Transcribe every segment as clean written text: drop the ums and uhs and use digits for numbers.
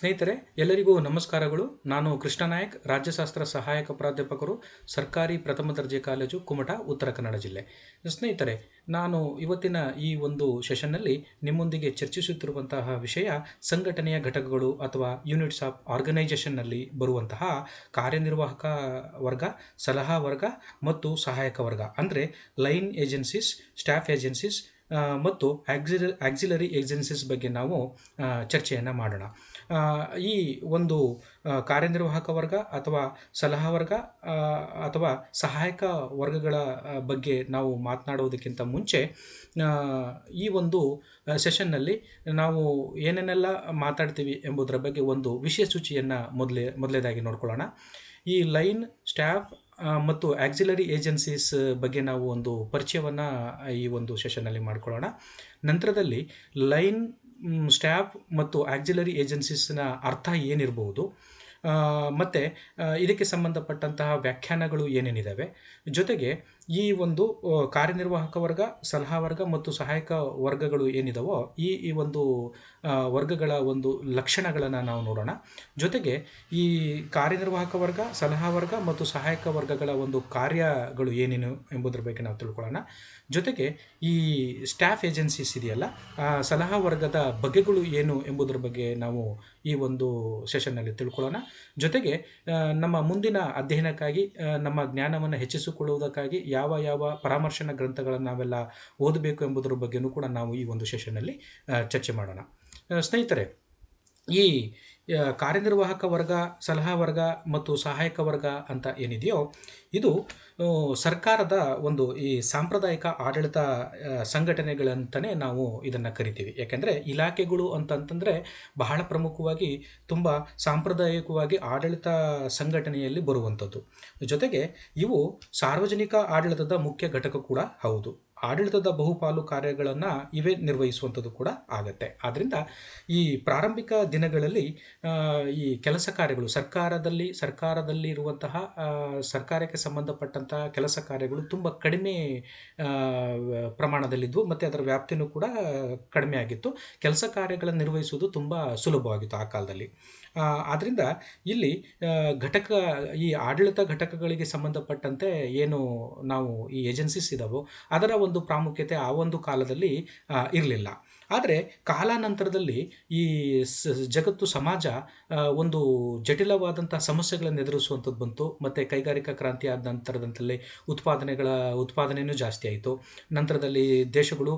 ಸ್ನೇಹಿತರೆ, ಎಲ್ಲರಿಗೂ ನಮಸ್ಕಾರಗಳು. ನಾನು ಕೃಷ್ಣ ನಾಯಕ್, ರಾಜ್ಯಶಾಸ್ತ್ರ ಸಹಾಯಕ ಪ್ರಾಧ್ಯಾಪಕರು, ಸರ್ಕಾರಿ ಪ್ರಥಮ ದರ್ಜೆ ಕಾಲೇಜು, ಕುಮಟಾ, ಉತ್ತರ ಕನ್ನಡ ಜಿಲ್ಲೆ. ಸ್ನೇಹಿತರೆ, ನಾನು ಇವತ್ತಿನ ಈ ಒಂದು ಸೆಷನ್ನಲ್ಲಿ ನಿಮ್ಮೊಂದಿಗೆ ಚರ್ಚಿಸುತ್ತಿರುವಂತಹ ವಿಷಯ ಸಂಘಟನೆಯ ಘಟಕಗಳು ಅಥವಾ ಯೂನಿಟ್ಸ್ ಆಫ್ ಆರ್ಗನೈಜೇಷನ್ನಲ್ಲಿ ಬರುವಂತಹ ಕಾರ್ಯನಿರ್ವಾಹಕ ವರ್ಗ, ಸಲಹಾ ವರ್ಗ ಮತ್ತು ಸಹಾಯಕ ವರ್ಗ, ಅಂದರೆ ಲೈನ್ ಏಜೆನ್ಸೀಸ್, ಸ್ಟಾಫ್ ಏಜೆನ್ಸೀಸ್ ಮತ್ತು ಆಕ್ಸಿಲರಿ ಏಜೆನ್ಸೀಸ್ ಬಗ್ಗೆ ನಾವು ಚರ್ಚೆಯನ್ನು ಮಾಡೋಣ. ಈ ಒಂದು ಕಾರ್ಯನಿರ್ವಾಹಕ ವರ್ಗ ಅಥವಾ ಸಲಹಾ ವರ್ಗ ಅಥವಾ ಸಹಾಯಕ ವರ್ಗಗಳ ಬಗ್ಗೆ ನಾವು ಮಾತನಾಡುವುದಕ್ಕಿಂತ ಮುಂಚೆ ಈ ಒಂದು ಸೆಷನ್ನಲ್ಲಿ ನಾವು ಏನೇನೆಲ್ಲ ಮಾತಾಡ್ತೀವಿ ಎಂಬುದರ ಬಗ್ಗೆ ಒಂದು ವಿಷಯ ಸೂಚಿಯನ್ನು ಮೊದಲೇದಾಗಿ ನೋಡ್ಕೊಳ್ಳೋಣ. ಈ ಲೈನ್, ಸ್ಟಾಫ್ ಮತ್ತು ಆಕ್ಸಿಲರಿ ಏಜೆನ್ಸೀಸ್ ಬಗ್ಗೆ ನಾವು ಒಂದು ಪರಿಚಯವನ್ನು ಈ ಒಂದು ಸೆಷನ್ನಲ್ಲಿ ಮಾಡ್ಕೊಳ್ಳೋಣ. ನಂತರದಲ್ಲಿ ಲೈನ್, ಸ್ಟಾಫ್ ಮತ್ತು ಆಕ್ಸಿಲರಿ ಏಜೆನ್ಸೀಸ್ನ ಅರ್ಥ ಏನಿರಬಹುದು, ಮತ್ತು ಇದಕ್ಕೆ ಸಂಬಂಧಪಟ್ಟಂತಹ ವ್ಯಾಖ್ಯಾನಗಳು ಏನೇನಿದ್ದಾವೆ, ಜೊತೆಗೆ ಈ ಒಂದು ಕಾರ್ಯನಿರ್ವಾಹಕ ವರ್ಗ, ಸಲಹಾ ವರ್ಗ ಮತ್ತು ಸಹಾಯಕ ವರ್ಗಗಳು ಏನಿದಾವೋ ಈ ಒಂದು ವರ್ಗಗಳ ಒಂದು ಲಕ್ಷಣಗಳನ್ನು ನಾವು ನೋಡೋಣ. ಜೊತೆಗೆ ಈ ಕಾರ್ಯನಿರ್ವಾಹಕ ವರ್ಗ, ಸಲಹಾ ವರ್ಗ ಮತ್ತು ಸಹಾಯಕ ವರ್ಗಗಳ ಒಂದು ಕಾರ್ಯಗಳು ಏನೇನು ಎಂಬುದರ ಬಗ್ಗೆ ನಾವು ತಿಳ್ಕೊಳ್ಳೋಣ. ಜೊತೆಗೆ ಈ ಸ್ಟಾಫ್ ಏಜೆನ್ಸೀಸ್ ಇದೆಯಲ್ಲ, ಸಲಹಾ ವರ್ಗದ ಬಗೆಗಳು ಏನು ಎಂಬುದರ ಬಗ್ಗೆ ನಾವು ಈ ಒಂದು ಸೆಷನ್ನಲ್ಲಿ ತಿಳ್ಕೊಳ್ಳೋಣ. ಜೊತೆಗೆ ನಮ್ಮ ಮುಂದಿನ ಅಧ್ಯಯನಕ್ಕಾಗಿ, ನಮ್ಮ ಜ್ಞಾನವನ್ನು ಹೆಚ್ಚಿಸಿಕೊಳ್ಳುವುದಕ್ಕಾಗಿ ಯಾವ ಪರಾಮರ್ಶನ ಗ್ರಂಥಗಳನ್ನು ನಾವೆಲ್ಲ ಓದಬೇಕು ಎಂಬುದರ ಬಗ್ಗೆಯೂ ಕೂಡ ನಾವು ಈ ಒಂದು ಸೆಷನ್ನಲ್ಲಿ ಚರ್ಚೆ ಮಾಡೋಣ. ಸ್ನೇಹಿತರೆ, ಈ ಕಾರ್ಯನಿರ್ವಾಹಕ ವರ್ಗ, ಸಲಹಾ ವರ್ಗ ಮತ್ತು ಸಹಾಯಕ ವರ್ಗ ಅಂತ ಏನಿದೆಯೋ ಇದು ಸರ್ಕಾರದ ಒಂದು ಈ ಸಾಂಪ್ರದಾಯಿಕ ಆಡಳಿತ ಸಂಘಟನೆಗಳಂತಲೇ ನಾವು ಇದನ್ನು ಕರಿತೀವಿ. ಯಾಕೆಂದರೆ ಇಲಾಖೆಗಳು ಅಂತಂತಂದರೆ ಬಹಳ ಪ್ರಮುಖವಾಗಿ ತುಂಬ ಸಾಂಪ್ರದಾಯಿಕವಾಗಿ ಆಡಳಿತ ಸಂಘಟನೆಯಲ್ಲಿ ಬರುವಂಥದ್ದು. ಜೊತೆಗೆ ಇವು ಸಾರ್ವಜನಿಕ ಆಡಳಿತದ ಮುಖ್ಯ ಘಟಕ ಕೂಡ ಹೌದು. ಆಡಳಿತದ ಬಹುಪಾಲು ಕಾರ್ಯಗಳನ್ನು ಇವೇ ನಿರ್ವಹಿಸುವಂಥದ್ದು ಕೂಡ ಆಗುತ್ತೆ. ಆದ್ದರಿಂದ ಈ ಪ್ರಾರಂಭಿಕ ದಿನಗಳಲ್ಲಿ ಈ ಕೆಲಸ ಕಾರ್ಯಗಳು ಸರ್ಕಾರದಲ್ಲಿ ಇರುವಂತಹ ಸರ್ಕಾರಕ್ಕೆ ಸಂಬಂಧಪಟ್ಟಂತಹ ಕೆಲಸ ಕಾರ್ಯಗಳು ತುಂಬ ಕಡಿಮೆ ಪ್ರಮಾಣದಲ್ಲಿದ್ದವು ಮತ್ತು ಅದರ ವ್ಯಾಪ್ತಿಯೂ ಕೂಡ ಕಡಿಮೆ ಆಗಿತ್ತು. ಕೆಲಸ ಕಾರ್ಯಗಳನ್ನು ನಿರ್ವಹಿಸುವುದು ತುಂಬ ಸುಲಭವಾಗಿತ್ತು ಆ ಕಾಲದಲ್ಲಿ. ಆದ್ದರಿಂದ ಇಲ್ಲಿ ಈ ಆಡಳಿತ ಘಟಕಗಳಿಗೆ ಸಂಬಂಧಪಟ್ಟಂತೆ ಏನು ನಾವು ಈ ಏಜೆನ್ಸೀಸ್ ಇದ್ದಾವೋ ಅದರ ಒಂದು ಪ್ರಾಮುಖ್ಯತೆ ಆ ಒಂದು ಕಾಲದಲ್ಲಿ ಇರಲಿಲ್ಲ. ಆದರೆ ಕಾಲಾನಂತರದಲ್ಲಿ ಈ ಜಗತ್ತು, ಸಮಾಜ ಒಂದು ಜಟಿಲವಾದಂಥ ಸಮಸ್ಯೆಗಳನ್ನು ಎದುರಿಸುವಂಥದ್ದು ಬಂತು. ಮತ್ತು ಕೈಗಾರಿಕಾ ಕ್ರಾಂತಿ ಆದ ನಂತರದಂತಲೇ ಉತ್ಪಾದನೆಯೂ ಜಾಸ್ತಿ ಆಯಿತು. ನಂತರದಲ್ಲಿ ದೇಶಗಳು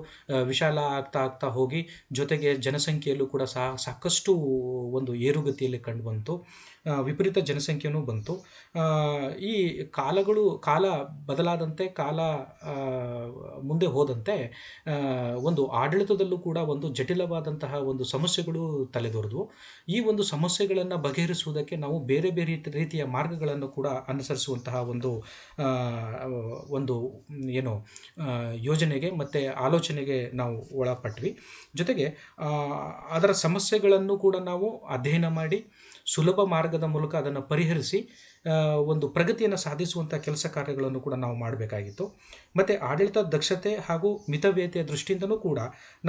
ವಿಶಾಲ ಆಗ್ತಾ ಹೋಗಿ, ಜೊತೆಗೆ ಜನಸಂಖ್ಯೆಯಲ್ಲೂ ಕೂಡ ಸಾಕಷ್ಟು ಒಂದು ಏರುಗತಿಯಲ್ಲಿ ಕಂಡುಬಂತು. ವಿಪರೀತ ಜನಸಂಖ್ಯೆಯೂ ಬಂತು. ಈ ಕಾಲ ಬದಲಾದಂತೆ, ಕಾಲ ಮುಂದೆ ಹೋದಂತೆ ಒಂದು ಆಡಳಿತದಲ್ಲೂ ಕೂಡ ಒಂದು ಜಟಿಲವಾದಂತಹ ಒಂದು ಸಮಸ್ಯೆಗಳು ತಲೆದೋರಿದ್ವು. ಈ ಒಂದು ಸಮಸ್ಯೆಗಳನ್ನು ಬಗೆಹರಿಸುವುದಕ್ಕೆ ನಾವು ಬೇರೆ ಬೇರೆ ರೀತಿಯ ಮಾರ್ಗಗಳನ್ನು ಕೂಡ ಅನುಸರಿಸುವಂತಹ ಒಂದು ಯೋಜನೆಗೆ ಮತ್ತು ಆಲೋಚನೆಗೆ ನಾವು ಒಳಪಟ್ವಿ. ಜೊತೆಗೆ ಅದರ ಸಮಸ್ಯೆಗಳನ್ನು ಕೂಡ ನಾವು ಅಧ್ಯಯನ ಮಾಡಿ ಸುಲಭ ಮಾರ್ಗದ ಮೂಲಕ ಅದನ್ನು ಪರಿಹರಿಸಿ ಒಂದು ಪ್ರಗತಿಯನ್ನು ಸಾಧಿಸುವಂಥ ಕೆಲಸ ಕಾರ್ಯಗಳನ್ನು ಕೂಡ ನಾವು ಮಾಡಬೇಕಾಗಿತ್ತು. ಮತ್ತು ಆಡಳಿತ ದಕ್ಷತೆ ಹಾಗೂ ಮಿತವ್ಯಯತೆಯ ದೃಷ್ಟಿಯಿಂದಲೂ ಕೂಡ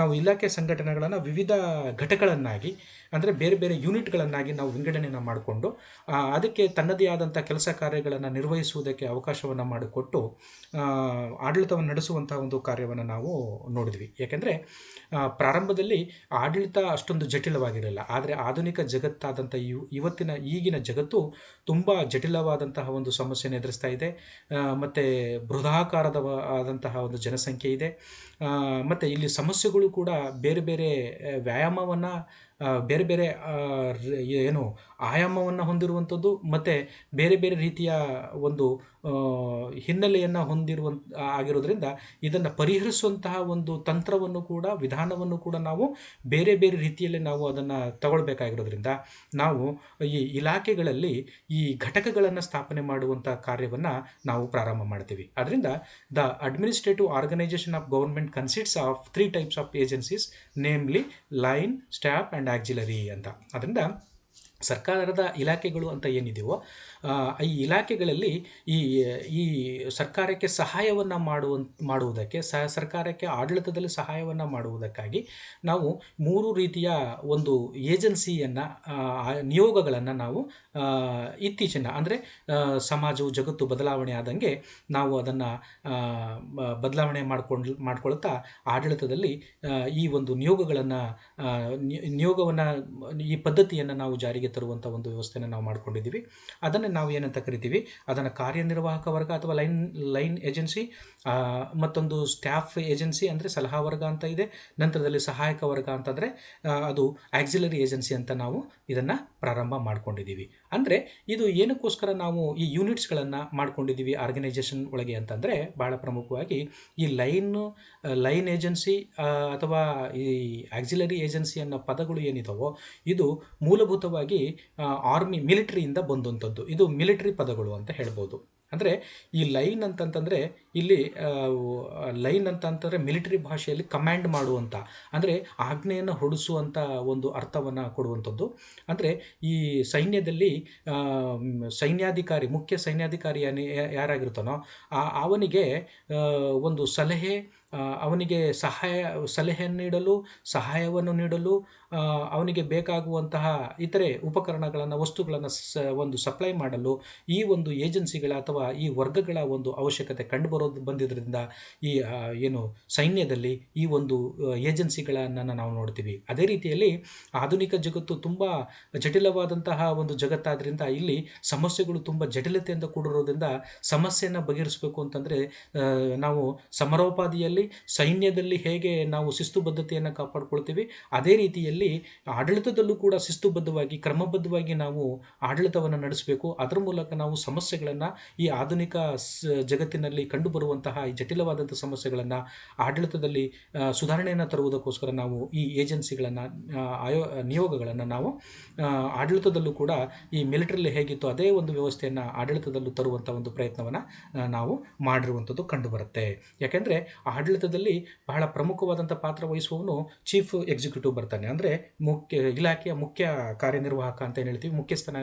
ನಾವು ಇಲಾಖೆ ಸಂಘಟನೆಗಳನ್ನು ವಿವಿಧ ಘಟಕಗಳನ್ನಾಗಿ, ಅಂದರೆ ಬೇರೆ ಬೇರೆ ಯೂನಿಟ್ಗಳನ್ನಾಗಿ ನಾವು ವಿಂಗಡಣೆಯನ್ನು ಮಾಡಿಕೊಂಡು ಅದಕ್ಕೆ ತನ್ನದೇ ಆದಂಥ ಕೆಲಸ ಕಾರ್ಯಗಳನ್ನು ನಿರ್ವಹಿಸುವುದಕ್ಕೆ ಅವಕಾಶವನ್ನು ಮಾಡಿಕೊಟ್ಟು ಆಡಳಿತವನ್ನು ನಡೆಸುವಂಥ ಒಂದು ಕಾರ್ಯವನ್ನು ನಾವು ನೋಡಿದ್ವಿ. ಏಕೆಂದರೆ ಪ್ರಾರಂಭದಲ್ಲಿ ಆಡಳಿತ ಅಷ್ಟೊಂದು ಜಟಿಲವಾಗಿರಲಿಲ್ಲ. ಆದರೆ ಆಧುನಿಕ ಜಗತ್ತಾದಂಥ ಈಗಿನ ಜಗತ್ತು ತುಂಬ ಜಟಿಲವಾದಂತಹ ಒಂದು ಸಮಸ್ಯೆಯನ್ನು ಎದುರಿಸ್ತಾ ಇದೆ. ಮತ್ತು ಆದಂತಹ ಒಂದು ಜನಸಂಖ್ಯೆ ಇದೆ. ಮತ್ತು ಇಲ್ಲಿ ಸಮಸ್ಯೆಗಳು ಕೂಡ ಬೇರೆ ಬೇರೆ ವ್ಯಾಯಾಮವನ್ನು, ಬೇರೆ ಬೇರೆ ಆಯಾಮವನ್ನು ಹೊಂದಿರುವಂಥದ್ದು ಮತ್ತು ಬೇರೆ ಬೇರೆ ರೀತಿಯ ಒಂದು ಹಿನ್ನೆಲೆಯನ್ನು ಆಗಿರೋದ್ರಿಂದ ಇದನ್ನು ಪರಿಹರಿಸುವಂತಹ ಒಂದು ತಂತ್ರವನ್ನು ಕೂಡ, ವಿಧಾನವನ್ನು ಕೂಡ ನಾವು ಬೇರೆ ಬೇರೆ ರೀತಿಯಲ್ಲಿ ನಾವು ಅದನ್ನು ತಗೊಳ್ಬೇಕಾಗಿರೋದ್ರಿಂದ ನಾವು ಈ ಇಲಾಖೆಗಳಲ್ಲಿ ಈ ಘಟಕಗಳನ್ನು ಸ್ಥಾಪನೆ ಮಾಡುವಂಥ ಕಾರ್ಯವನ್ನು ನಾವು ಪ್ರಾರಂಭ ಮಾಡ್ತೀವಿ. ಅದರಿಂದ the administrative organisation of government consists of 3 types of agencies, namely line, staff and auxiliary ಅಂತ. ಅದರಿಂದ ಸರ್ಕಾರದ ಇಲಾಖೆಗಳು ಅಂತ ಏನಿದೆಯೋ ಈ ಇಲಾಖೆಗಳಲ್ಲಿ ಈ ಈ ಸರ್ಕಾರಕ್ಕೆ ಸಹಾಯವನ್ನು ಮಾಡುವುದಕ್ಕೆ ಸರ್ಕಾರಕ್ಕೆ ಆಡಳಿತದಲ್ಲಿ ಸಹಾಯವನ್ನು ಮಾಡುವುದಕ್ಕಾಗಿ ನಾವು 3 ರೀತಿಯ ಒಂದು ಏಜೆನ್ಸಿಯನ್ನು ನಿಯೋಗಗಳನ್ನು ನಾವು ಇತ್ತೀಚಿನ ಅಂದರೆ ಸಮಾಜವು ಜಗತ್ತು ಬದಲಾವಣೆ ಆದಂಗೆ ನಾವು ಅದನ್ನು ಬದಲಾವಣೆ ಮಾಡ್ಕೊಳ್ತಾ ಆಡಳಿತದಲ್ಲಿ ಈ ಒಂದು ನಿಯೋಗವನ್ನು ಈ ಪದ್ಧತಿಯನ್ನು ನಾವು ಜಾರಿಗೆ ತರುವಂಥ ಒಂದು ವ್ಯವಸ್ಥೆಯನ್ನು ನಾವು ಮಾಡ್ಕೊಂಡಿದ್ದೀವಿ. ಅದನ್ನು ನಾವು ಏನಂತ ಕರಿತೀವಿ, ಅದನ್ನು ಕಾರ್ಯನಿರ್ವಾಹಕ ವರ್ಗ ಅಥವಾ ಲೈನ್ ಏಜೆನ್ಸಿ, ಮತ್ತೊಂದು ಸ್ಟಾಫ್ ಏಜೆನ್ಸಿ ಅಂದರೆ ಸಲಹಾ ವರ್ಗ ಅಂತ ಇದೆ. ನಂತರದಲ್ಲಿ ಸಹಾಯಕ ವರ್ಗ ಅಂತಂದರೆ ಅದು ಆಕ್ಸಿಲರಿ ಏಜೆನ್ಸಿ ಅಂತ ನಾವು ಇದನ್ನು ಪ್ರಾರಂಭ ಮಾಡ್ಕೊಂಡಿದ್ದೀವಿ. ಅಂದರೆ ಇದು ಏನಕ್ಕೋಸ್ಕರ ನಾವು ಈ ಯೂನಿಟ್ಸ್ಗಳನ್ನು ಮಾಡ್ಕೊಂಡಿದ್ದೀವಿ ಆರ್ಗನೈಜೇಷನ್ ಒಳಗೆ ಅಂತಂದರೆ, ಭಾಳ ಪ್ರಮುಖವಾಗಿ ಈ ಲೈನ್ ಏಜೆನ್ಸಿ ಅಥವಾ ಈ ಆಕ್ಸಿಲರಿ ಏಜೆನ್ಸಿ ಅನ್ನೋ ಪದಗಳು ಏನಿದಾವೋ ಇದು ಮೂಲಭೂತವಾಗಿ ಮಿಲಿಟರಿಯಿಂದ ಬಂದಂಥದ್ದು. ಇದು ಮಿಲಿಟರಿ ಪದಗಳು ಅಂತ ಹೇಳ್ಬೋದು. ಅಂದರೆ ಈ ಲೈನ್ ಅಂತಂತಂದರೆ ಇಲ್ಲಿ ಲೈನ್ ಅಂತಂತಂದರೆ ಮಿಲಿಟರಿ ಭಾಷೆಯಲ್ಲಿ ಕಮ್ಯಾಂಡ್ ಮಾಡುವಂಥ, ಅಂದರೆ ಆಜ್ಞೆಯನ್ನು ಹೊರಡಿಸುವಂಥ ಒಂದು ಅರ್ಥವನ್ನು ಕೊಡುವಂಥದ್ದು. ಅಂದರೆ ಈ ಸೈನ್ಯದಲ್ಲಿ ಮುಖ್ಯ ಸೈನ್ಯಾಧಿಕಾರಿ ಯಾರಾಗಿರ್ತಾನೋ ಅವನಿಗೆ ಒಂದು ಅವನಿಗೆ ಸಲಹೆಯನ್ನು ನೀಡಲು, ಸಹಾಯವನ್ನು ನೀಡಲು, ಅವನಿಗೆ ಬೇಕಾಗುವಂತಹ ಇತರೆ ಉಪಕರಣಗಳನ್ನು, ವಸ್ತುಗಳನ್ನು ಒಂದು ಸಪ್ಲೈ ಮಾಡಲು ಈ ಒಂದು ಏಜೆನ್ಸಿಗಳ ಅಥವಾ ಈ ವರ್ಗಗಳ ಒಂದು ಅವಶ್ಯಕತೆ ಬಂದಿದ್ದರಿಂದ ಈ ಸೈನ್ಯದಲ್ಲಿ ಈ ಒಂದು ಏಜೆನ್ಸಿಗಳನ್ನು ನಾವು ನೋಡ್ತೀವಿ. ಅದೇ ರೀತಿಯಲ್ಲಿ ಆಧುನಿಕ ಜಗತ್ತು ತುಂಬ ಜಟಿಲವಾದಂತಹ ಒಂದು ಜಗತ್ತಾದ್ರಿಂದ ಇಲ್ಲಿ ಸಮಸ್ಯೆಗಳು ತುಂಬ ಜಟಿಲತೆಯಿಂದ ಕೂಡಿರೋದ್ರಿಂದ ಸಮಸ್ಯೆಯನ್ನು ಬಗೆಹರಿಸಬೇಕು ಅಂತಂದರೆ ನಾವು ಸಮರೋಪಾದಿಯಲ್ಲಿ ಸೈನ್ಯದಲ್ಲಿ ಹೇಗೆ ನಾವು ಶಿಸ್ತುಬದ್ಧತೆಯನ್ನು ಕಾಪಾಡ್ಕೊಳ್ತೀವಿ, ಅದೇ ರೀತಿಯಲ್ಲಿ ಆಡಳಿತದಲ್ಲೂ ಕೂಡ ಶಿಸ್ತುಬದ್ಧವಾಗಿ ಕ್ರಮಬದ್ಧವಾಗಿ ನಾವು ಆಡಳಿತವನ್ನು ನಡೆಸಬೇಕು. ಅದರ ಮೂಲಕ ನಾವು ಸಮಸ್ಯೆಗಳನ್ನು, ಈ ಆಧುನಿಕ ಜಗತ್ತಿನಲ್ಲಿ ಕಂಡುಬರುವಂತಹ ಈ ಜಟಿಲವಾದಂಥ ಸಮಸ್ಯೆಗಳನ್ನು ಆಡಳಿತದಲ್ಲಿ ಸುಧಾರಣೆಯನ್ನು ತರುವುದಕ್ಕೋಸ್ಕರ ನಾವು ಈ ಏಜೆನ್ಸಿಗಳನ್ನು ನಿಯೋಗಗಳನ್ನು ನಾವು ಆಡಳಿತದಲ್ಲೂ ಕೂಡ ಈ ಮಿಲಿಟರಿಲಿ ಹೇಗಿತ್ತು ಅದೇ ಒಂದು ವ್ಯವಸ್ಥೆಯನ್ನು ಆಡಳಿತದಲ್ಲೂ ತರುವಂಥ ಒಂದು ಪ್ರಯತ್ನವನ್ನು ನಾವು ಮಾಡಿರುವಂಥದ್ದು ಕಂಡುಬರುತ್ತೆ. ಯಾಕೆಂದರೆ ಆಡಳಿತದಲ್ಲಿ ಬಹಳ ಪ್ರಮುಖವಾದಂಥ ಪಾತ್ರ ವಹಿಸುವವನು ಚೀಫ್ ಎಕ್ಸಿಕ್ಯೂಟಿವ್ ಬರ್ತಾನೆ. ಅಂದರೆ ಇಲಾಖೆಯ ಮುಖ್ಯ ಕಾರ್ಯನಿರ್ವಾಹಕ ಅಂತ ಏನು ಹೇಳ್ತೀವಿ, ಮುಖ್ಯಸ್ಥನ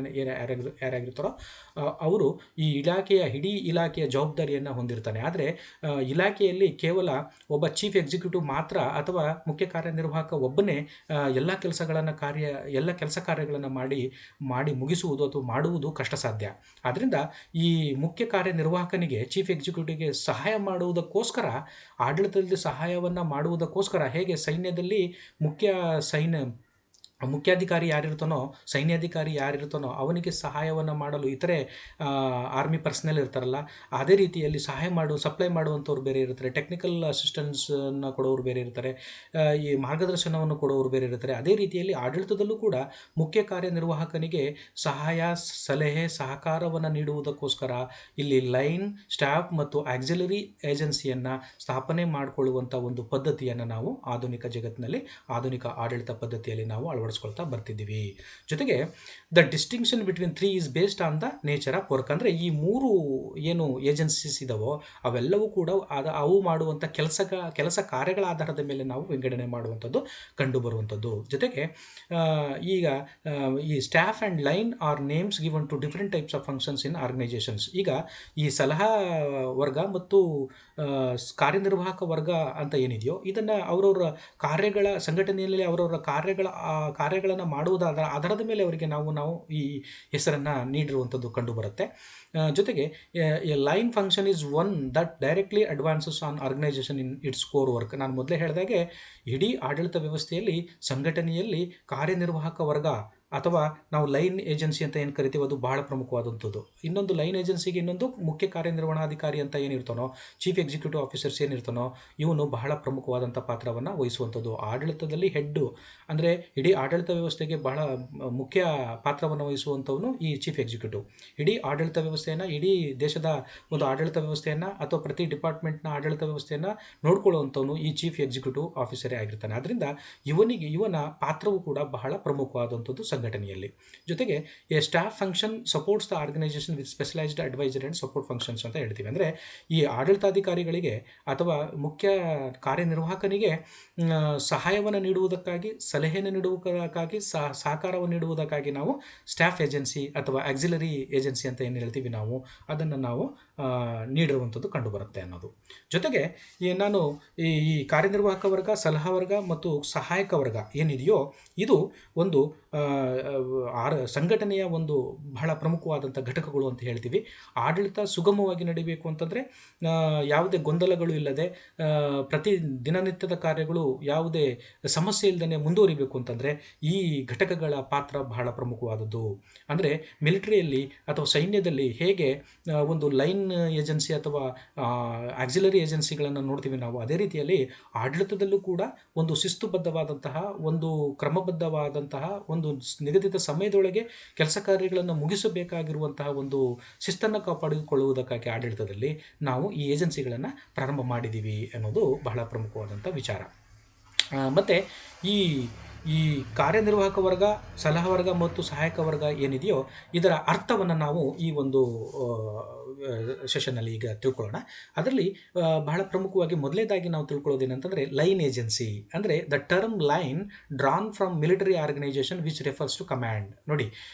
ಯಾರಾಗಿರ್ತಾರೋ ಅವರು ಈ ಇಡೀ ಇಲಾಖೆಯ ಜವಾಬ್ದಾರಿಯನ್ನು ಹೊಂದಿರ್ತಾನೆ. ಆದರೆ ಇಲಾಖೆಯಲ್ಲಿ ಕೇವಲ ಒಬ್ಬ ಚೀಫ್ ಎಕ್ಸಿಕ್ಯೂಟಿವ್ ಮಾತ್ರ ಅಥವಾ ಮುಖ್ಯ ಕಾರ್ಯನಿರ್ವಾಹಕ ಒಬ್ಬನೇ ಎಲ್ಲ ಕೆಲಸ ಕಾರ್ಯಗಳನ್ನು ಮಾಡಿ ಮುಗಿಸುವುದು ಅಥವಾ ಮಾಡುವುದು ಕಷ್ಟ ಸಾಧ್ಯ. ಆದ್ದರಿಂದ ಈ ಮುಖ್ಯ ಕಾರ್ಯನಿರ್ವಾಹಕನಿಗೆ, ಚೀಫ್ ಎಕ್ಸಿಕ್ಯೂಟಿವ್ಗೆ ಸಹಾಯ ಮಾಡುವುದಕ್ಕೋಸ್ಕರ, ಆಡಳಿತದಲ್ಲಿ ಸಹಾಯವನ್ನು ಮಾಡುವುದಕ್ಕೋಸ್ಕರ ಹೇಗೆ ಸೈನ್ಯದಲ್ಲಿ ಸೈನ್ಯಾಧಿಕಾರಿ ಯಾರಿರ್ತಾನೋ ಅವನಿಗೆ ಸಹಾಯವನ್ನು ಮಾಡಲು ಇತರೆ ಆರ್ಮಿ ಪರ್ಸನಲ್ ಇರ್ತಾರಲ್ಲ, ಅದೇ ರೀತಿಯಲ್ಲಿ ಸಪ್ಲೈ ಮಾಡುವಂಥವ್ರು ಬೇರೆ ಇರ್ತಾರೆ, ಟೆಕ್ನಿಕಲ್ ಅಸಿಸ್ಟೆನ್ಸನ್ನು ಕೊಡೋರು ಬೇರೆ ಇರ್ತಾರೆ, ಈ ಮಾರ್ಗದರ್ಶನವನ್ನು ಕೊಡೋರು ಬೇರೆ ಇರ್ತಾರೆ. ಅದೇ ರೀತಿಯಲ್ಲಿ ಆಡಳಿತದಲ್ಲೂ ಕೂಡ ಮುಖ್ಯ ಕಾರ್ಯನಿರ್ವಾಹಕನಿಗೆ ಸಹಾಯ, ಸಲಹೆ, ಸಹಕಾರವನ್ನು ನೀಡುವುದಕ್ಕೋಸ್ಕರ ಇಲ್ಲಿ ಲೈನ್, ಸ್ಟಾಫ್ ಮತ್ತು ಆಕ್ಸಿಲರಿ ಏಜೆನ್ಸಿಯನ್ನು ಸ್ಥಾಪನೆ ಮಾಡಿಕೊಳ್ಳುವಂಥ ಒಂದು ಪದ್ಧತಿಯನ್ನು ನಾವು ಆಧುನಿಕ ಜಗತ್ತಿನಲ್ಲಿ, ಆಧುನಿಕ ಆಡಳಿತ ಪದ್ಧತಿಯಲ್ಲಿ ನಾವು ಅಳವಡಿಸ್ಕೊಳ್ತಾ ಬರ್ತಿದ್ದೀವಿ. ಜೊತೆಗೆ the distinction between 3 is based on the nature of work. ಅಂದರೆ ಈ 3 ಏನು ಏಜೆನ್ಸೀಸ್ ಇದಾವೋ ಅವೆಲ್ಲವೂ ಕೂಡ ಅವು ಮಾಡುವಂಥ ಕೆಲಸ ಕಾರ್ಯಗಳ ಆಧಾರದ ಮೇಲೆ ನಾವು ವಿಂಗಡಣೆ ಮಾಡುವಂಥದ್ದು ಕಂಡುಬರುವಂಥದ್ದು. ಜೊತೆಗೆ ಈಗ ಈ staff and line are names given to different types of functions in organisations. ಈಗ ಈ ಸಲಹಾ ವರ್ಗ ಮತ್ತು ಕಾರ್ಯನಿರ್ವಾಹಕ ವರ್ಗ ಅಂತ ಏನಿದೆಯೋ ಇದನ್ನು ಅವರವರ ಸಂಘಟನೆಯಲ್ಲಿ ಅವರವರ ಕಾರ್ಯಗಳನ್ನು ಮಾಡುವುದಾದ ಆಧಾರದ ಮೇಲೆ ಅವರಿಗೆ ನಾವು ಈ ಹೆಸರನ್ನು ನೀಡಿರುವಂಥದ್ದು ಕಂಡುಬರುತ್ತೆ. ಜೊತೆಗೆ line function is one that directly advances an organisation in its core work. ನಾನು ಮೊದಲೇ ಹೇಳಿದಾಗೆ ಇಡೀ ಆಡಳಿತ ವ್ಯವಸ್ಥೆಯಲ್ಲಿ, ಸಂಘಟನೆಯಲ್ಲಿ ಕಾರ್ಯನಿರ್ವಾಹಕ ವರ್ಗ ಅಥವಾ ನಾವು ಲೈನ್ ಏಜೆನ್ಸಿ ಅಂತ ಏನು ಕರಿತೀವಿ ಅದು ಬಹಳ ಪ್ರಮುಖವಾದಂಥದ್ದು. ಇನ್ನೊಂದು ಲೈನ್ ಏಜೆನ್ಸಿಗೆ ಇನ್ನೊಂದು ಮುಖ್ಯ ಕಾರ್ಯನಿರ್ವಹಣಾಧಿಕಾರಿ ಅಂತ ಏನಿರ್ತಾನೋ, ಚೀಫ್ ಎಕ್ಸಿಕ್ಯೂಟಿವ್ ಆಫೀಸರ್ಸ್ ಏನಿರ್ತಾನೋ ಇವನು ಬಹಳ ಪ್ರಮುಖವಾದಂಥ ಪಾತ್ರವನ್ನು ವಹಿಸುವಂಥದ್ದು. ಆಡಳಿತದಲ್ಲಿ ಹೆಡ್ಡು ಅಂದರೆ ಇಡೀ ಆಡಳಿತ ವ್ಯವಸ್ಥೆಗೆ ಬಹಳ ಮುಖ್ಯ ಪಾತ್ರವನ್ನು ವಹಿಸುವಂಥವನು ಈ ಚೀಫ್ ಎಕ್ಸಿಕ್ಯೂಟಿವ್. ಇಡೀ ಆಡಳಿತ ವ್ಯವಸ್ಥೆಯನ್ನು, ಇಡೀ ದೇಶದ ಒಂದು ಆಡಳಿತ ವ್ಯವಸ್ಥೆಯನ್ನು ಅಥವಾ ಪ್ರತಿ ಡಿಪಾರ್ಟ್ಮೆಂಟ್ನ ಆಡಳಿತ ವ್ಯವಸ್ಥೆಯನ್ನು ನೋಡ್ಕೊಳ್ಳುವಂಥವನು ಈ ಚೀಫ್ ಎಕ್ಸಿಕ್ಯೂಟಿವ್ ಆಫೀಸರೇ ಆಗಿರ್ತಾನೆ. ಆದ್ದರಿಂದ ಇವನ ಪಾತ್ರವು ಕೂಡ ಬಹಳ ಪ್ರಮುಖವಾದಂಥದ್ದು ಸಂಘಟನೆಯಲ್ಲಿ. ಜೊತೆಗೆ a staff function supports the organisation with specialised advisory and support functions ಅಂತ ಹೇಳ್ತೀವಿ. ಅಂದರೆ ಈ ಆಡಳಿತಾಧಿಕಾರಿಗಳಿಗೆ ಅಥವಾ ಮುಖ್ಯ ಕಾರ್ಯನಿರ್ವಾಹಕನಿಗೆ ಸಹಾಯವನ್ನು ನೀಡುವುದಕ್ಕಾಗಿ, ಸಲಹೆಯನ್ನು ನೀಡುವುದಕ್ಕಾಗಿ, ಸಹಕಾರವನ್ನು ನೀಡುವುದಕ್ಕಾಗಿ ನಾವು ಸ್ಟಾಫ್ ಏಜೆನ್ಸಿ ಅಥವಾ ಆಕ್ಸಿಲರಿ ಏಜೆನ್ಸಿ ಅಂತ ಏನು ಹೇಳ್ತೀವಿ ನಾವು, ಅದನ್ನು ನಾವು ನೀಡಿರುವಂಥದ್ದು ಕಂಡುಬರುತ್ತೆ ಅನ್ನೋದು. ಜೊತೆಗೆ ನಾನು ಈ ಕಾರ್ಯನಿರ್ವಾಹಕ ವರ್ಗ, ಸಲಹಾ ವರ್ಗ ಮತ್ತು ಸಹಾಯಕ ವರ್ಗ ಏನಿದೆಯೋ ಇದು ಒಂದು ಸಂಘಟನೆಯ ಒಂದು ಬಹಳ ಪ್ರಮುಖವಾದಂಥ ಘಟಕಗಳು ಅಂತ ಹೇಳ್ತೀವಿ. ಆಡಳಿತ ಸುಗಮವಾಗಿ ನಡೀಬೇಕು ಅಂತಂದರೆ, ಯಾವುದೇ ಗೊಂದಲಗಳು ಇಲ್ಲದೆ ಪ್ರತಿ ದಿನನಿತ್ಯದ ಕಾರ್ಯಗಳು ಯಾವುದೇ ಸಮಸ್ಯೆ ಇಲ್ಲದೇ ಮುಂದುವರಿಬೇಕು ಅಂತಂದರೆ ಈ ಘಟಕಗಳ ಪಾತ್ರ ಬಹಳ ಪ್ರಮುಖವಾದದ್ದು. ಅಂದರೆ ಮಿಲಿಟರಿಯಲ್ಲಿ ಅಥವಾ ಸೈನ್ಯದಲ್ಲಿ ಹೇಗೆ ಒಂದು ಲೈನ್ ಏಜೆನ್ಸಿ ಅಥವಾ ಆಕ್ಸಿಲರಿ ಏಜೆನ್ಸಿಗಳನ್ನು ನೋಡ್ತೀವಿ ನಾವು, ಅದೇ ರೀತಿಯಲ್ಲಿ ಆಡಳಿತದಲ್ಲೂ ಕೂಡ ಒಂದು ಶಿಸ್ತುಬದ್ಧವಾದಂತಹ, ಒಂದು ಕ್ರಮಬದ್ಧವಾದಂತಹ, ಒಂದು ನಿಗದಿತ ಸಮಯದೊಳಗೆ ಕೆಲಸ ಕಾರ್ಯಗಳನ್ನು ಮುಗಿಸಬೇಕಾಗಿರುವಂತಹ ಒಂದು ಶಿಸ್ತನ್ನು ಕಾಪಾಡಿಕೊಳ್ಳುವುದಕ್ಕಾಗಿ ಆಡಳಿತದಲ್ಲಿ ನಾವು ಈ ಏಜೆನ್ಸಿಗಳನ್ನು ಪ್ರಾರಂಭ ಮಾಡಿದ್ದೀವಿ ಅನ್ನೋದು ಬಹಳ ಪ್ರಮುಖವಾದಂಥ ವಿಚಾರ. ಮತ್ತು ಈ ಕಾರ್ಯನಿರ್ವಾಹಕ ವರ್ಗ, ಸಲಹಾ ವರ್ಗ ಮತ್ತು ಸಹಾಯಕ ವರ್ಗ ಏನಿದೆಯೋ ಇದರ ಅರ್ಥವನ್ನು ನಾವು ಈ ಒಂದು ಸೆಷನ್ನಲ್ಲಿ ಈಗ ತಿಳ್ಕೊಳ್ಳೋಣ. ಅದರಲ್ಲಿ ಬಹಳ ಪ್ರಮುಖವಾಗಿ ಮೊದಲನೇದಾಗಿ ನಾವು ತಿಳ್ಕೊಳ್ಳೋದೇನಂತಂದರೆ ಲೈನ್ ಏಜೆನ್ಸಿ. ಅಂದರೆ the term line drawn from military organisation which refers to command. ನೋಡಿ,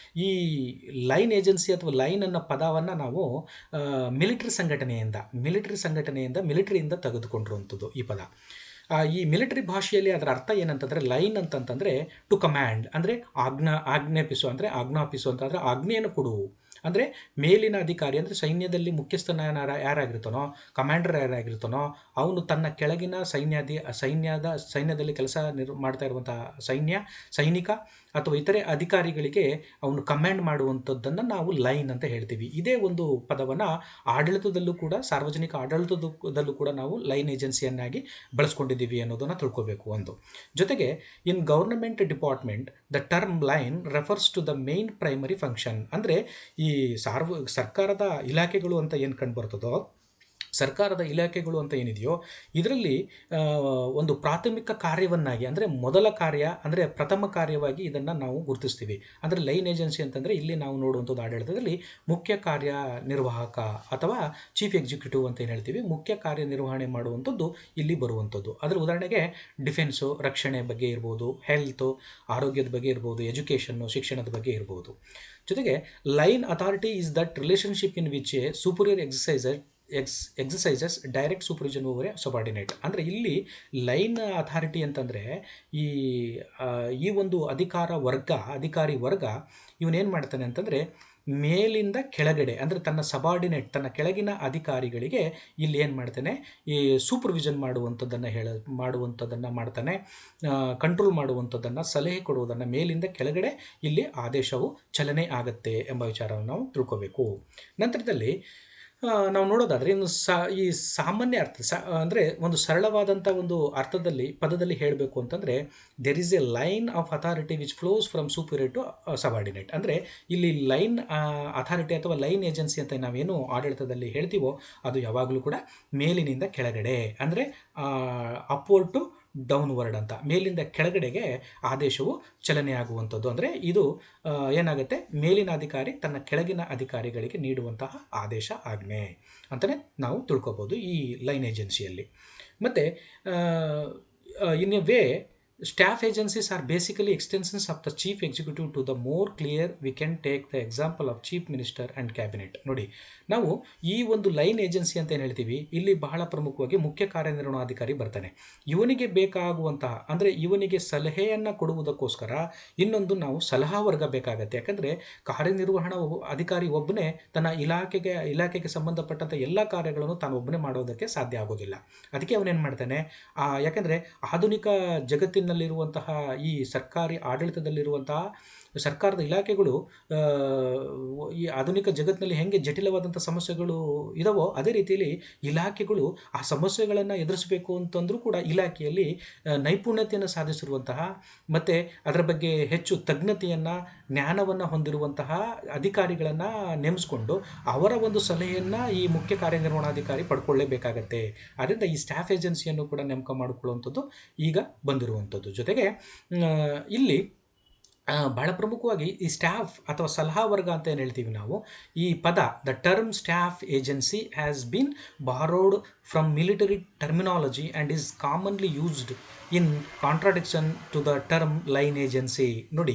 ಈ ಲೈನ್ ಏಜೆನ್ಸಿ ಅಥವಾ ಲೈನ್ ಅನ್ನೋ ಪದವನ್ನು ನಾವು ಮಿಲಿಟರಿಯಿಂದ ತೆಗೆದುಕೊಂಡಿರುವಂಥದ್ದು ಈ ಪದ. ಈ ಮಿಲಿಟರಿ ಭಾಷೆಯಲ್ಲಿ ಅದರ ಅರ್ಥ ಏನಂತಂದರೆ, ಲೈನ್ ಅಂತಂತಂದರೆ ಟು ಕಮ್ಯಾಂಡ್, ಅಂದರೆ ಆಜ್ಞಾಪಿಸು ಅಂತಂದರೆ ಆಜ್ಞೆಯನ್ನು ಕೊಡು. ಅಂದರೆ ಮೇಲಿನ ಅಧಿಕಾರಿ, ಅಂದರೆ ಸೈನ್ಯದಲ್ಲಿ ಮುಖ್ಯಸ್ಥನ ಯಾರಾಗಿರ್ತಾನೋ, ಕಮಾಂಡರ್ ಯಾರಾಗಿರ್ತಾನೋ, ಅವನು ತನ್ನ ಕೆಳಗಿನ ಸೈನ್ಯದಲ್ಲಿ ಕೆಲಸ ಮಾಡ್ತಾ ಇರುವಂತಹ ಸೈನಿಕ ಅಥವಾ ಇತರೆ ಅಧಿಕಾರಿಗಳಿಗೆ ಅವನು ಕಮ್ಯಾಂಡ್ ಮಾಡುವಂಥದ್ದನ್ನು ನಾವು ಲೈನ್ ಅಂತ ಹೇಳ್ತೀವಿ. ಇದೇ ಒಂದು ಪದವನ್ನು ಆಡಳಿತದಲ್ಲೂ ಕೂಡ, ಸಾರ್ವಜನಿಕ ಆಡಳಿತದಲ್ಲೂ ಕೂಡ ನಾವು ಲೈನ್ ಏಜೆನ್ಸಿಯನ್ನಾಗಿ ಬಳಸ್ಕೊಂಡಿದ್ದೀವಿ ಅನ್ನೋದನ್ನು ತಿಳ್ಕೋಬೇಕು ಒಂದು. ಜೊತೆಗೆ in government department the term line refers to the main primary function. ಅಂದರೆ ಈ ಸರ್ಕಾರದ ಇಲಾಖೆಗಳು ಅಂತ ಏನು ಕಂಡುಬರ್ತದೋ, ಸರ್ಕಾರದ ಇಲಾಖೆಗಳು ಅಂತ ಏನಿದೆಯೋ ಇದರಲ್ಲಿ ಒಂದು ಪ್ರಾಥಮಿಕ ಕಾರ್ಯವನ್ನಾಗಿ, ಅಂದರೆ ಮೊದಲ ಕಾರ್ಯ, ಅಂದರೆ ಪ್ರಥಮ ಕಾರ್ಯವಾಗಿ ಇದನ್ನು ನಾವು ಗುರುತಿಸ್ತೀವಿ. ಅಂದರೆ ಲೈನ್ ಏಜೆನ್ಸಿ ಅಂತಂದರೆ ಇಲ್ಲಿ ನಾವು ನೋಡುವಂಥದ್ದು ಆಡಳಿತದಲ್ಲಿ ಮುಖ್ಯ ಕಾರ್ಯನಿರ್ವಾಹಕ ಅಥವಾ ಚೀಫ್ ಎಕ್ಸಿಕ್ಯೂಟಿವ್ ಅಂತ ಏನು ಹೇಳ್ತೀವಿ, ಮುಖ್ಯ ಕಾರ್ಯನಿರ್ವಹಣೆ ಮಾಡುವಂಥದ್ದು ಇಲ್ಲಿ ಬರುವಂಥದ್ದು. ಅದರ ಉದಾಹರಣೆಗೆ ಡಿಫೆನ್ಸು, ರಕ್ಷಣೆ ಬಗ್ಗೆ ಇರ್ಬೋದು, ಹೆಲ್ತು, ಆರೋಗ್ಯದ ಬಗ್ಗೆ ಇರ್ಬೋದು, ಎಜುಕೇಷನ್ನು, ಶಿಕ್ಷಣದ ಬಗ್ಗೆ ಇರ್ಬೋದು. ಜೊತೆಗೆ line authority is that relationship in which A superior exercises direct supervision over A subordinate. ಅಂದರೆ ಇಲ್ಲಿ ಲೈನ್ ಅಥಾರಿಟಿ ಅಂತಂದರೆ ಈ ಒಂದು ಅಧಿಕಾರಿ ವರ್ಗ ಇವನೇನು ಮಾಡ್ತಾನೆ ಅಂತಂದರೆ ಮೇಲಿಂದ ಕೆಳಗಡೆ, ಅಂದರೆ ತನ್ನ ಸಬಾರ್ಡಿನೇಟ್, ತನ್ನ ಕೆಳಗಿನ ಅಧಿಕಾರಿಗಳಿಗೆ ಇಲ್ಲಿ ಏನು ಮಾಡ್ತಾನೆ, ಈ ಸೂಪರ್ವಿಷನ್ ಮಾಡುವಂಥದ್ದನ್ನು ಮಾಡ್ತಾನೆ, ಕಂಟ್ರೋಲ್ ಮಾಡುವಂಥದ್ದನ್ನು, ಸಲಹೆ ಕೊಡುವುದನ್ನು, ಮೇಲಿಂದ ಕೆಳಗಡೆ ಇಲ್ಲಿ ಆದೇಶವು ಚಲನೆ ಆಗುತ್ತೆ ಎಂಬ ವಿಚಾರವನ್ನು ನಾವು ತಿಳ್ಕೋಬೇಕು. ನಂತರದಲ್ಲಿ ನಾವು ನೋಡೋದಾದರೆ ಈ ಸಾಮಾನ್ಯ ಅರ್ಥ ಅಂದರೆ ಒಂದು ಸರಳವಾದಂಥ ಒಂದು ಪದದಲ್ಲಿ ಹೇಳಬೇಕು ಅಂತಂದರೆ, there is a line of authority which flows from superior to subordinate. ಅಂದರೆ ಇಲ್ಲಿ ಲೈನ್ ಅಥಾರಿಟಿ ಅಥವಾ ಲೈನ್ ಏಜೆನ್ಸಿ ಅಂತ ನಾವೇನು ಆಡಳಿತದಲ್ಲಿ ಹೇಳ್ತೀವೋ ಅದು ಯಾವಾಗಲೂ ಕೂಡ ಮೇಲಿನಿಂದ ಕೆಳಗಡೆ, ಅಂದರೆ ಅಪ್ವರ್ಡ್ ಟು ಡೌನ್ವರ್ಡ್ ಅಂತ, ಮೇಲಿಂದ ಕೆಳಗಡೆಗೆ ಆದೇಶವು ಚಲನೆ ಆಗುವಂಥದ್ದು. ಅಂದರೆ ಇದು ಏನಾಗುತ್ತೆ, ಮೇಲಿನ ಅಧಿಕಾರಿ ತನ್ನ ಕೆಳಗಿನ ಅಧಿಕಾರಿಗಳಿಗೆ ನೀಡುವಂತಹ ಆದೇಶ, ಆಜ್ಞೆ ಅಂತಲೇ ನಾವು ತಿಳ್ಕೊಬೋದು ಈ ಲೈನ್ ಏಜೆನ್ಸಿಯಲ್ಲಿ. ಮತ್ತು in a way staff agencies are basically extensions of the chief executive. To the more clear we can take the example of chief minister and cabinet. ನೋಡಿ, ನಾವು ಈ ಒಂದು ಲೈನ್ ಏಜೆನ್ಸಿ ಅಂತ ಏನು ಹೇಳ್ತೀವಿ, ಇಲ್ಲಿ ಬಹಳ ಪ್ರಮುಖವಾಗಿ ಮುಖ್ಯ ಕಾರ್ಯನಿರ್ವಹಣಾಧಿಕಾರಿ ಬರ್ತಾನೆ. ಇವನಿಗೆ ಬೇಕಾಗುವಂತಹ, ಅಂದರೆ ಇವನಿಗೆ ಸಲಹೆಯನ್ನು ಕೊಡುವುದಕ್ಕೋಸ್ಕರ ಇನ್ನೊಂದು ನಾವು ಸಲಹಾ ವರ್ಗ ಬೇಕಾಗತ್ತೆ. ಯಾಕಂದರೆ ಕಾರ್ಯನಿರ್ವಹಣಾ ಅಧಿಕಾರಿ ಒಬ್ಬನೇ ತನ್ನ ಇಲಾಖೆಗೆ ಸಂಬಂಧಪಟ್ಟಂಥ ಎಲ್ಲ ಕಾರ್ಯಗಳನ್ನು ತಾನು ಒಬ್ಬನೇ ಮಾಡೋದಕ್ಕೆ ಸಾಧ್ಯ ಆಗೋದಿಲ್ಲ. ಅದಕ್ಕೆ ಅವನೇನು ಮಾಡ್ತಾನೆ, ಯಾಕೆಂದರೆ ಆಧುನಿಕ ಜಗತ್ತಿನಲ್ಲಿರುವಂತಹ ಈ ಸರ್ಕಾರಿ ಆಡಳಿತದಲ್ಲಿರುವಂತಹ ಸರ್ಕಾರದ ಇಲಾಖೆಗಳು ಈ ಆಧುನಿಕ ಜಗತ್ತಿನಲ್ಲಿ ಹೆಂಗೆ ಜಟಿಲವಾದಂಥ ಸಮಸ್ಯೆಗಳು ಇದಾವೋ ಅದೇ ರೀತಿಯಲ್ಲಿ ಇಲಾಖೆಗಳು ಆ ಸಮಸ್ಯೆಗಳನ್ನು ಎದುರಿಸಬೇಕು ಅಂತಂದರೂ ಕೂಡ ಇಲಾಖೆಯಲ್ಲಿ ನೈಪುಣ್ಯತೆಯನ್ನು ಸಾಧಿಸಿರುವಂತಹ ಮತ್ತು ಅದರ ಬಗ್ಗೆ ಹೆಚ್ಚು ಜ್ಞಾನವನ್ನು ಹೊಂದಿರುವಂತಹ ಅಧಿಕಾರಿಗಳನ್ನು ನೇಮಿಸ್ಕೊಂಡು ಅವರ ಒಂದು ಸಲಹೆಯನ್ನು ಈ ಮುಖ್ಯ ಕಾರ್ಯನಿರ್ವಹಣಾಧಿಕಾರಿ ಪಡ್ಕೊಳ್ಳೇಬೇಕಾಗತ್ತೆ. ಆದ್ದರಿಂದ ಈ ಸ್ಟಾಫ್ ಏಜೆನ್ಸಿಯನ್ನು ಕೂಡ ನೇಮಕ ಮಾಡಿಕೊಳ್ಳುವಂಥದ್ದು ಈಗ ಬಂದಿರುವಂಥದ್ದು. ಜೊತೆಗೆ ಇಲ್ಲಿ ಬಹಳ ಪ್ರಮುಖವಾಗಿ ಈ ಸ್ಟಾಫ್ ಅಥವಾ ಸಲಹಾ ವರ್ಗ ಅಂತ ಏನು ಹೇಳ್ತೀವಿ ನಾವು, ಈ ಪದ the term staff agency has been borrowed from military terminology and is commonly used in contradiction to the term line agency. ನೋಡಿ,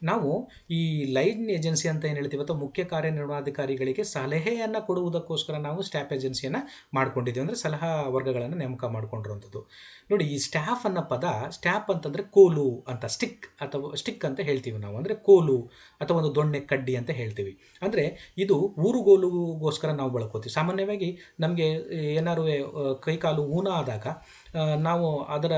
ನಾವು ಈ ಲೈನ್ ಏಜೆನ್ಸಿ ಅಂತ ಏನು ಹೇಳ್ತೀವಿ ಅಥವಾ ಮುಖ್ಯ ಕಾರ್ಯನಿರ್ವಹಣಾಧಿಕಾರಿಗಳಿಗೆ ಸಲಹೆಯನ್ನು ಕೊಡುವುದಕ್ಕೋಸ್ಕರ ನಾವು ಸ್ಟಾಫ್ ಏಜೆನ್ಸಿಯನ್ನು ಮಾಡ್ಕೊಂಡಿದ್ದೀವಿ, ಅಂದರೆ ಸಲಹಾ ವರ್ಗಗಳನ್ನು ನೇಮಕ ಮಾಡ್ಕೊಂಡಿರುವಂಥದ್ದು. ನೋಡಿ, ಈ ಸ್ಟಾಫ್ ಅನ್ನೋ ಪದ, ಸ್ಟಾಫ್ ಅಂತಂದರೆ ಕೋಲು ಅಂತ, ಸ್ಟಿಕ್ ಅಂತ ಹೇಳ್ತೀವಿ ನಾವು, ಅಂದರೆ ಕೋಲು ಅಥವಾ ಒಂದು ದೊಣ್ಣೆ ಕಡ್ಡಿ ಅಂತ ಹೇಳ್ತೀವಿ. ಅಂದರೆ ಇದು ಊರುಗೋಲುಗೋಸ್ಕರ ನಾವು ಬಳಕೋತೀವಿ. ಸಾಮಾನ್ಯವಾಗಿ ನಮಗೆ ಏನಾರು ಕೈಕಾಲು ಊನ ಆದಾಗ ನಾವು ಅದರ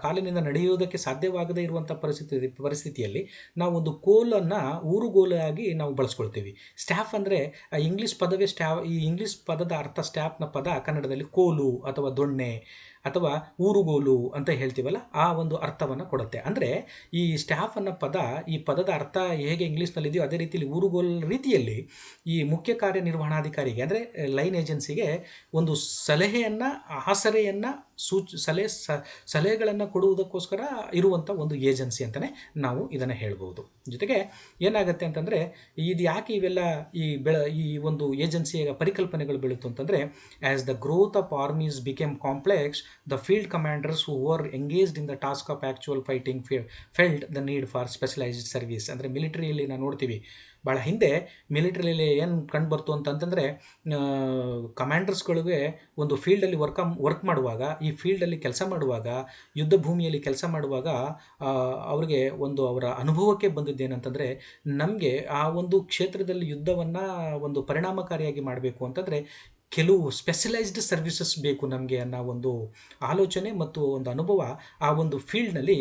ಕಾಲಿನಿಂದ ನಡೆಯುವುದಕ್ಕೆ ಸಾಧ್ಯವಾಗದೇ ಇರುವಂಥ ಪರಿಸ್ಥಿತಿಯಲ್ಲಿ ನಾವು ಒಂದು ಕೋಲನ್ನು ಊರುಗೋಲಾಗಿ ನಾವು ಬಳಸ್ಕೊಳ್ತೀವಿ. ಸ್ಟಾಫ್ ಅಂದರೆ ಇಂಗ್ಲೀಷ್ ಪದವೇ ಈ ಇಂಗ್ಲೀಷ್ ಪದದ ಅರ್ಥ, ಸ್ಟಾಫ್ನ ಪದ ಕನ್ನಡದಲ್ಲಿ ಕೋಲು ಅಥವಾ ದೊಣ್ಣೆ ಅಥವಾ ಊರುಗೋಲು ಅಂತ ಹೇಳ್ತೀವಲ್ಲ, ಆ ಒಂದು ಅರ್ಥವನ್ನು ಕೊಡುತ್ತೆ. ಅಂದರೆ ಈ ಸ್ಟಾಫ್ ಅನ್ನೋ ಪದ, ಈ ಪದದ ಅರ್ಥ ಹೇಗೆ ಇಂಗ್ಲೀಷ್ನಲ್ಲಿದೆಯೋ ಅದೇ ರೀತಿಯಲ್ಲಿ ಊರುಗೋಲ್ ರೀತಿಯಲ್ಲಿ ಈ ಮುಖ್ಯ ಕಾರ್ಯನಿರ್ವಹಣಾಧಿಕಾರಿಗೆ ಅಂದರೆ ಲೈನ್ ಏಜೆನ್ಸಿಗೆ ಒಂದು ಸಲಹೆಯನ್ನು, ಆಸರೆಯನ್ನು, ಸಲಹೆಗಳನ್ನು ಕೊಡುವುದಕ್ಕೋಸ್ಕರ ಇರುವಂಥ ಒಂದು ಏಜೆನ್ಸಿ ಅಂತಲೇ ನಾವು ಇದನ್ನು ಹೇಳ್ಬೋದು. ಜೊತೆಗೆ ಏನಾಗುತ್ತೆ ಅಂತಂದರೆ, ಇದು ಯಾಕೆ ಇವೆಲ್ಲ ಈ ಒಂದು ಏಜೆನ್ಸಿಯ ಪರಿಕಲ್ಪನೆಗಳು ಬೆಳೀತು ಅಂತಂದರೆ, as the growth of armies became complex, the field commanders who were engaged in the task of actual fighting felt the need for specialized service. ಅಂದರೆ ಮಿಲಿಟರಿಯಲ್ಲಿ ನಾವು ನೋಡ್ತೀವಿ, ಭಾಳ ಹಿಂದೆ ಮಿಲಿಟರಿಯಲ್ಲಿ ಏನು ಕಂಡು ಬರ್ತು ಅಂತಂತಂದರೆ, ಕಮಾಂಡರ್ಸ್ಗಳಿಗೆ ಒಂದು ಫೀಲ್ಡಲ್ಲಿ ವರ್ಕ್ ಮಾಡುವಾಗ, ಈ ಫೀಲ್ಡಲ್ಲಿ ಕೆಲಸ ಮಾಡುವಾಗ, ಯುದ್ಧ ಭೂಮಿಯಲ್ಲಿ ಕೆಲಸ ಮಾಡುವಾಗ ಅವರಿಗೆ ಒಂದು ಅವರ ಅನುಭವಕ್ಕೆ ಬಂದಿದ್ದೇನಂತಂದರೆ, ನಮಗೆ ಆ ಒಂದು ಕ್ಷೇತ್ರದಲ್ಲಿ ಯುದ್ಧವನ್ನು ಒಂದು ಪರಿಣಾಮಕಾರಿಯಾಗಿ ಮಾಡಬೇಕು ಅಂತಂದರೆ ಕೆಲವು ಸ್ಪೆಷಲೈಸ್ಡ್ ಸರ್ವಿಸಸ್ ಬೇಕು ನಮಗೆ ಅನ್ನೋ ಒಂದು ಆಲೋಚನೆ ಮತ್ತು ಒಂದು ಅನುಭವ ಆ ಒಂದು ಫೀಲ್ಡ್ನಲ್ಲಿ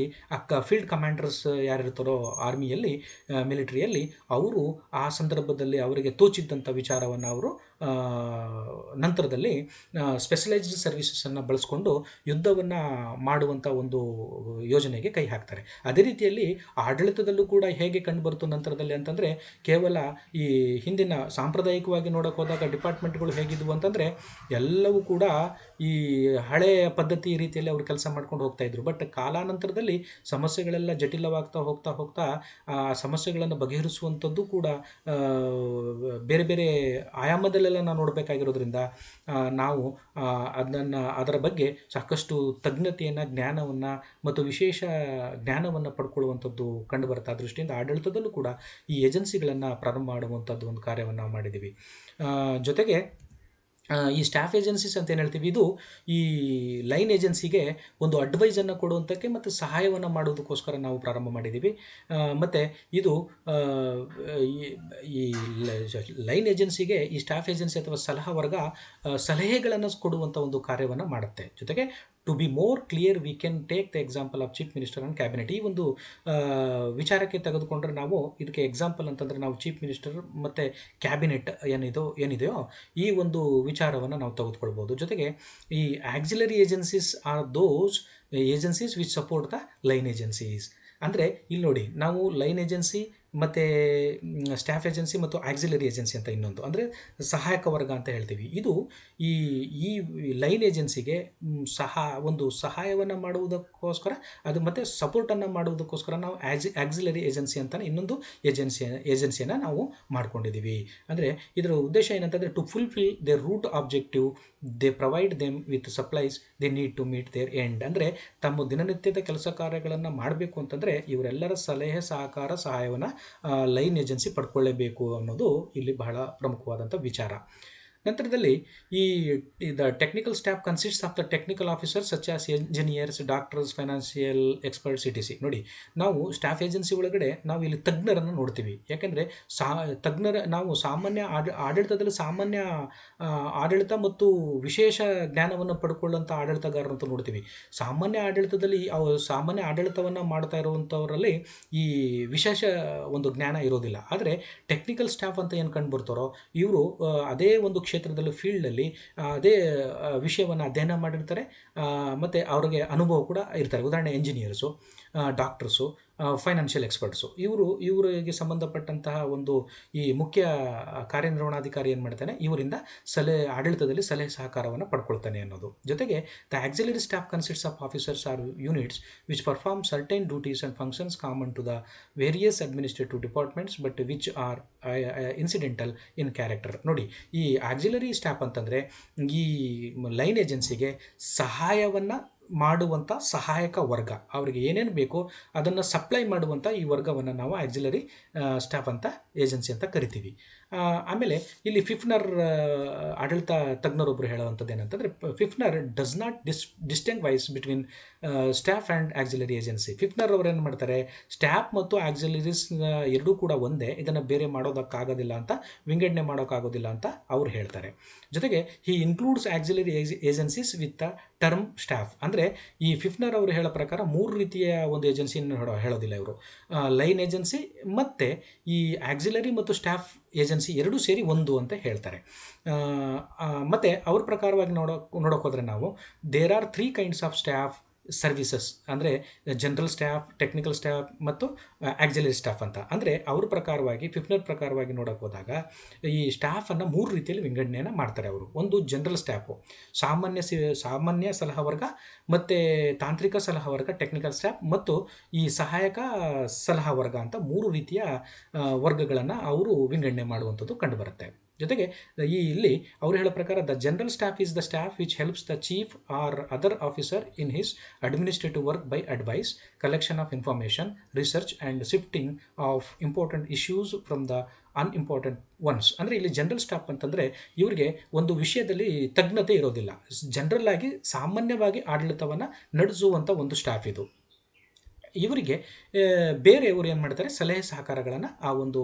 ಫೀಲ್ಡ್ ಕಮಾಂಡರ್ಸ್ ಯಾರಿರ್ತಾರೋ ಆರ್ಮಿಯಲ್ಲಿ, ಮಿಲಿಟರಿಯಲ್ಲಿ, ಅವರು ಆ ಸಂದರ್ಭದಲ್ಲಿ ಅವರಿಗೆ ತೋಚಿದ್ದಂಥ ವಿಚಾರವನ್ನು ಅವರು ನಂತರದಲ್ಲಿ ಸ್ಪೆಷಲೈಸ್ಡ್ ಸರ್ವಿಸಸನ್ನು ಬಳಸ್ಕೊಂಡು ಯುದ್ಧವನ್ನು ಮಾಡುವಂಥ ಒಂದು ಯೋಜನೆಗೆ ಕೈ ಹಾಕ್ತಾರೆ. ಅದೇ ರೀತಿಯಲ್ಲಿ ಆಡಳಿತದಲ್ಲೂ ಕೂಡ ಹೇಗೆ ಕಂಡುಬರ್ತು ನಂತರದಲ್ಲಿ ಅಂತಂದರೆ, ಕೇವಲ ಈ ಹಿಂದಿನ ಸಾಂಪ್ರದಾಯಿಕವಾಗಿ ನೋಡೋಕೆ ಹೋದಾಗ ಡಿಪಾರ್ಟ್ಮೆಂಟ್ಗಳು ಹೇಗಿದ್ವು ಅಂತಂದರೆ, ಎಲ್ಲವೂ ಕೂಡ ಈ ಹಳೆಯ ಪದ್ಧತಿ ರೀತಿಯಲ್ಲಿ ಅವರು ಕೆಲಸ ಮಾಡ್ಕೊಂಡು ಹೋಗ್ತಾಯಿದ್ರು. ಬಟ್ ಕಾಲಾನಂತರದಲ್ಲಿ ಸಮಸ್ಯೆಗಳೆಲ್ಲ ಜಟಿಲವಾಗ್ತಾ ಹೋಗ್ತಾ ಆ ಸಮಸ್ಯೆಗಳನ್ನು ಬಗೆಹರಿಸುವಂಥದ್ದು ಕೂಡ ಬೇರೆ ಬೇರೆ ಆಯಾಮದಲ್ಲೆಲ್ಲ ನಾವು ನೋಡಬೇಕಾಗಿರೋದ್ರಿಂದ ನಾವು ಅದರ ಬಗ್ಗೆ ಸಾಕಷ್ಟು ತಜ್ಞತೆಯನ್ನು, ಜ್ಞಾನವನ್ನು ಮತ್ತು ವಿಶೇಷ ಜ್ಞಾನವನ್ನು ಪಡ್ಕೊಳ್ಳುವಂಥದ್ದು ಕಂಡುಬರ್ತಾ ದೃಷ್ಟಿಯಿಂದ ಆಡಳಿತದಲ್ಲೂ ಕೂಡ ಈ ಏಜೆನ್ಸಿಗಳನ್ನು ಪ್ರಾರಂಭ ಮಾಡುವಂಥದ್ದು ಒಂದು ಕಾರ್ಯವನ್ನು ನಾವು ಮಾಡಿದ್ದೀವಿ. ಜೊತೆಗೆ ಈ ಸ್ಟಾಫ್ ಏಜೆನ್ಸೀಸ್ ಅಂತ ಏನು ಹೇಳ್ತೀವಿ, ಇದು ಈ ಲೈನ್ ಏಜೆನ್ಸಿಗೆ ಒಂದು ಅಡ್ವೈಸನ್ನು ಕೊಡುವಂಥಕ್ಕೆ ಮತ್ತು ಸಹಾಯವನ್ನು ಮಾಡೋದಕ್ಕೋಸ್ಕರ ನಾವು ಪ್ರಾರಂಭ ಮಾಡಿದ್ದೀವಿ. ಮತ್ತು ಇದು ಈ ಲೈನ್ ಏಜೆನ್ಸಿಗೆ ಈ ಸ್ಟಾಫ್ ಏಜೆನ್ಸಿ ಅಥವಾ ಸಲಹಾ ವರ್ಗ ಸಲಹೆಗಳನ್ನು ಕೊಡುವಂಥ ಒಂದು ಕಾರ್ಯವನ್ನು ಮಾಡುತ್ತೆ. ಜೊತೆಗೆ to be more clear we can take the example of chief minister and cabinet. ಈ ಒಂದು ವಿಚಾರಕ್ಕೆ ತೆಗೆದುಕೊಂಡ್ರೆ ನಾವು ಇದಕ್ಕೆ ಎಕ್ಸಾಂಪಲ್ ಅಂತಂದರೆ ನಾವು ಚೀಫ್ ಮಿನಿಸ್ಟರ್ ಮತ್ತು ಕ್ಯಾಬಿನೆಟ್ ಏನಿದೆಯೋ ಈ ಒಂದು ವಿಚಾರವನ್ನು ನಾವು ತೆಗೆದುಕೊಳ್ಬೋದು. ಜೊತೆಗೆ ಈ auxiliary agencies are those agencies which support the line agencies. ಅಂದರೆ ಇಲ್ಲಿ ನೋಡಿ, ನಾವು ಲೈನ್ ಏಜೆನ್ಸಿ ಮತ್ತು ಸ್ಟಾಫ್ ಏಜೆನ್ಸಿ ಮತ್ತು ಆಕ್ಸಿಲರಿ ಏಜೆನ್ಸಿ ಅಂತ ಇನ್ನೊಂದು, ಅಂದರೆ ಸಹಾಯಕ ವರ್ಗ ಅಂತ ಹೇಳ್ತೀವಿ. ಇದು ಈ ಲೈನ್ ಏಜೆನ್ಸಿಗೆ ಒಂದು ಸಹಾಯವನ್ನು ಮಾಡುವುದಕ್ಕೋಸ್ಕರ, ಅದು ಮತ್ತು ಸಪೋರ್ಟನ್ನು ಮಾಡುವುದಕ್ಕೋಸ್ಕರ ನಾವು ಆಕ್ಸಿಲರಿ ಏಜೆನ್ಸಿ ಅಂತಲೇ ಇನ್ನೊಂದು ಏಜೆನ್ಸಿಯನ್ನು ನಾವು ಮಾಡ್ಕೊಂಡಿದ್ದೀವಿ. ಅಂದರೆ ಇದರ ಉದ್ದೇಶ ಏನಂತಂದರೆ, to fulfil their root objective they provide them with supplies they need to meet their end. ಅಂದರೆ ತಮ್ಮ ದಿನನಿತ್ಯದ ಕೆಲಸ ಕಾರ್ಯಗಳನ್ನು ಮಾಡಬೇಕು ಅಂತಂದರೆ ಇವರೆಲ್ಲರ ಸಲಹೆ, ಸಹಕಾರ, ಸಹಾಯವನ್ನು ಲೈನ್ ಏಜೆನ್ಸಿ ಪಡ್ಕೊಳ್ಳೇಬೇಕು ಅನ್ನೋದು ಇಲ್ಲಿ ಬಹಳ ಪ್ರಮುಖವಾದಂಥ ವಿಚಾರ. ನಂತರದಲ್ಲಿ the technical staff consists of the technical officers such as engineers, doctors, financial experts, etc. ನೋಡಿ, ನಾವು ಸ್ಟಾಫ್ ಏಜೆನ್ಸಿ ಒಳಗಡೆ ನಾವು ಇಲ್ಲಿ ತಜ್ಞರನ್ನು ನೋಡ್ತೀವಿ. ಯಾಕೆಂದರೆ ನಾವು ಸಾಮಾನ್ಯ ಆಡಳಿತದಲ್ಲಿ ಸಾಮಾನ್ಯ ಆಡಳಿತ ಮತ್ತು ವಿಶೇಷ ಜ್ಞಾನವನ್ನು ಪಡ್ಕೊಳ್ಳುವಂಥ ಆಡಳಿತಗಾರರಂತ ನೋಡ್ತೀವಿ. ಸಾಮಾನ್ಯ ಆಡಳಿತವನ್ನು ಮಾಡ್ತಾ ಇರುವಂಥವರಲ್ಲಿ ಈ ವಿಶೇಷ ಒಂದು ಜ್ಞಾನ ಇರೋದಿಲ್ಲ. ಆದರೆ ಟೆಕ್ನಿಕಲ್ ಸ್ಟಾಫ್ ಅಂತ ಏನು ಕಂಡು ಬರ್ತಾರೋ ಇವರು ಅದೇ ಒಂದು ಕ್ಷೇತ್ರದಲ್ಲಿ, ಫೀಲ್ಡಲ್ಲಿ ಅದೇ ವಿಷಯವನ್ನು ಅಧ್ಯಯನ ಮಾಡಿರ್ತಾರೆ ಮತ್ತು ಅವ್ರಿಗೆ ಅನುಭವ ಕೂಡ ಇರ್ತಾರೆ. ಉದಾಹರಣೆ ಎಂಜಿನಿಯರ್ಸು, ಡಾಕ್ಟರ್ಸು, ಫೈನಾನ್ಷಿಯಲ್ ಎಕ್ಸ್ಪರ್ಟ್ಸು. ಇವರಿಗೆ ಸಂಬಂಧಪಟ್ಟಂತಹ ಒಂದು ಈ ಮುಖ್ಯ ಕಾರ್ಯನಿರ್ವಹಣಾಧಿಕಾರಿ ಏನು ಮಾಡ್ತಾನೆ, ಇವರಿಂದ ಆಡಳಿತದಲ್ಲಿ ಸಲಹೆ ಸಹಕಾರವನ್ನು ಪಡ್ಕೊಳ್ತಾನೆ ಅನ್ನೋದು. ಜೊತೆಗೆ the auxiliary staff consists of officers or units which perform certain duties and functions common to the various administrative departments but which are incidental in character. ನೋಡಿ, ಈ ಆಕ್ಸಿಲರಿ ಸ್ಟಾಫ್ ಅಂತಂದರೆ ಈ ಲೈನ್ ಏಜೆನ್ಸಿಗೆ ಸಹಾಯವನ್ನು ಮಾಡುವಂಥ ಸಹಾಯಕ ವರ್ಗ, ಅವರಿಗೆ ಏನೇನು ಬೇಕೋ ಅದನ್ನು ಸಪ್ಲೈ ಮಾಡುವಂಥ ಈ ವರ್ಗವನ್ನು ನಾವು ಆಕ್ಸಿಲರಿ ಸ್ಟಾಫ್ ಅಂತ ಏಜೆನ್ಸಿ ಅಂತ ಕರಿತೀವಿ. ಆಮೇಲೆ ಇಲ್ಲಿ ಫಿಫ್ನರ್ ಆಡಳಿತ ತಜ್ಞರೊಬ್ಬರು ಹೇಳುವಂಥದ್ದು ಏನಂತಂದರೆ, Pfiffner does not distinguish between staff and auxiliary agency. Pfiffner ಅವರು ಏನು ಮಾಡ್ತಾರೆ, ಸ್ಟಾಫ್ ಮತ್ತು ಆಕ್ಸಿಲರೀಸ್ ಎರಡೂ ಕೂಡ ಒಂದೇ, ಇದನ್ನು ಬೇರೆ ಮಾಡೋದಕ್ಕಾಗೋದಿಲ್ಲ ಅಂತ, ವಿಂಗಡಣೆ ಮಾಡೋಕ್ಕಾಗೋದಿಲ್ಲ ಅಂತ ಅವ್ರು ಹೇಳ್ತಾರೆ. ಜೊತೆಗೆ he includes auxiliary agencies with the term staff. ಅಂದರೆ ಈ ಫಿಫ್ನರ್ ಅವರು ಹೇಳೋ ಪ್ರಕಾರ 3 ರೀತಿಯ ಒಂದು ಏಜೆನ್ಸಿಯನ್ನು ಹೇಳೋದಿಲ್ಲ ಇವರು. ಲೈನ್ ಏಜೆನ್ಸಿ ಮತ್ತು ಈ ಆಕ್ಸಿಲರಿ ಮತ್ತು ಸ್ಟಾಫ್ ಏಜೆನ್ಸಿ ಎರಡೂ ಸೇರಿ ಒಂದು ಅಂತ ಹೇಳ್ತಾರೆ. ಮತ್ತು ಅವ್ರ ಪ್ರಕಾರವಾಗಿ ನೋಡೋಕೆ ಹೋದರೆ ನಾವು there are 3 kinds of staff services, ಅಂದರೆ ಜನರಲ್ ಸ್ಟಾಫ್, ಟೆಕ್ನಿಕಲ್ ಸ್ಟಾಫ್ ಮತ್ತು ಆಕ್ಸಿಲರಿ ಸ್ಟಾಫ್ ಅಂತ. ಅಂದರೆ ಅವ್ರ ಪ್ರಕಾರವಾಗಿ, ಫಿಫ್ನರ್ ಪ್ರಕಾರವಾಗಿ ನೋಡೋಕೆ ಹೋದಾಗ ಈ ಸ್ಟಾಫನ್ನು 3 ರೀತಿಯಲ್ಲಿ ವಿಂಗಡಣೆಯನ್ನು ಮಾಡ್ತಾರೆ ಅವರು. ಒಂದು ಜನರಲ್ ಸ್ಟಾಫು, ಸಾಮಾನ್ಯ ಸಲಹಾ ವರ್ಗ, ಮತ್ತು ತಾಂತ್ರಿಕ ಸಲಹಾ ವರ್ಗ ಟೆಕ್ನಿಕಲ್ ಸ್ಟಾಫ್, ಮತ್ತು ಈ ಸಹಾಯಕ ಸಲಹಾ ವರ್ಗ ಅಂತ 3 ರೀತಿಯ ವರ್ಗಗಳನ್ನು ಅವರು ವಿಂಗಡಣೆ ಮಾಡುವಂಥದ್ದು ಕಂಡುಬರುತ್ತೆ. ಜೊತೆಗೆ ಇಲ್ಲಿ ಅವರು ಹೇಳೋ ಪ್ರಕಾರ the general staff is the staff which helps the chief or other officer in his administrative work by advice, collection of information, research and shifting of important issues from the unimportant ones. ಅಂದರೆ ಇಲ್ಲಿ general staff ಅಂತಂದರೆ ಇವರಿಗೆ ಒಂದು ವಿಷಯದಲ್ಲಿ ತಜ್ಞತೆ ಇರೋದಿಲ್ಲ, general ಆಗಿ ಸಾಮಾನ್ಯವಾಗಿ ಆಡಳಿತವನ್ನು ನಡೆಸುವಂಥ ಒಂದು ಸ್ಟಾಫ್ ಇದು. ಇವರಿಗೆ ಬೇರೆಯವರು ಏನು ಮಾಡ್ತಾರೆ, ಸಲಹೆ ಸಹಕಾರಗಳನ್ನು ಆ ಒಂದು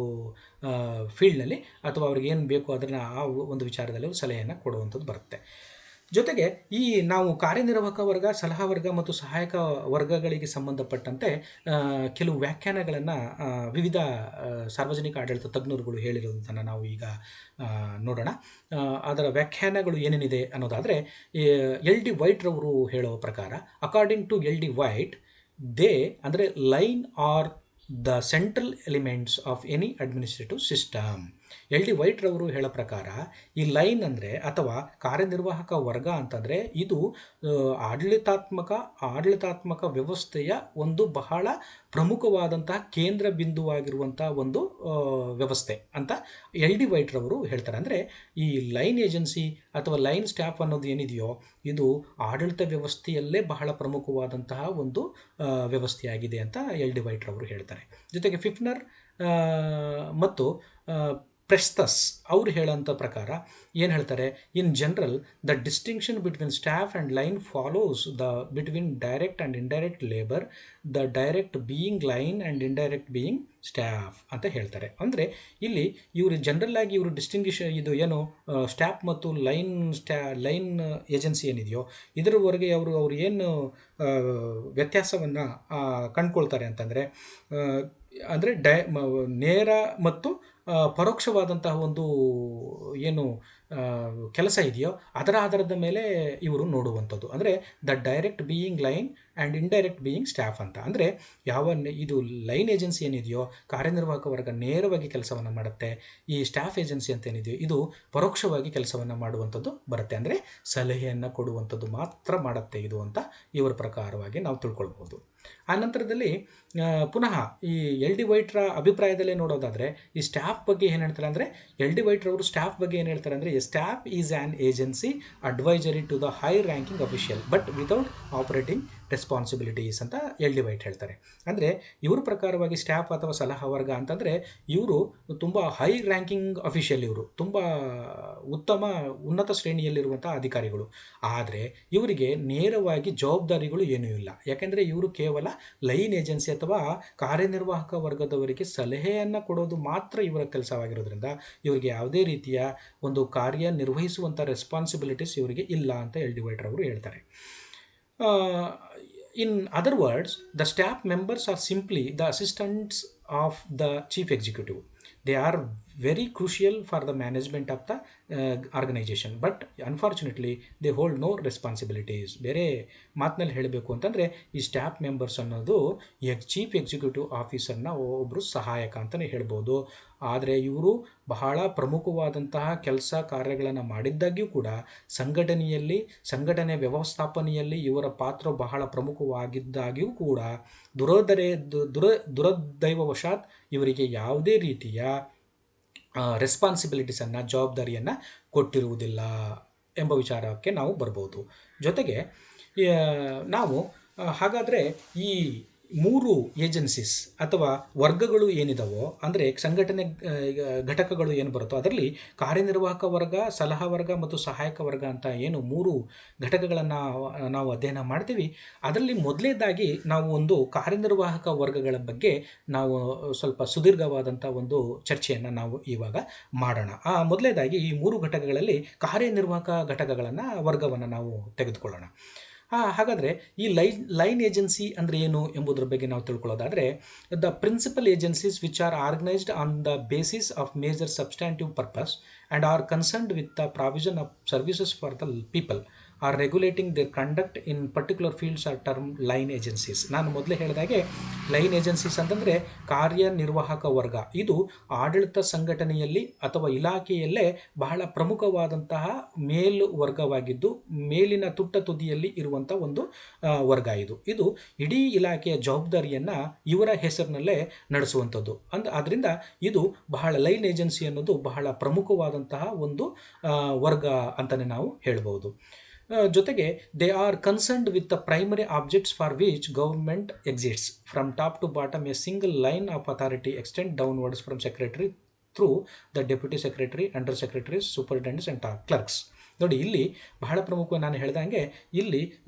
ಫೀಲ್ಡ್ನಲ್ಲಿ ಅಥವಾ ಅವ್ರಿಗೆ ಏನು ಬೇಕು ಅದನ್ನು ಆ ಒಂದು ವಿಚಾರದಲ್ಲಿ ಸಲಹೆಯನ್ನು ಕೊಡುವಂಥದ್ದು ಬರುತ್ತೆ. ಜೊತೆಗೆ ಈ ನಾವು ಕಾರ್ಯನಿರ್ವಾಹಕ ವರ್ಗ, ಸಲಹಾ ವರ್ಗ ಮತ್ತು ಸಹಾಯಕ ವರ್ಗಗಳಿಗೆ ಸಂಬಂಧಪಟ್ಟಂತೆ ಕೆಲವು ವ್ಯಾಖ್ಯಾನಗಳನ್ನು ವಿವಿಧ ಸಾರ್ವಜನಿಕ ಆಡಳಿತ ತಜ್ಞರುಗಳು ಹೇಳಿರೋದನ್ನು ನಾವು ಈಗ ನೋಡೋಣ. ಅದರ ವ್ಯಾಖ್ಯಾನಗಳು ಏನೇನಿದೆ ಅನ್ನೋದಾದರೆ, ಎಲ್ ಡಿ ವೈಟ್ರವರು ಹೇಳೋ ಪ್ರಕಾರ, according to L D White, ಅಂದರೆ line are the central elements of any administrative system. L D ವೈಟ್ರವರು ಹೇಳೋ ಪ್ರಕಾರ ಈ ಲೈನ್ ಅಂದರೆ ಅಥವಾ ಕಾರ್ಯನಿರ್ವಾಹಕ ವರ್ಗ ಅಂತಂದರೆ ಇದು ಆಡಳಿತಾತ್ಮಕ ವ್ಯವಸ್ಥೆಯ ಒಂದು ಬಹಳ ಪ್ರಮುಖವಾದಂತಹ ಕೇಂದ್ರ ಬಿಂದುವಾಗಿರುವಂಥ ಒಂದು ವ್ಯವಸ್ಥೆ ಅಂತ ಎಲ್ ಡಿ ವೈಟ್ರವರು ಹೇಳ್ತಾರೆ. ಅಂದರೆ ಈ ಲೈನ್ ಏಜೆನ್ಸಿ ಅಥವಾ ಲೈನ್ ಸ್ಟಾಫ್ ಅನ್ನೋದು ಏನಿದೆಯೋ ಇದು ಆಡಳಿತ ವ್ಯವಸ್ಥೆಯಲ್ಲೇ ಬಹಳ ಪ್ರಮುಖವಾದಂತಹ ಒಂದು ವ್ಯವಸ್ಥೆಯಾಗಿದೆ ಅಂತ ಎಲ್ ಡಿ ವೈಟ್ರವರು ಹೇಳ್ತಾರೆ. ಜೊತೆಗೆ ಫಿಫ್ನರ್ ಮತ್ತು ಪ್ರೆಸ್ತಸ್ ಅವರು ಹೇಳೋಂಥ ಪ್ರಕಾರ ಏನು ಹೇಳ್ತಾರೆ, in general the distinction between staff and line follows between direct and indirect labour, the direct being line and indirect being staff ಅಂತ ಹೇಳ್ತಾರೆ. ಅಂದರೆ ಇಲ್ಲಿ ಇವರು ಜನರಲ್ ಆಗಿ ಇವರು ಇದು ಏನು ಸ್ಟಾಫ್ ಮತ್ತು ಲೈನ್ ಏಜೆನ್ಸಿ ಏನಿದೆಯೋ ಇದರವರೆಗೆ ಅವರು ಏನು ವ್ಯತ್ಯಾಸವನ್ನು ಕಂಡುಕೊಳ್ತಾರೆ ಅಂತಂದರೆ, ಅಂದರೆ ನೇರ ಮತ್ತು ಪರೋಕ್ಷವಾದಂತಹ ಒಂದು ಏನು ಕೆಲಸ ಇದೆಯೋ ಅದರ ಆಧಾರದ ಮೇಲೆ ಇವರು ನೋಡುವಂಥದ್ದು. ಅಂದರೆ the direct being line and indirect being staff ಅಂತ. ಅಂದರೆ ಇದು ಲೈನ್ ಏಜೆನ್ಸಿ ಏನಿದೆಯೋ ಕಾರ್ಯನಿರ್ವಾಹಕ ವರ್ಗ ನೇರವಾಗಿ ಕೆಲಸವನ್ನು ಮಾಡುತ್ತೆ, ಈ ಸ್ಟಾಫ್ ಏಜೆನ್ಸಿ ಅಂತ ಏನಿದೆಯೋ ಇದು ಪರೋಕ್ಷವಾಗಿ ಕೆಲಸವನ್ನು ಮಾಡುವಂಥದ್ದು ಬರುತ್ತೆ, ಅಂದರೆ ಸಲಹೆಯನ್ನು ಕೊಡುವಂಥದ್ದು ಮಾತ್ರ ಮಾಡುತ್ತೆ ಇದು ಅಂತ ಇವರ ಪ್ರಕಾರವಾಗಿ ನಾವು ತಿಳ್ಕೊಳ್ಬೋದು. ಆ ನಂತರದಲ್ಲಿ ಪುನಃ ಈ ಎಲ್ ಡಿ ವೈಟ್ರ ಅಭಿಪ್ರಾಯದಲ್ಲೇ ನೋಡೋದಾದರೆ ಈ ಸ್ಟಾಫ್ ಬಗ್ಗೆ ಏನು ಹೇಳ್ತಾರೆ ಅಂದರೆ, ಎಲ್ ಡಿ ವೈಟ್ರವರು ಸ್ಟಾಫ್ ಬಗ್ಗೆ ಏನು ಹೇಳ್ತಾರೆ ಅಂದರೆ, a staff is an agency advisory to the high ranking official but without operating responsibilities ಅಂತ ಎಲ್ ಡಿ ವೈಟ್ ಹೇಳ್ತಾರೆ. ಅಂದರೆ ಇವ್ರ ಪ್ರಕಾರವಾಗಿ ಸ್ಟಾಫ್ ಅಥವಾ ಸಲಹಾ ವರ್ಗ ಅಂತಂದರೆ ಇವರು ತುಂಬ ಹೈ ರ್ಯಾಂಕಿಂಗ್ ಅಫಿಷಿಯಲ್, ಇವರು ತುಂಬ ಉನ್ನತ ಶ್ರೇಣಿಯಲ್ಲಿರುವಂಥ ಅಧಿಕಾರಿಗಳು. ಆದರೆ ಇವರಿಗೆ ನೇರವಾಗಿ ಜವಾಬ್ದಾರಿಗಳು ಏನೂ ಇಲ್ಲ, ಯಾಕೆಂದರೆ ಇವರು ಕೇವಲ ಲೈನ್ ಏಜೆನ್ಸಿ ಅಥವಾ ಕಾರ್ಯನಿರ್ವಾಹಕ ವರ್ಗದವರಿಗೆ ಸಲಹೆಯನ್ನು ಕೊಡೋದು ಮಾತ್ರ ಇವರ ಕೆಲಸವಾಗಿರೋದ್ರಿಂದ ಇವರಿಗೆ ಯಾವುದೇ ರೀತಿಯ ಒಂದು ಕಾರ್ಯ ನಿರ್ವಹಿಸುವಂಥ ರೆಸ್ಪಾನ್ಸಿಬಿಲಿಟೀಸ್ ಇವರಿಗೆ ಇಲ್ಲ ಅಂತ ಎಲ್ ಡಿ ವೈಟ್ರವರು ಹೇಳ್ತಾರೆ. In other words, the staff members are simply the assistants of the chief executive. They are very crucial for the management of the organisation, but unfortunately they hold no responsibilities. ಬೇರೆ ಮಾತಿನಲ್ಲಿ ಹೇಳಬೇಕು ಅಂತಂದರೆ ಈ staff members ಅನ್ನೋದು chief executive ಆಫೀಸರ್ನ ಒಬ್ಬರು ಸಹಾಯಕ ಅಂತಲೇ ಹೇಳ್ಬೋದು. ಆದರೆ ಇವರು ಬಹಳ ಪ್ರಮುಖವಾದಂತಹ ಕೆಲಸ ಕಾರ್ಯಗಳನ್ನು ಮಾಡಿದ್ದಾಗ್ಯೂ ಕೂಡ ಸಂಘಟನೆ ವ್ಯವಸ್ಥಾಪನೆಯಲ್ಲಿ ಇವರ ಪಾತ್ರ ಬಹಳ ಪ್ರಮುಖವಾಗಿದ್ದಾಗ್ಯೂ ಕೂಡ ದುರದೈವವಶಾತ್ ಇವರಿಗೆ ಯಾವುದೇ ರೀತಿಯ ರೆಸ್ಪಾನ್ಸಿಬಿಲಿಟೀಸನ್ನು, ಜವಾಬ್ದಾರಿಯನ್ನು ಕೊಟ್ಟಿರುವುದಿಲ್ಲ ಎಂಬ ವಿಚಾರಕ್ಕೆ ನಾವು ಬರ್ಬೋದು. ಜೊತೆಗೆ ನಾವು ಹಾಗಾದರೆ ಈ 3 ಏಜೆನ್ಸೀಸ್ ಅಥವಾ ವರ್ಗಗಳು ಏನಿದಾವೋ, ಅಂದರೆ ಸಂಘಟನೆ ಘಟಕಗಳು ಏನು ಬರುತ್ತೋ ಅದರಲ್ಲಿ ಕಾರ್ಯನಿರ್ವಾಹಕ ವರ್ಗ, ಸಲಹಾ ವರ್ಗ ಮತ್ತು ಸಹಾಯಕ ವರ್ಗ ಅಂತ ಏನು 3 ಘಟಕಗಳನ್ನು ನಾವು ಅಧ್ಯಯನ ಮಾಡ್ತೀವಿ. ಅದರಲ್ಲಿ ಮೊದಲನೇದಾಗಿ ನಾವು ಒಂದು ಕಾರ್ಯನಿರ್ವಾಹಕ ವರ್ಗಗಳ ಬಗ್ಗೆ ನಾವು ಸ್ವಲ್ಪ ಸುದೀರ್ಘವಾದಂಥ ಒಂದು ಚರ್ಚೆಯನ್ನು ನಾವು ಇವಾಗ ಮಾಡೋಣ. ಮೊದಲನೇದಾಗಿ ಈ 3 ಘಟಕಗಳಲ್ಲಿ ಕಾರ್ಯನಿರ್ವಾಹಕ ಘಟಕಗಳನ್ನು ವರ್ಗವನ್ನು ನಾವು ತೆಗೆದುಕೊಳ್ಳೋಣ. ಹಾಗಾದರೆ ಈ ಲೈನ್ ಏಜೆನ್ಸಿ ಅಂದರೆ ಏನು ಎಂಬುದರ ಬಗ್ಗೆ ನಾವು ತಿಳ್ಕೊಳ್ಳೋದಾದರೆ, the principal agencies which are organised on the basis of major substantive purpose and are concerned with the provision of services for the people or regulating their conduct in particular fields are term line agencies. ನಾನು ಮೊದಲೇ ಹೇಳಿದಾಗೆ line agencies ಅಂತಂದರೆ ಕಾರ್ಯನಿರ್ವಾಹಕ ವರ್ಗ. ಇದು ಆಡಳಿತ ಸಂಘಟನೆಯಲ್ಲಿ ಅಥವಾ ಇಲಾಖೆಯಲ್ಲೇ ಬಹಳ ಪ್ರಮುಖವಾದಂತಹ ಮೇಲ್ವರ್ಗವಾಗಿದ್ದು, ಮೇಲಿನ ತುಟ್ಟ ತುದಿಯಲ್ಲಿ ಇರುವಂಥ ಒಂದು ವರ್ಗ ಇದು ಇಡೀ ಇಲಾಖೆಯ ಜವಾಬ್ದಾರಿಯನ್ನು ಇವರ ಹೆಸರಿನಲ್ಲೇ ನಡೆಸುವಂಥದ್ದು. ಆದ್ದರಿಂದ ಇದು ಬಹಳ ಲೈನ್ ಏಜೆನ್ಸಿ ಅನ್ನೋದು ಬಹಳ ಪ್ರಮುಖವಾದಂತಹ ಒಂದು ವರ್ಗ ಅಂತಲೇ ನಾವು ಹೇಳ್ಬೋದು. ಜೊತೆಗೆ they are concerned with the primary objects for which government exists from top to bottom. A single line of authority extend downwards from secretary through the deputy secretary, under secretaries, superintendents and clerks. ನೋಡಿ, ಇಲ್ಲಿ ಬಹಳ ಪ್ರಮುಖ ನಾನು ಹೇಳಿದಂಗೆ ಇಲ್ಲಿ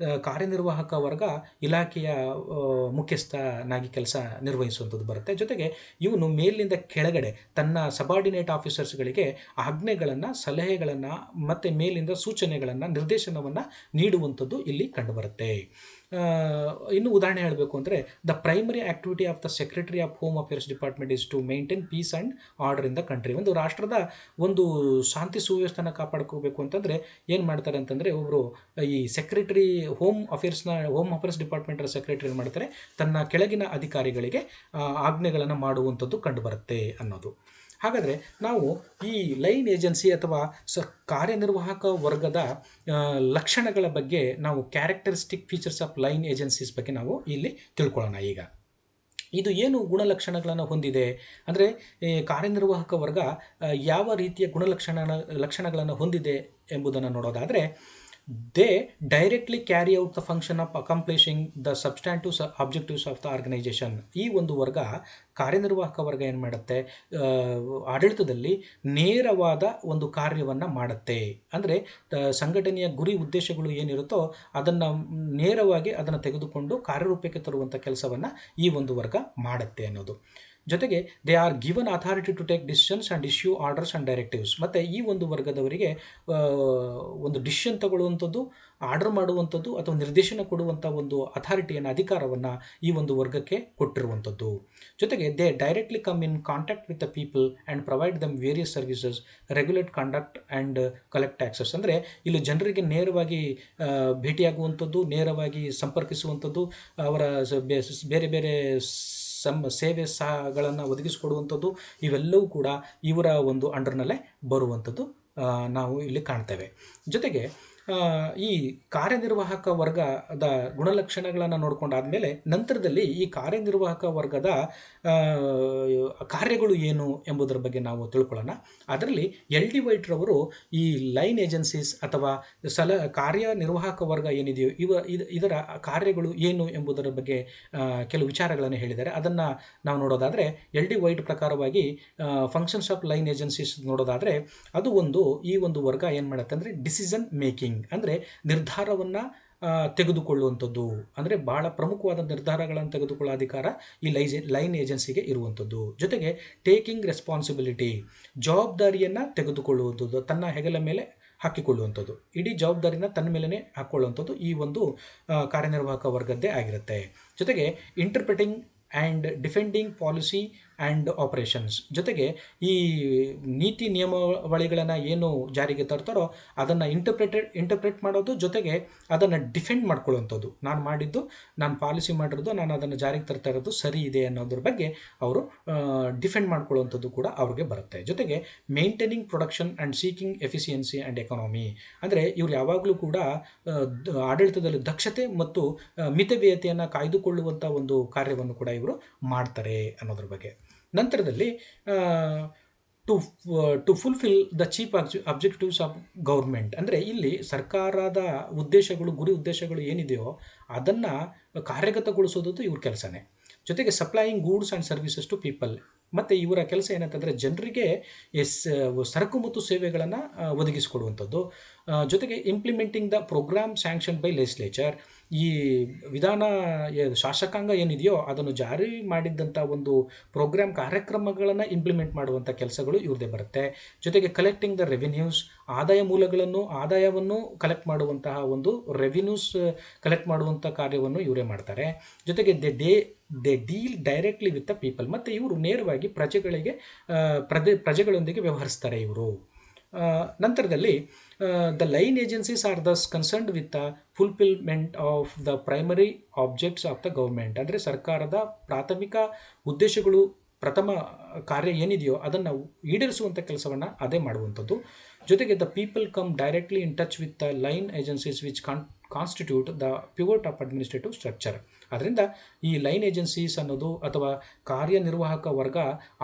ಕಾರ್ಯನಿರ್ವಾಹಕ ವರ್ಗ ಇಲಾಖೆಯ ಮುಖ್ಯಸ್ಥನಾಗಿ ಕೆಲಸ ನಿರ್ವಹಿಸುವಂಥದ್ದು ಬರುತ್ತೆ. ಜೊತೆಗೆ ಇವನು ಮೇಲಿನಿಂದ ಕೆಳಗಡೆ ತನ್ನ ಸಬಾರ್ಡಿನೇಟ್ ಆಫೀಸರ್ಸ್ಗಳಿಗೆ ಆಜ್ಞೆಗಳನ್ನು, ಸಲಹೆಗಳನ್ನು ಮತ್ತು ಮೇಲಿಂದ ಸೂಚನೆಗಳನ್ನು, ನಿರ್ದೇಶನವನ್ನು ನೀಡುವಂಥದ್ದು ಇಲ್ಲಿ ಕಂಡುಬರುತ್ತೆ. ಇನ್ನು ಉದಾಹರಣೆ ಹೇಳಬೇಕು ಅಂದರೆ, the primary activity of the secretary of home affairs department is to maintain peace and order in the country. ಒಂದು ರಾಷ್ಟ್ರದ ಒಂದು ಶಾಂತಿ ಸುವ್ಯವಸ್ಥೆನ ಕಾಪಾಡ್ಕೋಬೇಕು ಅಂತಂದರೆ ಏನು ಮಾಡ್ತಾರೆ ಅಂತಂದರೆ, ಒಬ್ಬರು ಈ ಸೆಕ್ರೆಟರಿ ಹೋಮ್ ಅಫೇರ್ಸ್ ಡಿಪಾರ್ಟ್ಮೆಂಟರ ಸೆಕ್ರೆಟರಿ ಏನು ಮಾಡ್ತಾರೆ, ತನ್ನ ಕೆಳಗಿನ ಅಧಿಕಾರಿಗಳಿಗೆ ಆಜ್ಞೆಗಳನ್ನು ಮಾಡುವಂಥದ್ದು ಕಂಡುಬರುತ್ತೆ ಅನ್ನೋದು. ಹಾಗಾದರೆ ನಾವು ಈ ಲೈನ್ ಏಜೆನ್ಸಿ ಅಥವಾ ಕಾರ್ಯನಿರ್ವಾಹಕ ವರ್ಗದ ಲಕ್ಷಣಗಳ ಬಗ್ಗೆ ನಾವು characteristic features of line agencies ಬಗ್ಗೆ ನಾವು ಇಲ್ಲಿ ತಿಳ್ಕೊಳ್ಳೋಣ. ಈಗ ಇದು ಏನು ಗುಣಲಕ್ಷಣಗಳನ್ನು ಹೊಂದಿದೆ ಅಂದರೆ, ಕಾರ್ಯನಿರ್ವಾಹಕ ವರ್ಗ ಯಾವ ರೀತಿಯ ಲಕ್ಷಣಗಳನ್ನು ಹೊಂದಿದೆ ಎಂಬುದನ್ನು ನೋಡೋದಾದರೆ, they directly carry out the function of accomplishing the substantive objectives of the organisation. ಈ ಒಂದು ವರ್ಗ, ಕಾರ್ಯನಿರ್ವಾಹಕ ವರ್ಗ ಏನು ಮಾಡುತ್ತೆ, ಆಡಳಿತದಲ್ಲಿ ನೇರವಾದ ಒಂದು ಕಾರ್ಯವನ್ನು ಮಾಡುತ್ತೆ. ಅಂದರೆ ಸಂಘಟನೆಯ ಗುರಿ ಉದ್ದೇಶಗಳು ಏನಿರುತ್ತೋ ಅದನ್ನು ನೇರವಾಗಿ ಅದನ್ನು ತೆಗೆದುಕೊಂಡು ಕಾರ್ಯರೂಪಕ್ಕೆ ತರುವಂಥ ಕೆಲಸವನ್ನು ಈ ಒಂದು ವರ್ಗ ಮಾಡುತ್ತೆ ಅನ್ನೋದು. ಜೊತೆಗೆ they are given authority to take decisions and issue orders and directives. ಮತ್ತು ಈ ಒಂದು ವರ್ಗದವರಿಗೆ ಒಂದು ಡಿಸಿಷನ್ ತಗೊಳ್ಳುವಂಥದ್ದು, ಆರ್ಡರ್ ಮಾಡುವಂಥದ್ದು ಅಥವಾ ನಿರ್ದೇಶನ ಕೊಡುವಂಥ ಒಂದು ಅಥಾರಿಟಿಯನ್ನು, ಅಧಿಕಾರವನ್ನು ಈ ಒಂದು ವರ್ಗಕ್ಕೆ ಕೊಟ್ಟಿರುವಂಥದ್ದು. ಜೊತೆಗೆ they directly come in contact with the people and provide dum various services, regulate conduct and collect taxes. ಅಂದರೆ ಇಲ್ಲಿ ಜನರಿಗೆ ನೇರವಾಗಿ ಭೇಟಿಯಾಗುವಂಥದ್ದು, ನೇರವಾಗಿ ಸಂಪರ್ಕಿಸುವಂಥದ್ದು, ಅವರ ಬೇರೆ ಬೇರೆ ಸೇವೆಗಳನ್ನು ಒದಗಿಸಿಕೊಡುವಂಥದ್ದು, ಇವೆಲ್ಲವೂ ಕೂಡ ಇವರ ಒಂದು ಅಂಡರ್ನಲ್ಲೇ ಬರುವಂಥದ್ದು ನಾವು ಇಲ್ಲಿ ಕಾಣ್ತೇವೆ. ಜೊತೆಗೆ ಈ ಕಾರ್ಯನಿರ್ವಾಹಕ ವರ್ಗದ ಗುಣಲಕ್ಷಣಗಳನ್ನು ನೋಡಿಕೊಂಡಾದಮೇಲೆ ನಂತರದಲ್ಲಿ ಈ ಕಾರ್ಯನಿರ್ವಾಹಕ ವರ್ಗದ ಕಾರ್ಯಗಳು ಏನು ಎಂಬುದರ ಬಗ್ಗೆ ನಾವು ತಿಳ್ಕೊಳ್ಳೋಣ. ಅದರಲ್ಲಿ ಎಲ್ ಡಿ ವೈಟ್ರವರು ಈ ಲೈನ್ ಏಜೆನ್ಸೀಸ್ ಅಥವಾ ಕಾರ್ಯನಿರ್ವಾಹಕ ವರ್ಗ ಏನಿದೆಯೋ ಇದರ ಕಾರ್ಯಗಳು ಏನು ಎಂಬುದರ ಬಗ್ಗೆ ಕೆಲವು ವಿಚಾರಗಳನ್ನು ಹೇಳಿದ್ದಾರೆ. ಅದನ್ನು ನಾವು ನೋಡೋದಾದರೆ, ಎಲ್ ಡಿ ವೈಟ್ ಪ್ರಕಾರವಾಗಿ ಫಂಕ್ಷನ್ಸ್ ಆಫ್ ಲೈನ್ ಏಜೆನ್ಸೀಸ್ ನೋಡೋದಾದರೆ, ಅದು ಈ ಒಂದು ವರ್ಗ ಏನು ಮಾಡುತ್ತೆ ಅಂದರೆ ಡಿಸಿಷನ್ ಮೇಕಿಂಗ್, ಅಂದರೆ ನಿರ್ಧಾರವನ್ನು ತೆಗೆದುಕೊಳ್ಳುವಂಥದ್ದು, ಅಂದರೆ ಬಹಳ ಪ್ರಮುಖವಾದ ನಿರ್ಧಾರಗಳನ್ನು ತೆಗೆದುಕೊಳ್ಳೋ ಅಧಿಕಾರ ಈ ಲೈನ್ ಏಜೆನ್ಸಿಗೆ ಇರುವಂಥದ್ದು. ಜೊತೆಗೆ ಟೇಕಿಂಗ್ ರೆಸ್ಪಾನ್ಸಿಬಿಲಿಟಿ, ಜವಾಬ್ದಾರಿಯನ್ನು ತೆಗೆದುಕೊಳ್ಳುವಂಥದ್ದು, ತನ್ನ ಹೆಗಲ ಮೇಲೆ ಹಾಕಿಕೊಳ್ಳುವಂಥದ್ದು, ಇಡೀ ಜವಾಬ್ದಾರಿನ ತನ್ನ ಮೇಲೇ ಹಾಕ್ಕೊಳ್ಳುವಂಥದ್ದು ಈ ಒಂದು ಕಾರ್ಯನಿರ್ವಾಹಕ ವರ್ಗದ್ದೇ ಆಗಿರುತ್ತೆ. ಜೊತೆಗೆ interpreting and defending policy and operations. ಜೊತೆಗೆ ಈ ನೀತಿ ನಿಯಮಾವಳಿಗಳನ್ನು ಏನು ಜಾರಿಗೆ ತರ್ತಾರೋ ಅದನ್ನು ಇಂಟರ್ಪ್ರೆಟ್ ಮಾಡೋದು, ಜೊತೆಗೆ ಅದನ್ನು ಡಿಫೆಂಡ್ ಮಾಡ್ಕೊಳ್ಳುವಂಥದ್ದು. ನಾನು ಪಾಲಿಸಿ ಮಾಡಿರೋದು, ನಾನು ಅದನ್ನು ಜಾರಿಗೆ ತರ್ತಾ ಇರೋದು ಸರಿ ಇದೆ ಅನ್ನೋದ್ರ ಬಗ್ಗೆ ಅವರು ಡಿಫೆಂಡ್ ಮಾಡ್ಕೊಳ್ಳುವಂಥದ್ದು ಕೂಡ ಅವ್ರಿಗೆ ಬರುತ್ತೆ. ಜೊತೆಗೆ maintaining production and seeking efficiency and economy. ಅಂದರೆ ಇವರು ಯಾವಾಗಲೂ ಕೂಡ ಆಡಳಿತದಲ್ಲಿ ದಕ್ಷತೆ ಮತ್ತು ಮಿತವ್ಯಯತೆಯನ್ನು ಕಾಯ್ದುಕೊಳ್ಳುವಂಥ ಒಂದು ಕಾರ್ಯವನ್ನು ಕೂಡ ಇವರು ಮಾಡ್ತಾರೆ ಅನ್ನೋದ್ರ ಬಗ್ಗೆ. ನಂತರದಲ್ಲಿ to fulfil the chief objectives of government. ಅಂದರೆ ಇಲ್ಲಿ ಸರ್ಕಾರದ ಗುರಿ ಉದ್ದೇಶಗಳು ಏನಿದೆಯೋ ಅದನ್ನು ಕಾರ್ಯಗತಗೊಳಿಸೋದು ಇವ್ರ ಕೆಲಸನೇ. ಜೊತೆಗೆ supplying goods and services to people. ಮತ್ತು ಇವರ ಕೆಲಸ ಏನಂತಂದರೆ ಜನರಿಗೆ ಸರಕು ಮತ್ತು ಸೇವೆಗಳನ್ನು ಒದಗಿಸಿಕೊಡುವಂಥದ್ದು. ಜೊತೆಗೆ implementing the programme sanction by legislature. ಈ ಶಾಸಕಾಂಗ ಏನಿದೆಯೋ ಅದನ್ನು ಜಾರಿ ಮಾಡಿದ್ದಂಥ ಒಂದು ಪ್ರೋಗ್ರಾಮ್ ಕಾರ್ಯಕ್ರಮಗಳನ್ನು ಇಂಪ್ಲಿಮೆಂಟ್ ಮಾಡುವಂಥ ಕೆಲಸಗಳು ಇವ್ರದ್ದೇ ಬರುತ್ತೆ. ಜೊತೆಗೆ ಕಲೆಕ್ಟಿಂಗ್ ದ ರೆವಿನ್ಯೂಸ್. ಆದಾಯವನ್ನು ಕಲೆಕ್ಟ್ ಮಾಡುವಂತಹ ಒಂದು ರೆವಿನ್ಯೂಸ್ ಕಲೆಕ್ಟ್ ಮಾಡುವಂಥ ಕಾರ್ಯವನ್ನು ಇವರೇ ಮಾಡ್ತಾರೆ. ಜೊತೆಗೆ they deal directly with the people. ಮತ್ತು ಇವರು ನೇರವಾಗಿ ಪ್ರಜೆಗಳೊಂದಿಗೆ ವ್ಯವಹರಿಸ್ತಾರೆ ಇವರು. ನಂತರದಲ್ಲಿ the line agencies are thus concerned with the fulfilment of the primary objects of the government. ಅಂದರೆ ಸರ್ಕಾರದ ಪ್ರಾಥಮಿಕ ಉದ್ದೇಶಗಳು, ಪ್ರಥಮ ಕಾರ್ಯ ಏನಿದೆಯೋ ಅದನ್ನು ಈಡೇರಿಸುವಂಥ ಕೆಲಸವನ್ನು ಅದೇ ಮಾಡುವಂಥದ್ದು. ಜೊತೆಗೆ the people come directly in touch with the line agencies which constitute the pivot of administrative structure. ಅದರಿಂದ ಈ ಲೈನ್ ಏಜೆನ್ಸೀಸ್ ಅನ್ನೋದು ಅಥವಾ ಕಾರ್ಯನಿರ್ವಾಹಕ ವರ್ಗ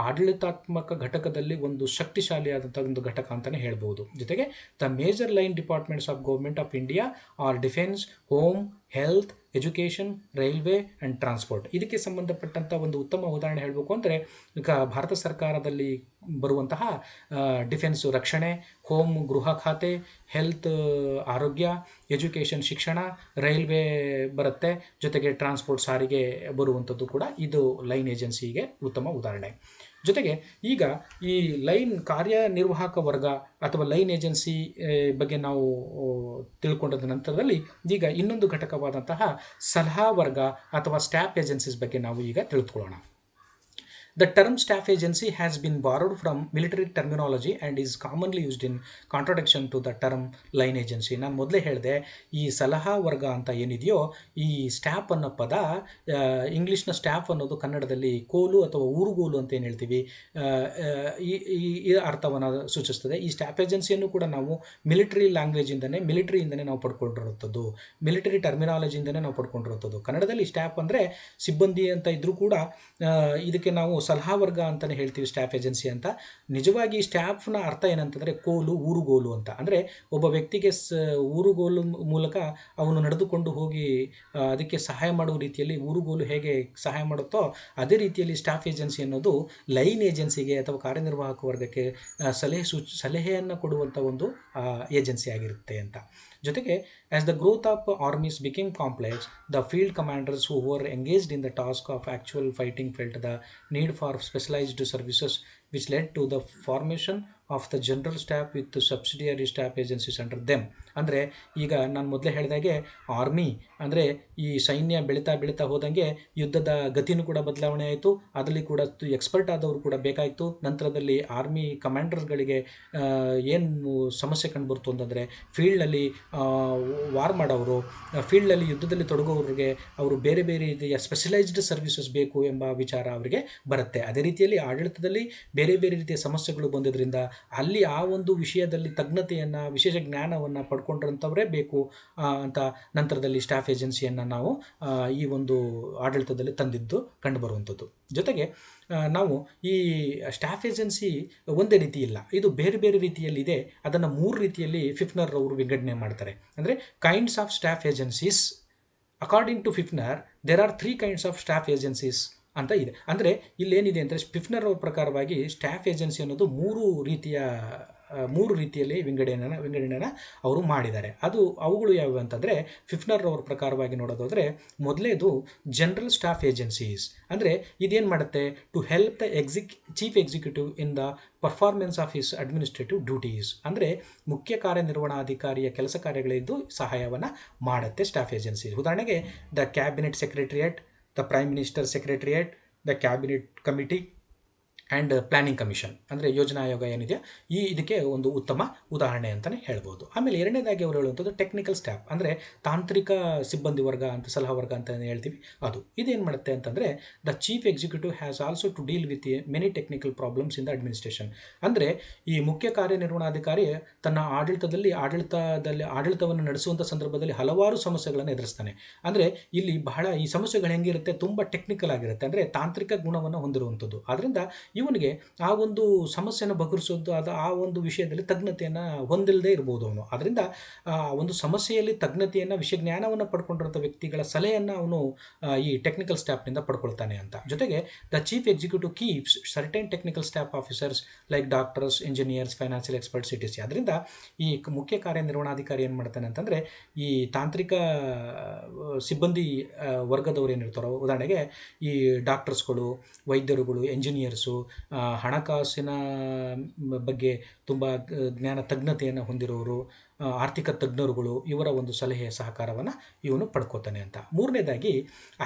ಆಡಳಿತಾತ್ಮಕ ಘಟಕದಲ್ಲಿ ಒಂದು ಶಕ್ತಿಶಾಲಿಯಾದಂಥ ಒಂದು ಘಟಕ ಅಂತಲೇ ಹೇಳ್ಬೋದು. ಜೊತೆಗೆ the major line departments of government of India are defence, home, health, education, railway and transport. ಇದಕ್ಕೆ ಸಂಬಂಧಪಟ್ಟಂಥ ಒಂದು ಉತ್ತಮ ಉದಾಹರಣೆ ಹೇಳಬೇಕು ಅಂದರೆ ಈಗ ಭಾರತ ಸರ್ಕಾರದಲ್ಲಿ ಬರುವಂತಹ ಡಿಫೆನ್ಸು ರಕ್ಷಣೆ, ಹೋಮ್ ಗೃಹ ಖಾತೆ, ಹೆಲ್ತ್ ಆರೋಗ್ಯ, ಎಜುಕೇಷನ್ ಶಿಕ್ಷಣ, ರೈಲ್ವೆ ಬರುತ್ತೆ, ಜೊತೆಗೆ ಟ್ರಾನ್ಸ್ಪೋರ್ಟ್ ಸಾರಿಗೆ ಬರುವಂಥದ್ದು ಕೂಡ ಇದು ಲೈನ್ ಏಜೆನ್ಸಿಗೆ ಉತ್ತಮ ಉದಾಹರಣೆ. ಜೊತೆಗೆ ಈಗ ಈ ಲೈನ್ ಕಾರ್ಯನಿರ್ವಾಹಕ ವರ್ಗ ಅಥವಾ ಲೈನ್ ಏಜೆನ್ಸಿ ಬಗ್ಗೆ ನಾವು ತಿಳ್ಕೊಂಡದ ನಂತರದಲ್ಲಿ ಈಗ ಇನ್ನೊಂದು ಘಟಕವಾದಂತಹ ಸಲಹಾ ವರ್ಗ ಅಥವಾ ಸ್ಟಾಫ್ ಏಜೆನ್ಸೀಸ್ ಬಗ್ಗೆ ನಾವು ಈಗ ತಿಳಿದುಕೊಳ್ಳೋಣ. The term staff agency has been borrowed from military terminology and is commonly used in contradiction to the term line agency. ನಾನು ಮೊದಲೇ ಹೇಳಿದೆ, ಈ ಸಲಹಾ ವರ್ಗ ಅಂತ ಏನಿದೆಯೋ ಈ ಸ್ಟಾಫ್ ಅನ್ನೋ ಪದ, ಇಂಗ್ಲೀಷ್ನ ಸ್ಟಾಫ್ ಅನ್ನೋದು ಕನ್ನಡದಲ್ಲಿ ಕೋಲು ಅಥವಾ ಊರುಗೋಲು ಅಂತ ಏನು ಹೇಳ್ತೀವಿ, ಈ ಅರ್ಥವನ್ನು ಸೂಚಿಸ್ತದೆ. ಈ ಸ್ಟಾಫ್ ಏಜೆನ್ಸಿಯನ್ನು ಕೂಡ ನಾವು ಮಿಲಿಟರಿಯಿಂದನೇ ನಾವು ಪಡ್ಕೊಂಡಿರುವಂಥದ್ದು, ಮಿಲಿಟರಿ ಟರ್ಮಿನಾಲಜಿಯಿಂದನೇ ನಾವು ಪಡ್ಕೊಂಡಿರುವಂಥದ್ದು. ಕನ್ನಡದಲ್ಲಿ ಸ್ಟಾಫ್ ಅಂದರೆ ಸಿಬ್ಬಂದಿ ಅಂತ ಇದ್ದರೂ ಕೂಡ ಇದಕ್ಕೆ ನಾವು ಸಲಹಾ ವರ್ಗ ಅಂತಲೇ ಹೇಳ್ತೀವಿ, ಸ್ಟಾಫ್ ಏಜೆನ್ಸಿ ಅಂತ. ನಿಜವಾಗಿ ಸ್ಟಾಫ್ನ ಅರ್ಥ ಏನಂತಂದರೆ ಕೋಲು, ಊರುಗೋಲು ಅಂತ. ಅಂದರೆ ಒಬ್ಬ ವ್ಯಕ್ತಿಗೆ ಊರುಗೋಲು ಮೂಲಕ ಅವನು ನಡೆದುಕೊಂಡು ಹೋಗಿ ಅದಕ್ಕೆ ಸಹಾಯ ಮಾಡುವ ರೀತಿಯಲ್ಲಿ ಊರುಗೋಲು ಹೇಗೆ ಸಹಾಯ ಮಾಡುತ್ತೋ ಅದೇ ರೀತಿಯಲ್ಲಿ ಸ್ಟಾಫ್ ಏಜೆನ್ಸಿ ಅನ್ನೋದು ಲೈನ್ ಏಜೆನ್ಸಿಗೆ ಅಥವಾ ಕಾರ್ಯನಿರ್ವಾಹಕ ವರ್ಗಕ್ಕೆ ಸಲಹೆಯನ್ನು ಕೊಡುವಂಥ ಒಂದು ಏಜೆನ್ಸಿ ಆಗಿರುತ್ತೆ ಅಂತ. ಜೊತೆಗೆ as the growth of armies became complex, the field commanders who were engaged in the task of actual fighting felt the need for specialised services which led to the formation of the general staff with subsidiary staff agencies under them. ಅಂದರೆ ಈಗ ನಾನು ಮೊದಲೇ ಹೇಳಿದಾಗೆ army ಅಂದರೆ ಈ ಸೈನ್ಯ ಬೆಳೀತಾ ಹೋದಂಗೆ ಯುದ್ಧದ ಗತಿನೂ ಕೂಡ ಬದಲಾವಣೆ ಆಯಿತು. ಅದರಲ್ಲಿ ಕೂಡ ಎಕ್ಸ್ಪರ್ಟ್ ಆದವರು ಕೂಡ ಬೇಕಾಯಿತು. ನಂತರದಲ್ಲಿ ಆರ್ಮಿ ಕಮಾಂಡರ್ಗಳಿಗೆ ಏನು ಸಮಸ್ಯೆ ಕಂಡುಬರ್ತು ಅಂತಂದರೆ ಫೀಲ್ಡ್ನಲ್ಲಿ ವಾರ್ ಮಾಡೋರು, ಫೀಲ್ಡಲ್ಲಿ ಯುದ್ಧದಲ್ಲಿ ತೊಡಗೋರಿಗೆ ಅವರು ಬೇರೆ ರೀತಿಯ ಸ್ಪೆಷಲೈಸ್ಡ್ ಸರ್ವಿಸಸ್ ಬೇಕು ಎಂಬ ವಿಚಾರ ಅವರಿಗೆ ಬರುತ್ತೆ. ಅದೇ ರೀತಿಯಲ್ಲಿ ಆಡಳಿತದಲ್ಲಿ ಬೇರೆ ರೀತಿಯ ಸಮಸ್ಯೆಗಳು ಬಂದಿದ್ದರಿಂದ ಅಲ್ಲಿ ಆ ಒಂದು ವಿಷಯದಲ್ಲಿ ತಜ್ಞತೆಯನ್ನು, ವಿಶೇಷ ಜ್ಞಾನವನ್ನು ಪಡ್ಕೊಂಡಿರೋಂಥವರೇ ಬೇಕು ಅಂತ ನಂತರದಲ್ಲಿ ಸ್ಟಾಫ್ ಏಜೆನ್ಸಿಯನ್ನು ನಾವು ಈ ಒಂದು ಆಡಳಿತದಲ್ಲಿ ತಂದಿದ್ದು ಕಂಡುಬರುವಂಥದ್ದು. ಜೊತೆಗೆ ನಾವು ಈ ಸ್ಟಾಫ್ ಏಜೆನ್ಸಿ ಒಂದೇ ರೀತಿ ಇಲ್ಲ, ಇದು ಬೇರೆ ರೀತಿಯಲ್ಲಿದೆ. ಅದನ್ನು 3 ರೀತಿಯಲ್ಲಿ ಫಿಫ್ನರ್ ಅವರು ವಿಂಗಡಣೆ ಮಾಡ್ತಾರೆ. ಅಂದರೆ kinds of staff agencies. According to Pfiffner there are 3 kinds of staff agencies ಅಂತ ಇದೆ. ಅಂದರೆ ಇಲ್ಲೇನಿದೆ ಅಂದರೆ ಫಿಫ್ನರ್ ಅವ್ರ ಪ್ರಕಾರವಾಗಿ ಸ್ಟಾಫ್ ಏಜೆನ್ಸಿ ಅನ್ನೋದು 3 ರೀತಿಯಲ್ಲಿ ವಿಂಗಡಣೆಯನ್ನು ಅವರು ಮಾಡಿದ್ದಾರೆ. ಅವುಗಳು ಯಾವುವು ಅಂತಂದರೆ ಫಿಫ್ನರ್ ಅವ್ರ ಪ್ರಕಾರವಾಗಿ ನೋಡೋದಾದರೆ ಮೊದಲೇದು ಜನರಲ್ ಸ್ಟಾಫ್ ಏಜೆನ್ಸೀಸ್. ಅಂದರೆ ಇದೇನು ಮಾಡುತ್ತೆ, to help the chief executive in the performance of his administrative duties. ಅಂದರೆ ಮುಖ್ಯ ಕಾರ್ಯನಿರ್ವಹಣಾಧಿಕಾರಿಯ ಕೆಲಸ ಕಾರ್ಯಗಳಿದ್ದು ಸಹಾಯವನ್ನು ಮಾಡುತ್ತೆ ಸ್ಟಾಫ್ ಏಜೆನ್ಸಿ. ಉದಾಹರಣೆಗೆ the cabinet secretariat, the prime minister secretariat, the cabinet committee, and planning commission ಅಂದರೆ ಯೋಜನಾ ಆಯೋಗ ಏನಿದೆ ಇದಕ್ಕೆ ಒಂದು ಉತ್ತಮ ಉದಾಹರಣೆ ಅಂತಲೇ ಹೇಳ್ಬೋದು. ಆಮೇಲೆ ಎರಡನೇದಾಗಿ ಅವರು ಹೇಳುವಂಥದ್ದು ಟೆಕ್ನಿಕಲ್ ಸ್ಟಾಫ್ ಅಂದರೆ ತಾಂತ್ರಿಕ ಸಿಬ್ಬಂದಿ ವರ್ಗ ಅಂತ ಸಲಹಾ ವರ್ಗ ಅಂತ ಹೇಳ್ತೀವಿ. ಇದೇನು ಮಾಡುತ್ತೆ ಅಂತಂದರೆ the chief executive has also to deal with many technical problems in the administration. ಅಂದರೆ ಈ ಮುಖ್ಯ ಕಾರ್ಯನಿರ್ವಹಣಾಧಿಕಾರಿ ತನ್ನ ಆಡಳಿತವನ್ನು ನಡೆಸುವಂಥ ಸಂದರ್ಭದಲ್ಲಿ ಹಲವಾರು ಸಮಸ್ಯೆಗಳನ್ನು ಎದುರಿಸ್ತಾನೆ. ಅಂದರೆ ಇಲ್ಲಿ ಬಹಳ ಈ ಸಮಸ್ಯೆಗಳು ಹೆಂಗಿರುತ್ತೆ, ತುಂಬ ಟೆಕ್ನಿಕಲ್ ಆಗಿರುತ್ತೆ, ಅಂದರೆ ತಾಂತ್ರಿಕ ಗುಣವನ್ನು ಹೊಂದಿರುವಂಥದ್ದು. ಆದ್ದರಿಂದ ಇವನಿಗೆ ಆ ಒಂದು ಸಮಸ್ಯೆಯನ್ನು ಬಗೆಹರಿಸೋದು ಆ ಒಂದು ವಿಷಯದಲ್ಲಿ ತಜ್ಞತೆಯನ್ನು ಹೊಂದಿಲ್ಲದೆ ಇರ್ಬೋದು ಅವನು. ಆದ್ದರಿಂದ ಒಂದು ಸಮಸ್ಯೆಯಲ್ಲಿ ತಜ್ಞತೆಯನ್ನು ವಿಷಯಜ್ಞಾನವನ್ನು ಪಡ್ಕೊಂಡಿರೋ ವ್ಯಕ್ತಿಗಳ ಸಲಹೆಯನ್ನು ಅವನು ಈ ಟೆಕ್ನಿಕಲ್ ಸ್ಟಾಫ್ನಿಂದ ಪಡ್ಕೊಳ್ತಾನೆ ಅಂತ. ಜೊತೆಗೆ the chief executive keeps certain technical staff officers like doctors, engineers, financial experts etc. ಅದರಿಂದ ಈ ಮುಖ್ಯ ಕಾರ್ಯನಿರ್ವಹಣಾಧಿಕಾರಿ ಏನು ಮಾಡ್ತಾನೆ ಅಂತಂದರೆ ಈ ತಾಂತ್ರಿಕ ಸಿಬ್ಬಂದಿ ವರ್ಗದವರು ಏನಿರ್ತಾರೋ, ಉದಾಹರಣೆಗೆ ಈ ಡಾಕ್ಟರ್ಸ್ಗಳು, ವೈದ್ಯರುಗಳು, ಎಂಜಿನಿಯರ್ಸು, ಹಣಕಾಸಿನ ಬಗ್ಗೆ ತುಂಬ ತಜ್ಞತೆಯನ್ನು ಹೊಂದಿರೋರು, ಆರ್ಥಿಕ ತಜ್ಞರುಗಳು, ಇವರ ಒಂದು ಸಲಹೆ ಸಹಕಾರವನ್ನು ಇವನು ಪಡ್ಕೋತಾನೆ ಅಂತ. ಮೂರನೇದಾಗಿ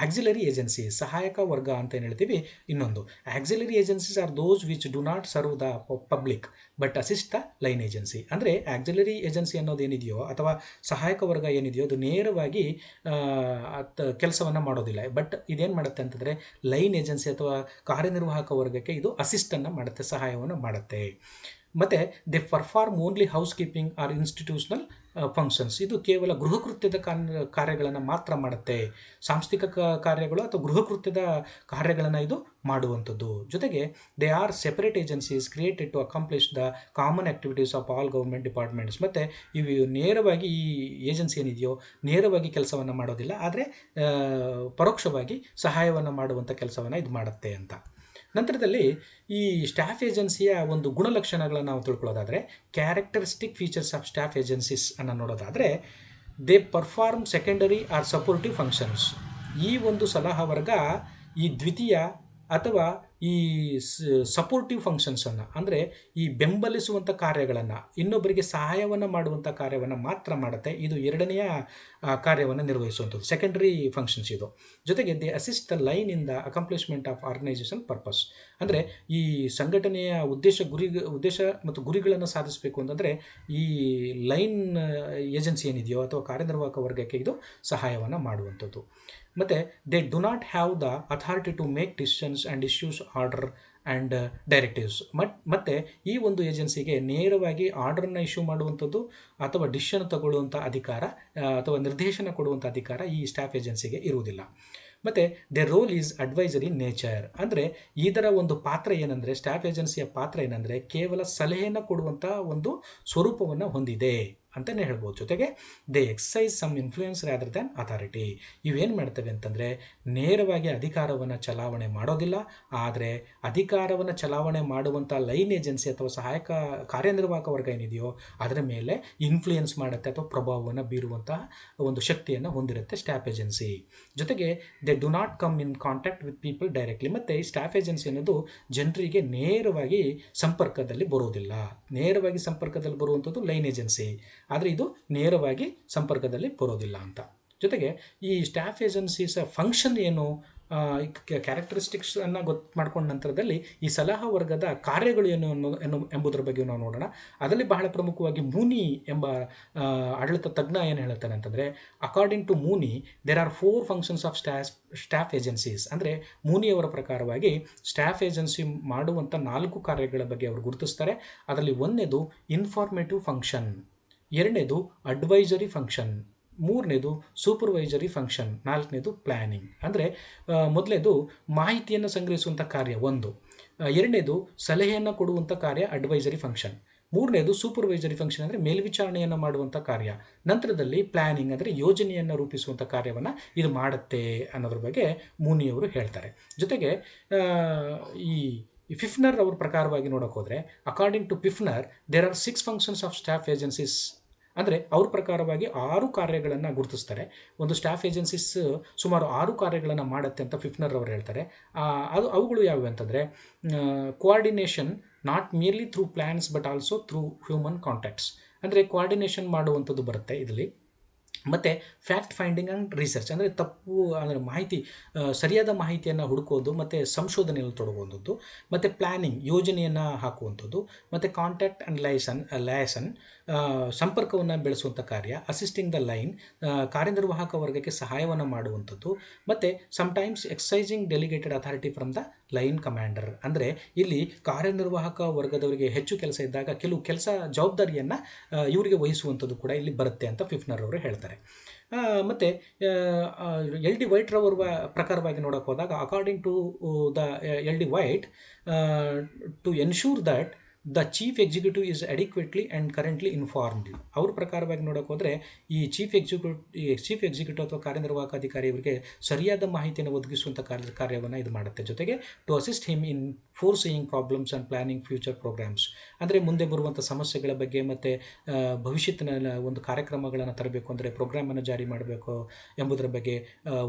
ಆಕ್ಸಿಲರಿ ಏಜೆನ್ಸಿ, ಸಹಾಯಕ ವರ್ಗ ಅಂತ ಏನು ಹೇಳ್ತೀವಿ. ಇನ್ನೊಂದು auxiliary agencies are those which do not serve the public but assist the line agency. ಅಂದರೆ ಆಕ್ಸಿಲರಿ ಏಜೆನ್ಸಿ ಅನ್ನೋದು ಏನಿದೆಯೋ ಅಥವಾ ಸಹಾಯಕ ವರ್ಗ ಏನಿದೆಯೋ ಅದು ನೇರವಾಗಿ ಕೆಲಸವನ್ನು ಮಾಡೋದಿಲ್ಲ. ಬಟ್ ಇದೇನು ಮಾಡುತ್ತೆ ಅಂತಂದರೆ ಲೈನ್ ಏಜೆನ್ಸಿ ಅಥವಾ ಕಾರ್ಯನಿರ್ವಾಹಕ ವರ್ಗಕ್ಕೆ ಇದು ಅಸಿಸ್ಟನ್ನು ಮಾಡುತ್ತೆ, ಸಹಾಯವನ್ನು ಮಾಡುತ್ತೆ. ಮತ್ತು they perform only house keeping or institutional functions. ಇದು ಕೇವಲ ಗೃಹಕೃತ್ಯದ ಕಾರ್ಯಗಳನ್ನು ಮಾತ್ರ ಮಾಡುತ್ತೆ, ಸಾಂಸ್ಥಿಕ ಕಾರ್ಯಗಳು ಅಥವಾ ಗೃಹಕೃತ್ಯದ ಕಾರ್ಯಗಳನ್ನು ಇದು ಮಾಡುವಂಥದ್ದು. ಜೊತೆಗೆ they are separate agencies created to accomplish the common activities of all government departments. ಮತ್ತು ಇವು ನೇರವಾಗಿ ಈ ಏಜೆನ್ಸಿ ಏನಿದೆಯೋ ನೇರವಾಗಿ ಕೆಲಸವನ್ನು ಮಾಡೋದಿಲ್ಲ, ಆದರೆ ಪರೋಕ್ಷವಾಗಿ ಸಹಾಯವನ್ನು ಮಾಡುವಂಥ ಕೆಲಸವನ್ನು ಇದು ಮಾಡುತ್ತೆ ಅಂತ. ನಂತರದಲ್ಲಿ ಈ ಸ್ಟಾಫ್ ಏಜೆನ್ಸಿಯ ಒಂದು ಗುಣಲಕ್ಷಣಗಳನ್ನು ನಾವು ತಿಳ್ಕೊಳ್ಳೋದಾದರೆ, characteristic features of staff agencies ಅನ್ನು ನೋಡೋದಾದರೆ, they perform secondary or supportive functions. ಈ ಒಂದು ಸಲಹಾ ವರ್ಗ ಈ ದ್ವಿತೀಯ ಅಥವಾ ಈ ಸಪೋರ್ಟಿವ್ ಫಂಕ್ಷನ್ಸನ್ನು, ಅಂದರೆ ಈ ಬೆಂಬಲಿಸುವಂಥ ಕಾರ್ಯಗಳನ್ನು, ಇನ್ನೊಬ್ಬರಿಗೆ ಸಹಾಯವನ್ನು ಮಾಡುವಂಥ ಕಾರ್ಯವನ್ನು ಮಾತ್ರ ಮಾಡುತ್ತೆ. ಇದು ಎರಡನೆಯ ಕಾರ್ಯವನ್ನು ನಿರ್ವಹಿಸುವಂಥದ್ದು, ಸೆಕೆಂಡರಿ ಫಂಕ್ಷನ್ಸ್ ಇದು. ಜೊತೆಗೆ they assist the line in the accomplishment of organisation purpose. ಅಂದರೆ ಈ ಸಂಘಟನೆಯ ಉದ್ದೇಶ ಮತ್ತು ಗುರಿಗಳನ್ನು ಸಾಧಿಸಬೇಕು ಅಂತಂದರೆ ಈ ಲೈನ್ ಏಜೆನ್ಸಿ ಏನಿದೆಯೋ ಅಥವಾ ಕಾರ್ಯನಿರ್ವಾಹಕ ವರ್ಗಕ್ಕೆ ಇದು ಸಹಾಯವನ್ನು ಮಾಡುವಂಥದ್ದು. ಮತ್ತು they do not have the authority to make decisions and issues order and directives. ಮತ್ತು ಈ ಒಂದು ಏಜೆನ್ಸಿಗೆ ನೇರವಾಗಿ ಆರ್ಡರನ್ನು ಇಶ್ಯೂ ಮಾಡುವಂಥದ್ದು ಅಥವಾ ಡಿಸಿಷನ್ ತಗೊಳ್ಳುವಂಥ ಅಧಿಕಾರ ಅಥವಾ ನಿರ್ದೇಶನ ಕೊಡುವಂಥ ಅಧಿಕಾರ ಈ ಸ್ಟಾಫ್ ಏಜೆನ್ಸಿಗೆ ಇರುವುದಿಲ್ಲ. ಮತ್ತು ದೆ ರೋಲ್ ಈಸ್ ಅಡ್ವೈಸರಿ ನೇಚರ್. ಅಂದರೆ ಇದರ ಒಂದು ಪಾತ್ರ ಏನಂದರೆ, ಸ್ಟಾಫ್ ಏಜೆನ್ಸಿಯ ಪಾತ್ರ ಏನಂದರೆ ಕೇವಲ ಸಲಹೆಯನ್ನು ಕೊಡುವಂಥ ಒಂದು ಸ್ವರೂಪವನ್ನು ಹೊಂದಿದೆ ಅಂತಲೇ ಹೇಳ್ಬೋದು. ಜೊತೆಗೆ they exercise some influence rather than authority. ಇವೇನು ಮಾಡ್ತವೆ ಅಂತಂದರೆ ನೇರವಾಗಿ ಅಧಿಕಾರವನ್ನು ಚಲಾವಣೆ ಮಾಡೋದಿಲ್ಲ, ಆದರೆ ಅಧಿಕಾರವನ್ನು ಚಲಾವಣೆ ಮಾಡುವಂಥ ಲೈನ್ ಏಜೆನ್ಸಿ ಅಥವಾ ಸಹಾಯಕ ಕಾರ್ಯನಿರ್ವಾಹಕ ವರ್ಗ ಏನಿದೆಯೋ ಅದರ ಮೇಲೆ ಇನ್ಫ್ಲೂಯೆನ್ಸ್ ಮಾಡುತ್ತೆ ಅಥವಾ ಪ್ರಭಾವವನ್ನು ಬೀರುವಂತಹ ಒಂದು ಶಕ್ತಿಯನ್ನು ಹೊಂದಿರುತ್ತೆ ಸ್ಟಾಫ್ ಏಜೆನ್ಸಿ. ಜೊತೆಗೆ they do not come in contact with people directly. ಮತ್ತು ಈ ಸ್ಟಾಫ್ ಏಜೆನ್ಸಿ ಅನ್ನೋದು ಜನರಿಗೆ ನೇರವಾಗಿ ಸಂಪರ್ಕದಲ್ಲಿ ಬರೋದಿಲ್ಲ. ನೇರವಾಗಿ ಸಂಪರ್ಕದಲ್ಲಿ ಬರುವಂಥದ್ದು ಲೈನ್ ಏಜೆನ್ಸಿ, ಆದರೆ ಇದು ನೇರವಾಗಿ ಸಂಪರ್ಕದಲ್ಲಿ ಬರೋದಿಲ್ಲ ಅಂತ. ಜೊತೆಗೆ ಈ ಸ್ಟಾಫ್ ಏಜೆನ್ಸೀಸ ಫಂಕ್ಷನ್ ಏನು, ಕ್ಯಾರೆಕ್ಟರಿಸ್ಟಿಕ್ಸನ್ನು ಮಾಡ್ಕೊಂಡ ನಂತರದಲ್ಲಿ ಈ ಸಲಹಾ ವರ್ಗದ ಕಾರ್ಯಗಳು ಏನು ಎಂಬುದರ ಬಗ್ಗೆ ನಾವು ನೋಡೋಣ. ಅದರಲ್ಲಿ ಬಹಳ ಪ್ರಮುಖವಾಗಿ ಮೂನಿ ಎಂಬ ಆಡಳಿತ ತಜ್ಞ ಏನು ಹೇಳ್ತಾನೆ ಅಂತಂದರೆ, according to Mooney there are 4 functions of staff agencies. ಅಂದರೆ ಮೂನಿಯವರ ಪ್ರಕಾರವಾಗಿ ಸ್ಟಾಫ್ ಏಜೆನ್ಸಿ ಮಾಡುವಂಥ 4 ಕಾರ್ಯಗಳ ಬಗ್ಗೆ ಅವರು ಗುರುತಿಸ್ತಾರೆ. ಅದರಲ್ಲಿ ಒಂದನೇದು ಇನ್ಫಾರ್ಮೇಟಿವ್ ಫಂಕ್ಷನ್, ಎರಡನೇದು ಅಡ್ವೈಸರಿ ಫಂಕ್ಷನ್, ಮೂರನೇದು ಸೂಪರ್ವೈಸರಿ ಫಂಕ್ಷನ್, ನಾಲ್ಕನೇದು ಪ್ಲ್ಯಾನಿಂಗ್. ಅಂದರೆ ಮೊದಲೇದು ಮಾಹಿತಿಯನ್ನು ಸಂಗ್ರಹಿಸುವಂಥ ಕಾರ್ಯ ಒಂದು, ಎರಡನೇದು ಸಲಹೆಯನ್ನು ಕೊಡುವಂಥ ಕಾರ್ಯ ಅಡ್ವೈಸರಿ ಫಂಕ್ಷನ್, ಮೂರನೇದು ಸೂಪರ್ವೈಸರಿ ಫಂಕ್ಷನ್ ಅಂದರೆ ಮೇಲ್ವಿಚಾರಣೆಯನ್ನು ಮಾಡುವಂಥ ಕಾರ್ಯ, ನಂತರದಲ್ಲಿ ಪ್ಲ್ಯಾನಿಂಗ್ ಅಂದರೆ ಯೋಜನೆಯನ್ನು ರೂಪಿಸುವಂಥ ಕಾರ್ಯವನ್ನು ಇದು ಮಾಡುತ್ತೆ ಅನ್ನೋದ್ರ ಬಗ್ಗೆ ಮೂನಿಯವರು ಹೇಳ್ತಾರೆ. ಜೊತೆಗೆ ಈ ಫಿಫ್ನರ್ ಅವ್ರ ಪ್ರಕಾರವಾಗಿ ನೋಡೋಕೆ ಹೋದರೆ, according to Pfiffner there are 6 functions of staff agencies. ಅಂದರೆ ಅವ್ರ ಪ್ರಕಾರವಾಗಿ 6 ಕಾರ್ಯಗಳನ್ನು ಗುರುತಿಸ್ತಾರೆ. ಒಂದು ಸ್ಟಾಫ್ ಏಜೆನ್ಸೀಸ್ ಸುಮಾರು 6 ಕಾರ್ಯಗಳನ್ನು ಮಾಡುತ್ತೆ ಅಂತ ಫಿಫ್ನರ್ ಅವರು ಹೇಳ್ತಾರೆ. ಅವುಗಳು ಯಾವುವು ಅಂತಂದರೆ, coordination not merely through plans but also through human contacts. ಅಂದರೆ ಕೋಆರ್ಡಿನೇಷನ್ ಮಾಡುವಂಥದ್ದು ಬರುತ್ತೆ ಇದರಲ್ಲಿ. ಮತ್ತು ಫ್ಯಾಕ್ಟ್ ಫೈಂಡಿಂಗ್ ಆ್ಯಂಡ್ ರಿಸರ್ಚ್ ಅಂದರೆ ತಪ್ಪು ಅಂದರೆ ಮಾಹಿತಿ ಸರಿಯಾದ ಮಾಹಿತಿಯನ್ನು ಹುಡುಕೋದು ಮತ್ತು ಸಂಶೋಧನೆಯಲ್ಲಿ ತೊಡಗುವಂಥದ್ದು, ಮತ್ತು ಪ್ಲ್ಯಾನಿಂಗ್ ಯೋಜನೆಯನ್ನು ಹಾಕುವಂಥದ್ದು, ಮತ್ತು ಕಾಂಟ್ಯಾಕ್ಟ್ ಆ್ಯಂಡ್ ಲಯಸನ್ ಸಂಪರ್ಕವನ್ನು ಬೆಳೆಸುವಂಥ ಕಾರ್ಯ, ಅಸಿಸ್ಟಿಂಗ್ ದ ಲೈನ್ ಕಾರ್ಯನಿರ್ವಾಹಕ ವರ್ಗಕ್ಕೆ ಸಹಾಯವನ್ನು ಮಾಡುವಂಥದ್ದು, ಮತ್ತು sometimes exercising delegated authority from the line commander ಅಂದರೆ ಇಲ್ಲಿ ಕಾರ್ಯನಿರ್ವಾಹಕ ವರ್ಗದವರಿಗೆ ಹೆಚ್ಚು ಕೆಲಸ ಇದ್ದಾಗ ಕೆಲವು ಕೆಲಸ ಜವಾಬ್ದಾರಿಯನ್ನು ಇವರಿಗೆ ವಹಿಸುವಂಥದ್ದು ಕೂಡ ಇಲ್ಲಿ ಬರುತ್ತೆ ಅಂತ ಫಿಫ್ನರ್ ಅವರು ಹೇಳ್ತಾರೆ. ಮತ್ತು ಎಲ್ ಡಿ ವೈಟ್ರವರ ಪ್ರಕಾರವಾಗಿ ನೋಡೋಕೆ ಹೋದಾಗ according to the L D White to ensure that the chief executive is adequately and currently informed. ಅವ್ರ ಪ್ರಕಾರವಾಗಿ ನೋಡೋಕೆ ಹೋದರೆ ಈ ಚೀಫ್ ಎಕ್ಸಿಕ್ಯೂಟಿವ್ ಅಥವಾ ಕಾರ್ಯನಿರ್ವಾಹಕ ಅಧಿಕಾರಿ ಅವರಿಗೆ ಸರಿಯಾದ ಮಾಹಿತಿಯನ್ನು ಒದಗಿಸುವಂಥ ಕಾರ್ಯವನ್ನು ಇದು ಮಾಡುತ್ತೆ. ಜೊತೆಗೆ to assist him in foreseeing problems and planning future programmes ಅಂದರೆ ಮುಂದೆ ಬರುವಂಥ ಸಮಸ್ಯೆಗಳ ಬಗ್ಗೆ ಮತ್ತು ಭವಿಷ್ಯತ್ತಿನ ಒಂದು ಕಾರ್ಯಕ್ರಮಗಳನ್ನು ತರಬೇಕು ಅಂದರೆ ಪ್ರೋಗ್ರಾಮನ್ನು ಜಾರಿ ಮಾಡಬೇಕು ಎಂಬುದರ ಬಗ್ಗೆ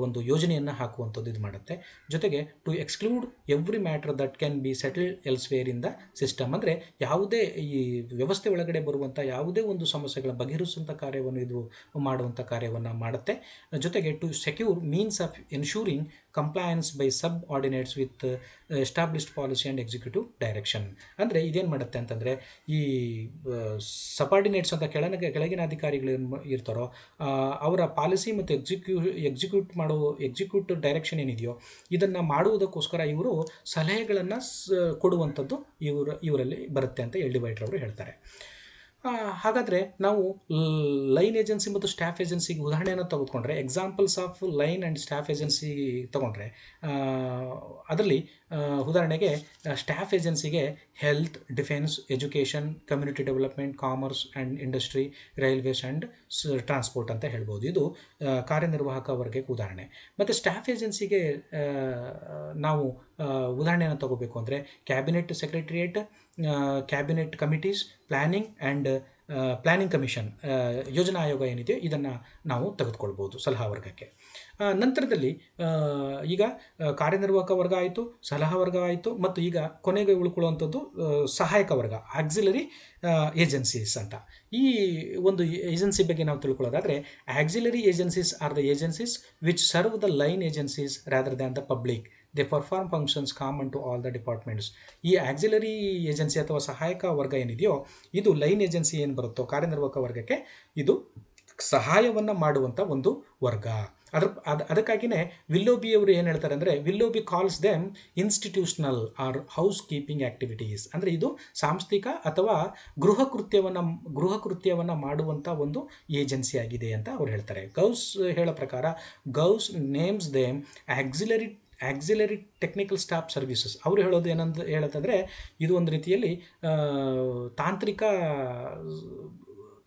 ಒಂದು ಯೋಜನೆಯನ್ನು ಹಾಕುವಂಥದ್ದು ಇದು ಮಾಡುತ್ತೆ. ಜೊತೆಗೆ to exclude every matter that can be settled elsewhere in the system ಅಂದರೆ ಯಾವುದೇ ಈ ವ್ಯವಸ್ಥೆ ಒಳಗಡೆ ಬರುವಂಥ ಯಾವುದೇ ಒಂದು ಸಮಸ್ಯೆಗಳ ಬಗೆಹರಿಸುವಂಥ ಕಾರ್ಯವನ್ನು ಇದು ಮಾಡುವಂಥ ಕಾರ್ಯವನ್ನು ಮಾಡುತ್ತೆ. ಜೊತೆಗೆ to secure means of ensuring compliance by subordinates with established policy and executive direction ಅಂದರೆ ಇದೇನು ಮಾಡುತ್ತೆ ಅಂತಂದರೆ ಈ ಸಬಾರ್ಡಿನೇಟ್ಸ್ ಅಂತ ಕೆಳಗಿನ ಅಧಿಕಾರಿಗಳು ಇರ್ತಾರೋ ಅವರ ಪಾಲಿಸಿ ಮತ್ತು ಎಕ್ಸಿಕ್ಯೂಟಿವ್ ಡೈರೆಕ್ಷನ್ ಏನಿದೆಯೋ ಇದನ್ನು ಮಾಡುವುದಕ್ಕೋಸ್ಕರ ಇವರು ಸಲಹೆಗಳನ್ನು ಕೊಡುವಂಥದ್ದು ಇವರಲ್ಲಿ ಬರುತ್ತೆ ಅಂತ ಎಲ್ ಡಿ ವೈಟ್ರವರು ಹೇಳ್ತಾರೆ. ಹಾಗಾದರೆ ನಾವು ಲೈನ್ ಏಜೆನ್ಸಿ ಮತ್ತು ಸ್ಟಾಫ್ ಏಜೆನ್ಸಿಗೆ ಉದಾಹರಣೆಯನ್ನು ತೆಗೆದುಕೊಂಡ್ರೆ examples of line and staff agency ತೊಗೊಂಡ್ರೆ ಅದರಲ್ಲಿ ಉದಾಹರಣೆಗೆ ಸ್ಟಾಫ್ ಏಜೆನ್ಸಿಗೆ health, defence, education, community development, commerce and industry, railways and transport ಅಂತ ಹೇಳ್ಬೋದು. ಇದು ಕಾರ್ಯನಿರ್ವಾಹಕ ವರ್ಗಕ್ಕೆ ಉದಾಹರಣೆ. ಮತ್ತು ಸ್ಟಾಫ್ ಏಜೆನ್ಸಿಗೆ ನಾವು ಉದಾಹರಣೆಯನ್ನು ತಗೋಬೇಕು ಅಂದರೆ cabinet secretariat, cabinet committees, planning commission, ಯೋಜನಾ ಆಯೋಗ ಏನಿದೆಯೋ ಇದನ್ನು ನಾವು ತೆಗೆದುಕೊಳ್ಬೋದು ಸಲಹಾ ವರ್ಗಕ್ಕೆ. ನಂತರದಲ್ಲಿ ಈಗ ಕಾರ್ಯನಿರ್ವಾಹಕ ವರ್ಗ ಆಯಿತು, ಸಲಹಾ ವರ್ಗ ಆಯಿತು, ಮತ್ತು ಈಗ ಕೊನೆಗೆ ಉಳ್ಕೊಳ್ಳುವಂಥದ್ದು ಸಹಾಯಕ ವರ್ಗ, ಆಕ್ಸಿಲರಿ ಏಜೆನ್ಸೀಸ್ ಅಂತ. ಈ ಒಂದು ಏಜೆನ್ಸಿ ಬಗ್ಗೆ ನಾವು ತಿಳ್ಕೊಳ್ಳೋದಾದರೆ auxiliary agencies are the agencies which serve the line agencies rather than the public. They perform functions common to all the departments. ಈ ಆಕ್ಸಿಲರಿ ಏಜೆನ್ಸಿ ಅಥವಾ ಸಹಾಯಕ ವರ್ಗ ಏನಿದೆಯೋ ಇದು ಲೈನ್ ಏಜೆನ್ಸಿ ಏನು ಬರುತ್ತೋ ಕಾರ್ಯನಿರ್ವಾಹಕ ವರ್ಗಕ್ಕೆ ಇದು ಸಹಾಯವನ್ನು ಮಾಡುವಂಥ ಒಂದು ವರ್ಗ. ಅದಕ್ಕಾಗಿಯೇ ವಿಲ್ಲೋಬಿ ಅವರು ಏನು ಹೇಳ್ತಾರೆ ಅಂದರೆ Willoughby calls them institutional or house keeping activities ಅಂದರೆ ಇದು ಸಾಂಸ್ಥಿಕ ಅಥವಾ ಗೃಹ ಕೃತ್ಯವನ್ನು ಮಾಡುವಂಥ ಒಂದು ಏಜೆನ್ಸಿ ಆಗಿದೆ ಅಂತ ಅವ್ರು ಹೇಳ್ತಾರೆ. ಗೌಸ್ ಹೇಳೋ ಪ್ರಕಾರ Gaus names them auxiliary technical staff services. ಅವರು ಹೇಳೋದು ಹೇಳತ್ತಂದರೆ ಇದು ಒಂದು ರೀತಿಯಲ್ಲಿ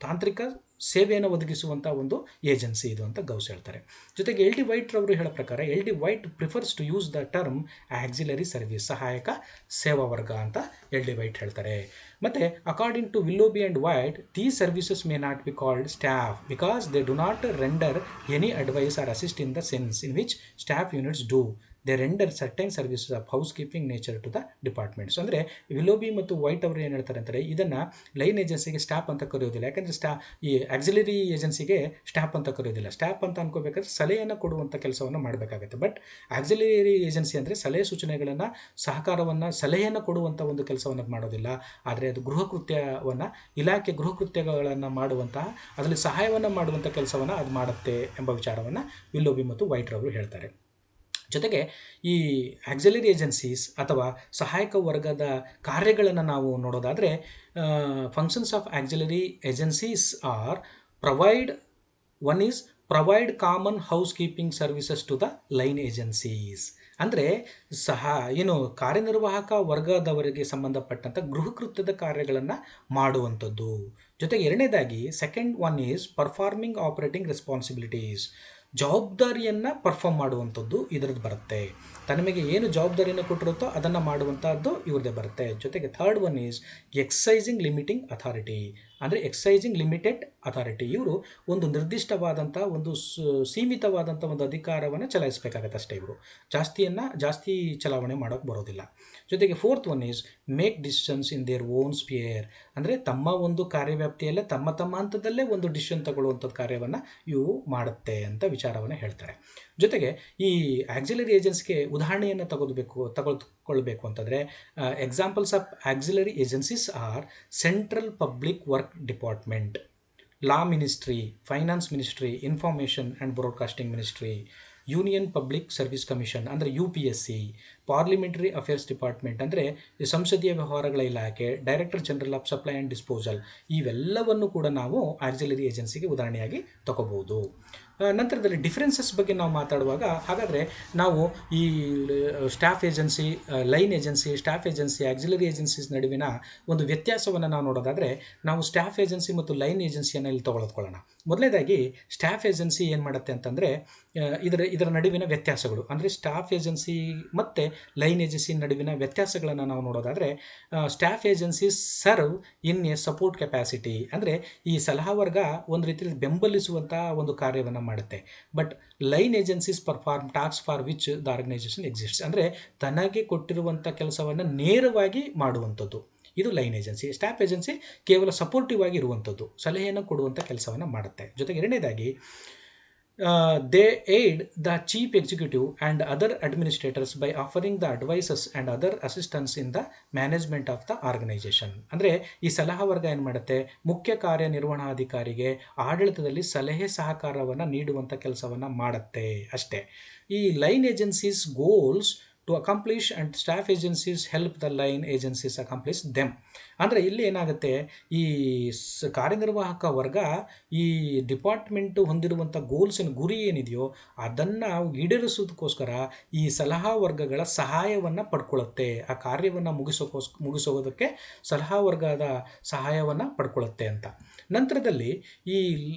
ತಾಂತ್ರಿಕ ಸೇವೆಯನ್ನು ಒದಗಿಸುವಂಥ ಒಂದು ಏಜೆನ್ಸಿ ಇದು ಅಂತ ಗೌಸ್ ಹೇಳ್ತಾರೆ. ಜೊತೆಗೆ ಎಲ್ ಡಿ ವೈಟ್ರವರು ಹೇಳೋ ಪ್ರಕಾರ L D White prefers to use the term auxiliary service, ಸಹಾಯಕ ಸೇವಾ ವರ್ಗ ಅಂತ ಎಲ್ ಡಿ ವೈಟ್ ಹೇಳ್ತಾರೆ. ಮತ್ತು according to Willoughby and White these services may not be called staff because they do not render any advice or assist in the sense in which staff units do. They render certain services of house keeping nature to the departments. ಅಂದರೆ Willoughby ಮತ್ತು white ಅವರು ಏನು ಹೇಳ್ತಾರೆ ಅಂತಾರೆ ಇದನ್ನು line ಏಜೆನ್ಸಿಗೆ staff ಅಂತ ಕರೆಯೋದಿಲ್ಲ. ಯಾಕಂದರೆ ಈ ಆಕ್ಸಿಲರಿ ಏಜೆನ್ಸಿಗೆ ಸ್ಟಾಫ್ ಅಂತ ಕರೆಯೋದಿಲ್ಲ. ಸ್ಟಾಫ್ ಅಂತ ಅನ್ಕೋಬೇಕಾದ್ರೆ ಸಲಹೆಯನ್ನು ಕೊಡುವಂಥ ಕೆಲಸವನ್ನು ಮಾಡಬೇಕಾಗುತ್ತೆ. ಬಟ್ ಆಕ್ಸಿಲರಿ ಏಜೆನ್ಸಿ ಅಂದರೆ ಸಲಹೆ ಸೂಚನೆಗಳನ್ನು ಸಲಹೆಯನ್ನು ಕೊಡುವಂಥ ಒಂದು ಕೆಲಸವನ್ನು ಮಾಡೋದಿಲ್ಲ. ಆದರೆ ಅದು ಇಲಾಖೆ ಗೃಹ ಕೃತ್ಯಗಳನ್ನು ಮಾಡುವಂತಹ ಅದರಲ್ಲಿ ಸಹಾಯವನ್ನು ಮಾಡುವಂಥ ಕೆಲಸವನ್ನು ಅದು ಮಾಡುತ್ತೆ ಎಂಬ ವಿಚಾರವನ್ನು ವಿಲ್ಲೋಬಿ ಮತ್ತು ವೈಟ್ರವರು ಹೇಳ್ತಾರೆ. ಜೊತೆಗೆ ಈ ಆಕ್ಸಿಲರಿ ಏಜೆನ್ಸೀಸ್ ಅಥವಾ ಸಹಾಯಕ ವರ್ಗದ ಕಾರ್ಯಗಳನ್ನು ನಾವು ನೋಡೋದಾದರೆ functions of auxiliary agencies are provide common house keeping services to the line agencies. ಅಂದರೆ ಕಾರ್ಯನಿರ್ವಾಹಕ ವರ್ಗದವರಿಗೆ ಸಂಬಂಧಪಟ್ಟಂಥ ಗೃಹ ಕೃತ್ಯದ ಕಾರ್ಯಗಳನ್ನು ಮಾಡುವಂಥದ್ದು. ಜೊತೆಗೆ ಎರಡನೇದಾಗಿ second one is performing operating responsibilities, ಜವಾಬ್ದಾರಿಯನ್ನು ಪರ್ಫಾರ್ಮ್ ಮಾಡುವಂಥದ್ದು ಇದರದ್ದು ಬರುತ್ತೆ. ತನಗೆ ಏನು ಜವಾಬ್ದಾರಿಯನ್ನು ಕೊಟ್ಟಿರುತ್ತೋ ಅದನ್ನು ಮಾಡುವಂಥದ್ದು ಇವ್ರದ್ದೇ ಬರುತ್ತೆ. ಜೊತೆಗೆ third one is exercising limiting authority, ಅಂದರೆ ಎಕ್ಸೈಸಿಂಗ್ ಲಿಮಿಟೆಡ್ ಅಥಾರಿಟಿ. ಇವರು ಒಂದು ನಿರ್ದಿಷ್ಟವಾದಂಥ ಒಂದು ಸೀಮಿತವಾದಂಥ ಒಂದು ಅಧಿಕಾರವನ್ನು ಚಲಾಯಿಸಬೇಕಾಗತ್ತೆ ಅಷ್ಟೇ. ಇವರು ಜಾಸ್ತಿ ಚಲಾವಣೆ ಮಾಡೋಕ್ಕೆ ಬರೋದಿಲ್ಲ. ಜೊತೆಗೆ fourth one is make decisions in their own sphere. ಅಂದರೆ ತಮ್ಮ ಒಂದು ಕಾರ್ಯವ್ಯಾಪ್ತಿಯಲ್ಲೇ ತಮ್ಮ ಹಂತದಲ್ಲೇ ಒಂದು ಡಿಸಿಷನ್ ತಗೊಳ್ಳುವಂಥದ್ದು ಕಾರ್ಯವನ್ನು ಇವು ಮಾಡುತ್ತೆ ಅಂತ ವಿಚಾರವನ್ನು ಹೇಳ್ತಾರೆ. ಜೊತೆಗೆ ಈ ಆಕ್ಸಿಲರಿ ಏಜೆನ್ಸಿಗೆ ಉದಾಹರಣೆಯನ್ನು ತೆಗೆದುಕೊಳ್ಬೇಕು ಅಂತಂದರೆ examples of auxiliary agencies are central public work department, law ministry, finance ministry, information and broadcasting ministry, union public service commission ಅಂದರೆ UPSC, ಪಾರ್ಲಿಮೆಂಟರಿ ಅಫೇರ್ಸ್ ಡಿಪಾರ್ಟ್ಮೆಂಟ್ ಅಂದರೆ ಸಂಸದೀಯ ವ್ಯವಹಾರಗಳ ಇಲಾಖೆ, director general of supply and disposal. ಇವೆಲ್ಲವನ್ನು ಕೂಡ ನಾವು auxiliary ಏಜೆನ್ಸಿಗೆ ಉದಾಹರಣೆಯಾಗಿ ತಗೋಬಹುದು. ನಂತರದಲ್ಲಿ ಡಿಫರೆನ್ಸಸ್ ಬಗ್ಗೆ ನಾವು ಮಾತಾಡುವಾಗ, ಹಾಗಾದರೆ ನಾವು ಈ staff agency, line agency, staff agency, auxiliary agencies ನಡುವಿನ ಒಂದು ವ್ಯತ್ಯಾಸವನ್ನು ನಾವು ನೋಡೋದಾದರೆ, ನಾವು ಸ್ಟಾಫ್ ಏಜೆನ್ಸಿ ಮತ್ತು ಲೈನ್ ಏಜೆನ್ಸಿಯನ್ನು ಇಲ್ಲಿ ತಗೊಳ್ಕೊಳ್ಳೋಣ. ಮೊದಲನೇದಾಗಿ ಸ್ಟಾಫ್ ಏಜೆನ್ಸಿ ಏನು ಮಾಡುತ್ತೆ ಅಂತಂದರೆ, ಇದರ ನಡುವಿನ ವ್ಯತ್ಯಾಸಗಳು ಅಂದರೆ ಸ್ಟಾಫ್ ಏಜೆನ್ಸಿ ಮತ್ತು ಲೈನ್ ಏಜೆನ್ಸಿ ನಡುವಿನ ವ್ಯತ್ಯಾಸಗಳನ್ನು ನಾವು ನೋಡೋದಾದರೆ, staff agency serve in a support capacity. ಅಂದರೆ ಈ ಸಲಹಾ ವರ್ಗ ಒಂದು ರೀತಿಯಲ್ಲಿ ಬೆಂಬಲಿಸುವಂಥ ಒಂದು ಕಾರ್ಯವನ್ನು ಮಾಡುತ್ತೆ. But line agencies perform task for which the organisation exists. ಅಂದರೆ ತನಗೆ ಕೊಟ್ಟಿರುವಂಥ ಕೆಲಸವನ್ನು ನೇರವಾಗಿ ಮಾಡುವಂಥದ್ದು ಇದು ಲೈನ್ ಏಜೆನ್ಸಿ. ಸ್ಟಾಫ್ ಏಜೆನ್ಸಿ ಕೇವಲ ಸಪೋರ್ಟಿವ್ ಆಗಿ ಇರುವಂಥದ್ದು, ಸಲಹೆಯನ್ನು ಕೊಡುವಂಥ ಕೆಲಸವನ್ನು ಮಾಡುತ್ತೆ. ಜೊತೆಗೆ ಎರಡನೇದಾಗಿ they aid the chief executive and other administrators by offering the advices and other assistance in the management of the organization. ಅಂದರೆ ಈ ಸಲಹಾ ವರ್ಗ ಏನು ಮಾಡುತ್ತೆ, ಮುಖ್ಯ ಕಾರ್ಯನಿರ್ವಹಣಾಧಿಕಾರಿಗೆ ಆಡಳಿತದಲ್ಲಿ ಸಲಹೆ ಸಹಕಾರವನ್ನು ನೀಡುವಂಥ ಕೆಲಸವನ್ನು ಮಾಡುತ್ತೆ ಅಷ್ಟೇ. ಈ line agencies goals to accomplish and staff agencies help the line agencies accomplish them. ಅಂದರೆ ಇಲ್ಲಿ ಏನಾಗುತ್ತೆ, ಈ ಕಾರ್ಯನಿರ್ವಾಹಕ ವರ್ಗ ಈ ಡಿಪಾರ್ಟ್ಮೆಂಟು ಹೊಂದಿರುವಂಥ ಗುರಿ ಏನಿದೆಯೋ ಅದನ್ನು ಈಡೇರಿಸೋದಕ್ಕೋಸ್ಕರ ಈ ಸಲಹಾ ವರ್ಗಗಳ ಸಹಾಯವನ್ನು ಪಡ್ಕೊಳ್ಳುತ್ತೆ. ಆ ಕಾರ್ಯವನ್ನು ಮುಗಿಸೋದಕ್ಕೆ ಸಲಹಾ ವರ್ಗದ ಸಹಾಯವನ್ನು ಪಡ್ಕೊಳ್ಳುತ್ತೆ ಅಂತ. ನಂತರದಲ್ಲಿ ಈ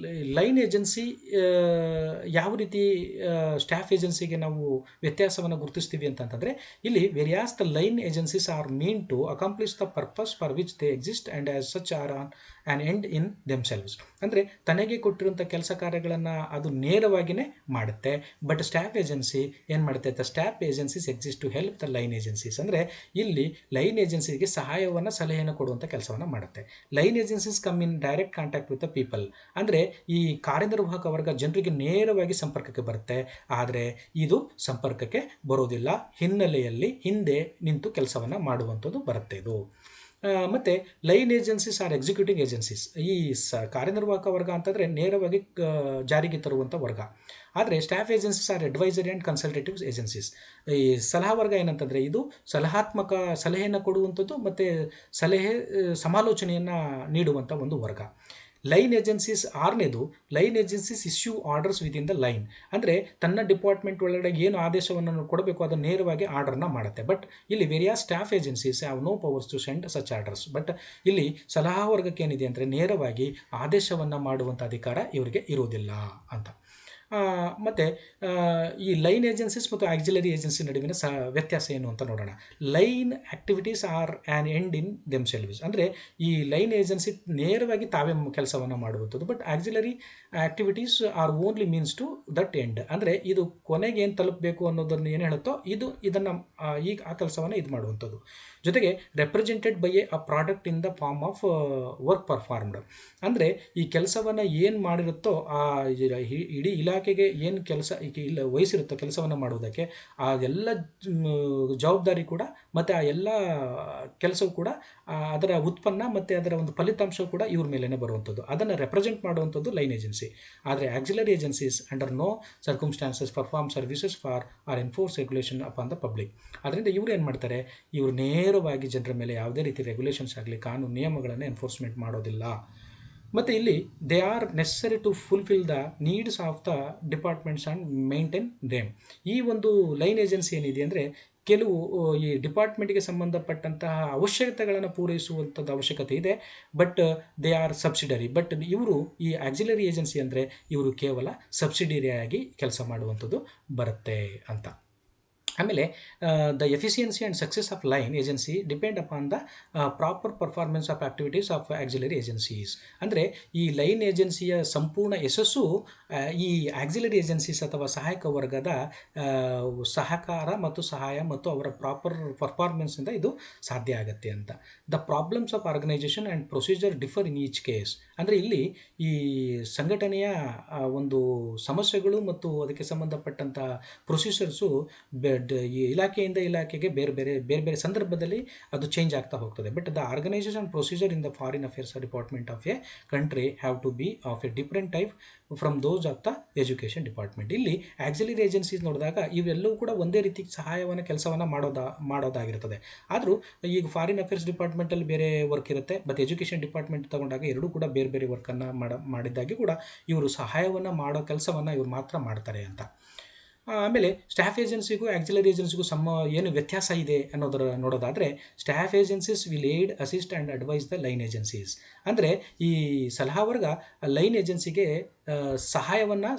ಲೈನ್ ಏಜೆನ್ಸಿ ಯಾವ ರೀತಿ ಸ್ಟಾಫ್ ಏಜೆನ್ಸಿಗೆ ನಾವು ವ್ಯತ್ಯಾಸವನ್ನು ಗುರುತಿಸ್ತೀವಿ ಅಂತಂತಂದರೆ, ಇಲ್ಲಿ whereas the line agencies are mean to accomplish the purpose for which they exist and as such are on an end in themselves. ಅಂದರೆ ತನಗೆ ಕೊಟ್ಟಿರುವಂಥ ಕೆಲಸ ಕಾರ್ಯಗಳನ್ನು ಅದು ನೇರವಾಗಿಯೇ ಮಾಡುತ್ತೆ. ಬಟ್ ಸ್ಟಾಫ್ ಏಜೆನ್ಸಿ ಏನು ಮಾಡುತ್ತೆ, the staff agencies exist to help the line agencies. ಅಂದರೆ ಇಲ್ಲಿ ಲೈನ್ ಏಜೆನ್ಸಿಗೆ ಸಹಾಯವನ್ನು ಸಲಹೆಯನ್ನು ಕೊಡುವಂಥ ಕೆಲಸವನ್ನು ಮಾಡುತ್ತೆ. Line agencies come in direct contact with the people. ಅಂದರೆ ಈ ಕಾರ್ಯನಿರ್ವಾಹಕ ವರ್ಗ ಜನರಿಗೆ ನೇರವಾಗಿ ಸಂಪರ್ಕಕ್ಕೆ ಬರುತ್ತೆ, ಆದರೆ ಇದು ಸಂಪರ್ಕಕ್ಕೆ ಬರೋದಿಲ್ಲ, ಹಿನ್ನೆಲೆಯಲ್ಲಿ ಹಿಂದೆ ನಿಂತು ಕೆಲಸವನ್ನು ಮಾಡುವಂಥದ್ದು ಬರುತ್ತೆ ಇದು. ಮತ್ತು line agencies are executing agencies. ಈ ಕಾರ್ಯನಿರ್ವಾಹಕ ವರ್ಗ ಅಂತಂದರೆ ನೇರವಾಗಿ ಜಾರಿಗೆ ತರುವಂಥ ವರ್ಗ. ಆದರೆ staff agencies are advisory and consultative agencies. ಈ ಸಲಹಾ ವರ್ಗ ಏನಂತಂದರೆ ಇದು ಸಲಹೆಯನ್ನು ಕೊಡುವಂಥದ್ದು ಮತ್ತು ಸಮಾಲೋಚನೆಯನ್ನು ನೀಡುವಂಥ ಒಂದು ವರ್ಗ. ಲೈನ್ ಏಜೆನ್ಸೀಸ್ ಆರನೇದು, line agencies issue orders within the line. ಅಂದರೆ ತನ್ನ ಡಿಪಾರ್ಟ್ಮೆಂಟ್ ಒಳಗಡೆ ಏನು ಆದೇಶವನ್ನು ಕೊಡಬೇಕು ಅದನ್ನು ನೇರವಾಗಿ ಆರ್ಡರ್ನ ಮಾಡುತ್ತೆ. ಬಟ್ ಇಲ್ಲಿ whereas staff agencies have no powers to send such orders. But ಇಲ್ಲಿ ಸಲಹಾ ವರ್ಗಕ್ಕೆ ಏನಿದೆ ಅಂದರೆ ನೇರವಾಗಿ ಆದೇಶವನ್ನು ಮಾಡುವಂಥ ಅಧಿಕಾರ ಇವರಿಗೆ ಇರುವುದಿಲ್ಲ ಅಂತ. ಮತ್ತು ಈ ಲೈನ್ ಏಜೆನ್ಸೀಸ್ ಮತ್ತು ಆಕ್ಸಿಲರಿ ಏಜೆನ್ಸಿ ನಡುವಿನ ವ್ಯತ್ಯಾಸ ಏನು ಅಂತ ನೋಡೋಣ. Line activities are an end in themselves. ಅಂದರೆ ಈ ಲೈನ್ ಏಜೆನ್ಸಿ ನೇರವಾಗಿ ತಾವೇ ಕೆಲಸವನ್ನು ಮಾಡುವಂಥದ್ದು. But auxiliary activities are only means to that end. ಅಂದರೆ ಇದು ಕೊನೆಗೆ ಏನು ತಲುಪಬೇಕು ಅನ್ನೋದನ್ನು ಏನು ಹೇಳುತ್ತೋ ಇದನ್ನು ಈಗ ಆ ಕೆಲಸವನ್ನು ಇದು ಮಾಡುವಂಥದ್ದು. ಜೊತೆಗೆ represented by a product in the form of work performed. ಅಂದರೆ ಈ ಕೆಲಸವನ್ನು ಏನು ಮಾಡಿರುತ್ತೋ ಆ ಇಡೀ ಇಲಾಖೆಗೆ ಏನು ಕೆಲಸ ವಹಿಸಿರುತ್ತೋ ಕೆಲಸವನ್ನು ಮಾಡುವುದಕ್ಕೆ ಆ ಎಲ್ಲ ಜವಾಬ್ದಾರಿ ಕೂಡ ಮತ್ತು ಆ ಎಲ್ಲ ಕೆಲಸವು ಕೂಡ ಅದರ ಉತ್ಪನ್ನ ಮತ್ತು ಅದರ ಒಂದು ಫಲಿತಾಂಶವು ಕೂಡ ಇವ್ರ ಮೇಲೇ ಬರುವಂಥದ್ದು. ಅದನ್ನು ರೆಪ್ರೆಸೆಂಟ್ ಮಾಡುವಂಥದ್ದು ಲೈನ್ ಏಜೆನ್ಸಿ. ಆದರೆ auxiliary agencies under no circumstances perform services for or enforce regulation upon the public. ಅದರಿಂದ ಇವರು ಏನು ಮಾಡ್ತಾರೆ, ಇವರು ನೇರವಾಗಿ ಜನರ ಮೇಲೆ ಯಾವುದೇ ರೀತಿ ರೆಗ್ಯುಲೇಷನ್ಸ್ ಆಗಲಿ ಕಾನೂನು ನಿಯಮಗಳನ್ನು ಎನ್ಫೋರ್ಸ್ಮೆಂಟ್ ಮಾಡೋದಿಲ್ಲ. ಮತ್ತು ಇಲ್ಲಿ they are necessary to fulfil the needs of the departments and maintain them. ಈ ಒಂದು ಲೈನ್ ಏಜೆನ್ಸಿ ಏನಿದೆ ಅಂದರೆ ಕೆಲವು ಈ ಡಿಪಾರ್ಟ್ಮೆಂಟ್ಗೆ ಸಂಬಂಧಪಟ್ಟಂತಹ ಅವಶ್ಯಕತೆಗಳನ್ನು ಪೂರೈಸುವಂಥದ್ದು ಅವಶ್ಯಕತೆ ಇದೆ. But they are subsidiary. But ಇವರು ಈ ಆಕ್ಸಿಲರಿ ಏಜೆನ್ಸಿ ಅಂದರೆ ಇವರು ಕೇವಲ ಸಬ್ಸಿಡಿಯರಿಯಾಗಿ ಕೆಲಸ ಮಾಡುವಂಥದ್ದು ಬರುತ್ತೆ ಅಂತ. ಆಮೇಲೆ the efficiency and success of line agency depend upon the proper performance of activities of auxiliary agencies. ಅಂದರೆ ಈ ಲೈನ್ ಏಜೆನ್ಸಿಯ ಸಂಪೂರ್ಣ ಯಶಸ್ಸು ಈ ಆಕ್ಸಿಲರಿ ಏಜೆನ್ಸೀಸ್ ಅಥವಾ ಸಹಾಯಕ ವರ್ಗದ ಸಹಕಾರ ಮತ್ತು ಸಹಾಯ ಮತ್ತು ಅವರ ಪ್ರಾಪರ್ ಪರ್ಫಾರ್ಮೆನ್ಸಿಂದ ಇದು ಸಾಧ್ಯ ಆಗುತ್ತೆ ಅಂತ. The problems of organisation and procedure differ in each case. ಅಂದರೆ ಇಲ್ಲಿ ಈ ಸಂಘಟನೆಯ ಒಂದು ಸಮಸ್ಯೆಗಳು ಮತ್ತು ಅದಕ್ಕೆ ಸಂಬಂಧಪಟ್ಟಂಥ ಪ್ರೊಸೀಜರ್ಸು ಈ ಇಲಾಖೆಯಿಂದ ಇಲಾಖೆಗೆ ಬೇರೆ ಬೇರೆ ಸಂದರ್ಭದಲ್ಲಿ ಅದು ಚೇಂಜ್ ಆಗ್ತಾ ಹೋಗ್ತದೆ. But the organisation procedure in the foreign affairs department of a country have to be of a different type from those of the education department. ಇಲ್ಲಿ ಆಕ್ಸಿಲರಿ ಏಜೆನ್ಸೀಸ್ ನೋಡಿದಾಗ ಇವೆಲ್ಲವೂ ಕೂಡ ಒಂದೇ ರೀತಿ ಸಹಾಯವನ್ನು ಕೆಲಸವನ್ನು ಮಾಡೋದಾಗಿರ್ತದೆ. ಆದರೂ ಈಗ ಫಾರಿನ್ ಅಫೇರ್ಸ್ ಡಿಪಾರ್ಟ್ಮೆಂಟಲ್ಲಿ ಬೇರೆ ವರ್ಕ್ ಇರುತ್ತೆ, ಮತ್ತು ಎಜುಕೇಷನ್ ಡಿಪಾರ್ಟ್ಮೆಂಟ್ ತಗೊಂಡಾಗ ಎರಡೂ ಕೂಡ ಬೇರೆ ವರ್ಕನ್ನು ಮಾಡಿದ್ದಾಗಿ ಕೂಡ ಇವರು ಸಹಾಯವನ್ನು ಮಾಡೋ ಕೆಲಸವನ್ನು ಇವರು ಮಾತ್ರ ಮಾಡ್ತಾರೆ ಅಂತ. ಆಮೇಲೆ ಸ್ಟಾಫ್ ಏಜೆನ್ಸಿಗೂ ಆಕ್ಸಿಲರಿ ಏಜೆನ್ಸಿಗೂ ಏನು ವ್ಯತ್ಯಾಸ ಇದೆ ನೋಡೋದಾದರೆ, staff agencies will aid assist and advise the line agencies. ಅಂದರೆ ಈ ಸಲಹಾ ವರ್ಗ ಲೈನ್ ಏಜೆನ್ಸಿಗೆ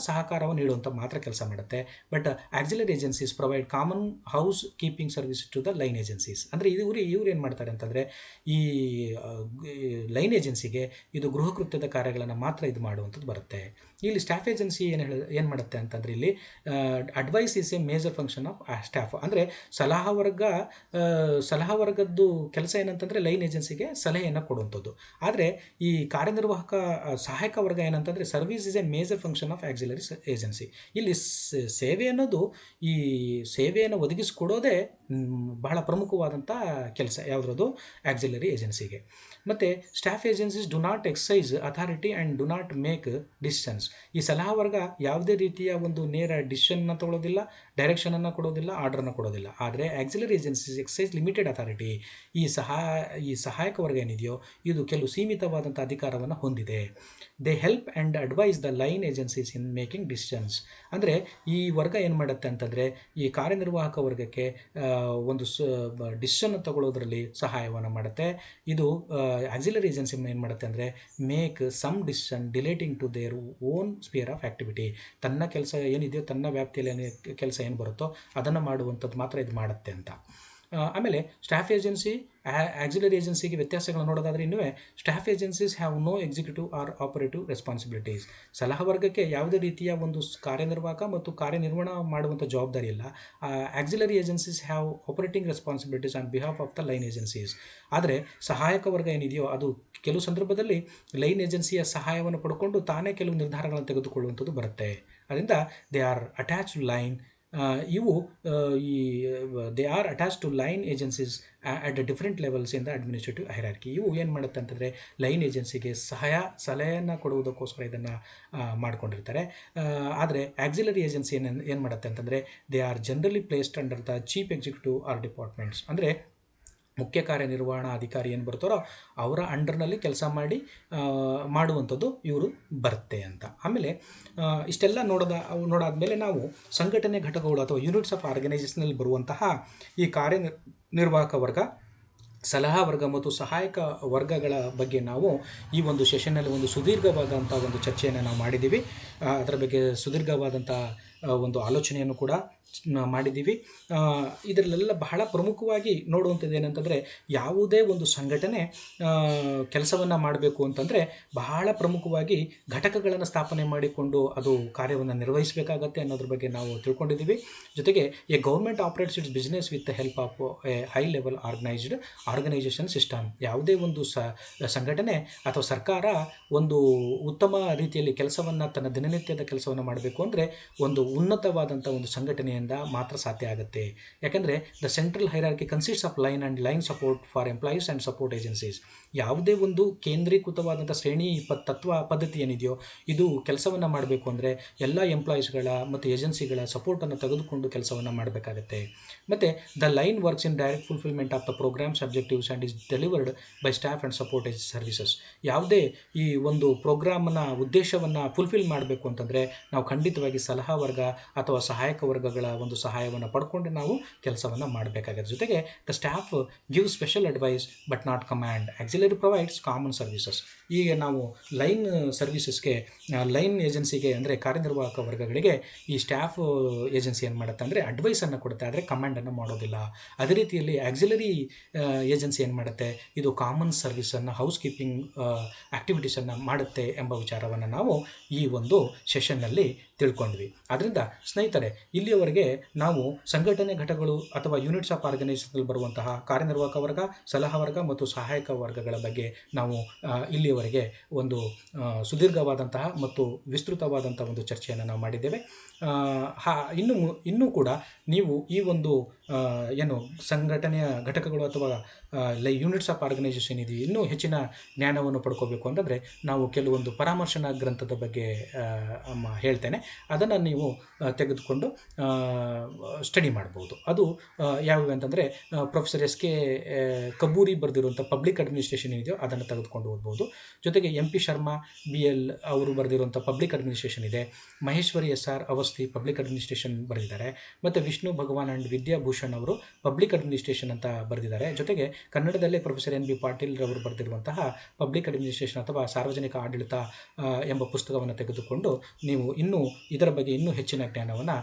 ಸಹಕಾರವನ್ನು ನೀಡುವಂಥ ಮಾತ್ರ ಕೆಲಸ ಮಾಡುತ್ತೆ. But auxiliary agencies provide common house keeping service to the line agencies. ಅಂದರೆ ಇವ್ರು ಏನು ಮಾಡ್ತಾರೆ ಅಂತಂದರೆ, ಈ ಲೈನ್ ಏಜೆನ್ಸಿಗೆ ಇದು ಗೃಹ ಕೃತ್ಯದ ಕಾರ್ಯಗಳನ್ನು ಮಾತ್ರ ಇದು ಮಾಡುವಂಥದ್ದು ಬರುತ್ತೆ. ಇಲ್ಲಿ ಸ್ಟಾಫ್ ಏಜೆನ್ಸಿ ಏನು ಮಾಡುತ್ತೆ ಅಂತಂದರೆ, ಇಲ್ಲಿ advice is a major function of staff. ಅಂದರೆ ಸಲಹಾ ವರ್ಗದ್ದು ಕೆಲಸ ಏನಂತಂದರೆ ಲೈನ್ ಏಜೆನ್ಸಿಗೆ ಸಲಹೆಯನ್ನು ಕೊಡುವಂಥದ್ದು. ಆದರೆ ಈ ಕಾರ್ಯನಿರ್ವಾಹಕ ಸಹಾಯಕ ವರ್ಗ ಏನಂತಂದರೆ service is a major function of auxiliary agency. ಇಲ್ಲಿ ಸೇವೆ ಅನ್ನೋದು, ಈ ಸೇವೆಯನ್ನು ಒದಗಿಸಿಕೊಡೋದೇ ಬಹಳ ಪ್ರಮುಖವಾದಂಥ ಕೆಲಸ ಯಾವುದ್ರದ್ದು, ಆಕ್ಸಿಲರಿ ಏಜೆನ್ಸಿಗೆ. ಮತ್ತು staff agencies do not exercise authority and do not make decisions. ಈ ಸಲಹಾ ವರ್ಗ ಯಾವುದೇ ರೀತಿಯ ಒಂದು ನೇರ ಡಿಸಿಷನ್ನ ತಗೊಳ್ಳೋದಿಲ್ಲ, ಡೈರೆಕ್ಷನನ್ನು ಕೊಡೋದಿಲ್ಲ, ಆರ್ಡ್ರನ್ನು ಕೊಡೋದಿಲ್ಲ. ಆದರೆ auxiliary agencies exercise limited authority. ಈ ಸಹಾಯಕ ವರ್ಗ ಏನಿದೆಯೋ ಇದು ಕೆಲವು ಸೀಮಿತವಾದಂಥ ಅಧಿಕಾರವನ್ನು ಹೊಂದಿದೆ. They help and advise the line agencies in making decisions. ಅಂದರೆ ಈ ವರ್ಗ ಏನು ಮಾಡುತ್ತೆ ಅಂತಂದರೆ, ಈ ಕಾರ್ಯನಿರ್ವಾಹಕ ವರ್ಗಕ್ಕೆ ಒಂದು ಡಿಸಿಷನ್ ತಗೊಳ್ಳೋದ್ರಲ್ಲಿ ಸಹಾಯವನ್ನು ಮಾಡುತ್ತೆ. ಇದು ಆಕ್ಸಿಲರಿ ಏಜೆನ್ಸಿ ಏನು ಮಾಡುತ್ತೆ ಅಂದರೆ, make some decision relating to their own sphere of activity. ತನ್ನ ಕೆಲಸ ಏನಿದೆಯೋ, ತನ್ನ ವ್ಯಾಪ್ತಿಯಲ್ಲಿ ಕೆಲಸ ಏನು ಬರುತ್ತೋ ಅದನ್ನು ಮಾಡುವಂಥದ್ದು ಮಾತ್ರ ಇದು ಮಾಡುತ್ತೆ ಅಂತ. ಆಮೇಲೆ ಸ್ಟಾಫ್ ಏಜೆನ್ಸಿ ಆಕ್ಸಿಲರಿ ಏಜೆನ್ಸಿಗೆ ವ್ಯತ್ಯಾಸಗಳನ್ನು ನೋಡೋದಾದರೆ, ಇನ್ನೂ staff agencies have no executive or operative responsibilities. ಸಲಹಾ ವರ್ಗಕ್ಕೆ ಯಾವುದೇ ರೀತಿಯ ಒಂದು ಕಾರ್ಯನಿರ್ವಾಹಕ ಮತ್ತು ಕಾರ್ಯನಿರ್ವಹಣೆ ಮಾಡುವಂಥ ಜವಾಬ್ದಾರಿ ಇಲ್ಲ. Auxiliary agencies have operating responsibilities on behalf of the line agencies. ಆದರೆ ಸಹಾಯಕ ವರ್ಗ ಏನಿದೆಯೋ ಅದು ಕೆಲವು ಸಂದರ್ಭದಲ್ಲಿ ಲೈನ್ ಏಜೆನ್ಸಿಯ ಸಹಾಯವನ್ನು ಪಡ್ಕೊಂಡು ತಾನೇ ಕೆಲವು ನಿರ್ಧಾರಗಳನ್ನು ತೆಗೆದುಕೊಳ್ಳುವಂಥದ್ದು ಬರುತ್ತೆ. ಅದರಿಂದ ದೇ ಆರ್ ಅಟ್ಯಾಚ್ ಲೈನ್ ಇವು they are attach to line agencies at different levels in the administrative hierarchy. ಇವು ಏನು ಮಾಡುತ್ತೆ ಅಂತಂದರೆ, ಲೈನ್ ಏಜೆನ್ಸಿಗೆ ಸಲಹೆಯನ್ನು ಕೊಡುವುದಕ್ಕೋಸ್ಕರ ಇದನ್ನು ಮಾಡ್ಕೊಂಡಿರ್ತಾರೆ. ಆದರೆ ಆಕ್ಸಿಲರಿ ಏಜೆನ್ಸಿ ಏನು ಮಾಡುತ್ತೆ ಅಂತಂದರೆ, they are generally placed under the chief executive or departments. ಅಂದರೆ ಮುಖ್ಯ ಕಾರ್ಯನಿರ್ವಹಣಾ ಅಧಿಕಾರಿ ಏನು ಬರ್ತಾರೋ ಅವರ ಅಂಡರ್ನಲ್ಲಿ ಕೆಲಸ ಮಾಡುವಂಥದ್ದು ಇವರು ಬರುತ್ತೆ ಅಂತ. ಆಮೇಲೆ ಇಷ್ಟೆಲ್ಲ ನೋಡಾದ್ಮೇಲೆ ನಾವು ಸಂಘಟನೆ ಘಟಕಗಳು ಅಥವಾ ಯೂನಿಟ್ಸ್ ಆಫ್ ಆರ್ಗನೈಸೇಷನಲ್ಲಿ ಬರುವಂತಹ ಈ ಕಾರ್ಯನಿರ್ವಾಹಕ ವರ್ಗ, ಸಲಹಾ ವರ್ಗ ಮತ್ತು ಸಹಾಯಕ ವರ್ಗಗಳ ಬಗ್ಗೆ ನಾವು ಈ ಒಂದು ಸೆಷನ್ನಲ್ಲಿ ಒಂದು ಸುದೀರ್ಘವಾದಂಥ ಒಂದು ಚರ್ಚೆಯನ್ನು ನಾವು ಮಾಡಿದ್ದೀವಿ. ಅದರ ಬಗ್ಗೆ ಸುದೀರ್ಘವಾದಂಥ ಒಂದು ಆಲೋಚನೆಯನ್ನು ಕೂಡ ಮಾಡಿದ್ದೀವಿ. ಇದರಲ್ಲೆಲ್ಲ ಬಹಳ ಪ್ರಮುಖವಾಗಿ ನೋಡುವಂಥದ್ದು ಏನಂತಂದರೆ, ಯಾವುದೇ ಒಂದು ಸಂಘಟನೆ ಕೆಲಸವನ್ನು ಮಾಡಬೇಕು ಅಂತಂದರೆ ಬಹಳ ಪ್ರಮುಖವಾಗಿ ಘಟಕಗಳನ್ನು ಸ್ಥಾಪನೆ ಮಾಡಿಕೊಂಡು ಅದು ಕಾರ್ಯವನ್ನು ನಿರ್ವಹಿಸಬೇಕಾಗತ್ತೆ ಅನ್ನೋದ್ರ ಬಗ್ಗೆ ನಾವು ತಿಳ್ಕೊಂಡಿದ್ದೀವಿ. ಜೊತೆಗೆ a government operates its business with the help of a high level organisation system. ಯಾವುದೇ ಒಂದು ಸಂಘಟನೆ ಅಥವಾ ಸರ್ಕಾರ ಒಂದು ಉತ್ತಮ ರೀತಿಯಲ್ಲಿ ಕೆಲಸವನ್ನು, ತನ್ನ ದಿನನಿತ್ಯದ ಕೆಲಸವನ್ನು ಮಾಡಬೇಕು ಅಂದರೆ ಒಂದು ಉನ್ನತವಾದಂಥ ಒಂದು ಸಂಘಟನೆಯಿಂದ ಮಾತ್ರ ಸಾಧ್ಯ ಆಗುತ್ತೆ. ಯಾಕೆಂದರೆ the central hierarchy consists of line and line support for employees and support agencies. ಯಾವುದೇ ಒಂದು ಕೇಂದ್ರೀಕೃತವಾದಂಥ ಶ್ರೇಣಿ ಪದ್ಧತಿ ಏನಿದೆಯೋ ಇದು ಕೆಲಸವನ್ನು ಮಾಡಬೇಕು ಅಂದರೆ ಎಲ್ಲ ಎಂಪ್ಲಾಯೀಸ್ಗಳ ಮತ್ತು ಏಜೆನ್ಸಿಗಳ ಸಪೋರ್ಟನ್ನು ತೆಗೆದುಕೊಂಡು ಕೆಲಸವನ್ನು ಮಾಡಬೇಕಾಗತ್ತೆ. ಮತ್ತು the line works in direct fulfilment of the programmes objectives and is delivered by staff and support services. ಯಾವುದೇ ಈ ಒಂದು ಪ್ರೋಗ್ರಾಮ್ನ ಉದ್ದೇಶವನ್ನು ಫುಲ್ಫಿಲ್ ಮಾಡಬೇಕು ಅಂತಂದರೆ ನಾವು ಖಂಡಿತವಾಗಿ ಸಲಹಾ ವರ್ಗ ಅಥವಾ ಸಹಾಯಕ ವರ್ಗಗಳ ಒಂದು ಸಹಾಯವನ್ನು ಪಡ್ಕೊಂಡು ನಾವು ಕೆಲಸವನ್ನು ಮಾಡಬೇಕಾಗುತ್ತೆ. ಜೊತೆಗೆ ದ staff give special advice but not command, auxiliary provides common services. ಈಗ ನಾವು ಲೈನ್ ಸರ್ವಿಸಸ್ಗೆ, ಲೈನ್ ಏಜೆನ್ಸಿಗೆ ಅಂದರೆ ಕಾರ್ಯನಿರ್ವಾಹಕ ವರ್ಗಗಳಿಗೆ ಈ ಸ್ಟಾಫ್ ಏಜೆನ್ಸಿ ಏನು ಮಾಡುತ್ತೆ ಅಂದರೆ ಅಡ್ವೈಸನ್ನು ಕೊಡುತ್ತೆ, ಆದರೆ ಕಮ್ಯಾಂಡನ್ನು ಮಾಡೋದಿಲ್ಲ. ಅದೇ ರೀತಿಯಲ್ಲಿ ಆಕ್ಸಿಲರಿ ಏಜೆನ್ಸಿ ಏನು ಮಾಡುತ್ತೆ, ಇದು ಕಾಮನ್ ಸರ್ವಿಸನ್ನು, ಹೌಸ್ ಕೀಪಿಂಗ್ ಆ್ಯಕ್ಟಿವಿಟೀಸನ್ನು ಮಾಡುತ್ತೆ ಎಂಬ ವಿಚಾರವನ್ನು ನಾವು ಈ ಒಂದು ಸೆಷನ್ನಲ್ಲಿ ತಿಳ್ಕೊಂಡ್ವಿ. ಆದ್ದರಿಂದ ಸ್ನೇಹಿತರೆ, ಇಲ್ಲಿಯವರೆಗೆ ನಾವು ಸಂಘಟನೆ ಘಟಕಗಳು ಅಥವಾ ಯೂನಿಟ್ಸ್ ಆಫ್ ಆರ್ಗನೈಸೇಷನಲ್ಲಿ ಬರುವಂತಹ ಕಾರ್ಯನಿರ್ವಾಹಕ ವರ್ಗ, ಸಲಹಾ ವರ್ಗ ಮತ್ತು ಸಹಾಯಕ ವರ್ಗಗಳ ಬಗ್ಗೆ ನಾವು ಇಲ್ಲಿಯವರೆಗೆ ಒಂದು ಸುದೀರ್ಘವಾದಂತಹ ಮತ್ತು ವಿಸ್ತೃತವಾದಂಥ ಒಂದು ಚರ್ಚೆಯನ್ನು ನಾವು ಮಾಡಿದ್ದೇವೆ. ಇನ್ನೂ ಕೂಡ ನೀವು ಈ ಒಂದು ಏನು ಸಂಘಟನೆಯ ಘಟಕಗಳು ಅಥವಾ ಯೂನಿಟ್ಸ್ ಆಫ್ ಆರ್ಗನೈಸೇಷನ್ ಇದೆ, ಇನ್ನೂ ಹೆಚ್ಚಿನ ಜ್ಞಾನವನ್ನು ಪಡ್ಕೋಬೇಕು ಅಂತಂದರೆ ನಾವು ಕೆಲವೊಂದು ಪರಾಮರ್ಶನ ಗ್ರಂಥದ ಬಗ್ಗೆ ಹೇಳ್ತೇನೆ. ಅದನ್ನು ನೀವು ತೆಗೆದುಕೊಂಡು ಸ್ಟಡಿ ಮಾಡ್ಬೋದು. ಅದು ಯಾವುವು ಅಂತಂದರೆ ಪ್ರೊಫೆಸರ್ ಎಸ್.ಕೆ. ಕಬ್ಬೂರಿ ಬರೆದಿರುವಂಥ ಪಬ್ಲಿಕ್ ಅಡ್ಮಿನಿಸ್ಟ್ರೇಷನ್ ಇದೆಯೋ ಅದನ್ನು ತೆಗೆದುಕೊಂಡು ಓದ್ಬೋದು. ಜೊತೆಗೆ MP ಶರ್ಮಾ BL ಅವರು ಬರೆದಿರುವಂಥ ಪಬ್ಲಿಕ್ ಅಡ್ಮಿನಿಸ್ಟ್ರೇಷನ್ ಇದೆ. Maheshwari SR Awasthi public administration ಬರೆದಿದ್ದಾರೆ. ಮತ್ತು ವಿಷ್ಣು ಭಗವಾನ್ ಆ್ಯಂಡ್ ವಿದ್ಯಾಭೂಷಣ್ ಅವರು ಪಬ್ಲಿಕ್ ಅಡ್ಮಿನಿಸ್ಟ್ರೇಷನ್ ಅಂತ ಬರೆದಿದ್ದಾರೆ. ಜೊತೆಗೆ ಕನ್ನಡದಲ್ಲೇ ಪ್ರೊಫೆಸರ್ NB ಪಾಟೀಲ್ ರವರು ಬರೆದಿರುವಂತಹ ಪಬ್ಲಿಕ್ ಅಡ್ಮಿನಿಸ್ಟ್ರೇಷನ್ ಅಥವಾ ಸಾರ್ವಜನಿಕ ಆಡಳಿತ ಎಂಬ ಪುಸ್ತಕವನ್ನು ತೆಗೆದುಕೊಂಡು ನೀವು ಇನ್ನೂ ಇದರ ಬಗ್ಗೆ ಇನ್ನೂ ಹೆಚ್ಚಿನ ಜ್ಞಾನವನ್ನು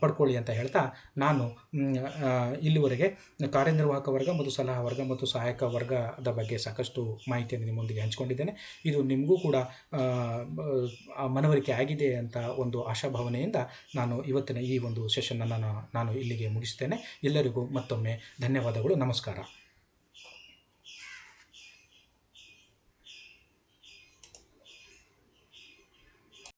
ಪಡ್ಕೊಳ್ಳಿ ಅಂತ ಹೇಳ್ತಾ, ನಾನು ಇಲ್ಲಿವರೆಗೆ ಕಾರ್ಯನಿರ್ವಾಹಕ ವರ್ಗ ಮತ್ತು ಸಲಹಾ ವರ್ಗ ಮತ್ತು ಸಹಾಯಕ ವರ್ಗದ ಬಗ್ಗೆ ಸಾಕಷ್ಟು ಮಾಹಿತಿಯನ್ನು ನಿಮ್ಮೊಂದಿಗೆ ಹಂಚಿಕೊಂಡಿದ್ದೇನೆ. ಇದು ನಿಮಗೂ ಕೂಡ ಮನವರಿಕೆ ಆಗಿದೆ ಅಂತ ಒಂದು ಆಶಾಭಾವನೆಯಿಂದ ನಾನು ಇವತ್ತಿನ ಈ ಒಂದು ಸೆಷನ್ನನ್ನು ನಾನು ಇಲ್ಲಿಗೆ ಮುಗಿಸ್ತೇನೆ. ಎಲ್ಲರಿಗೂ ಮತ್ತೊಮ್ಮೆ ಧನ್ಯವಾದಗಳು. ನಮಸ್ಕಾರ.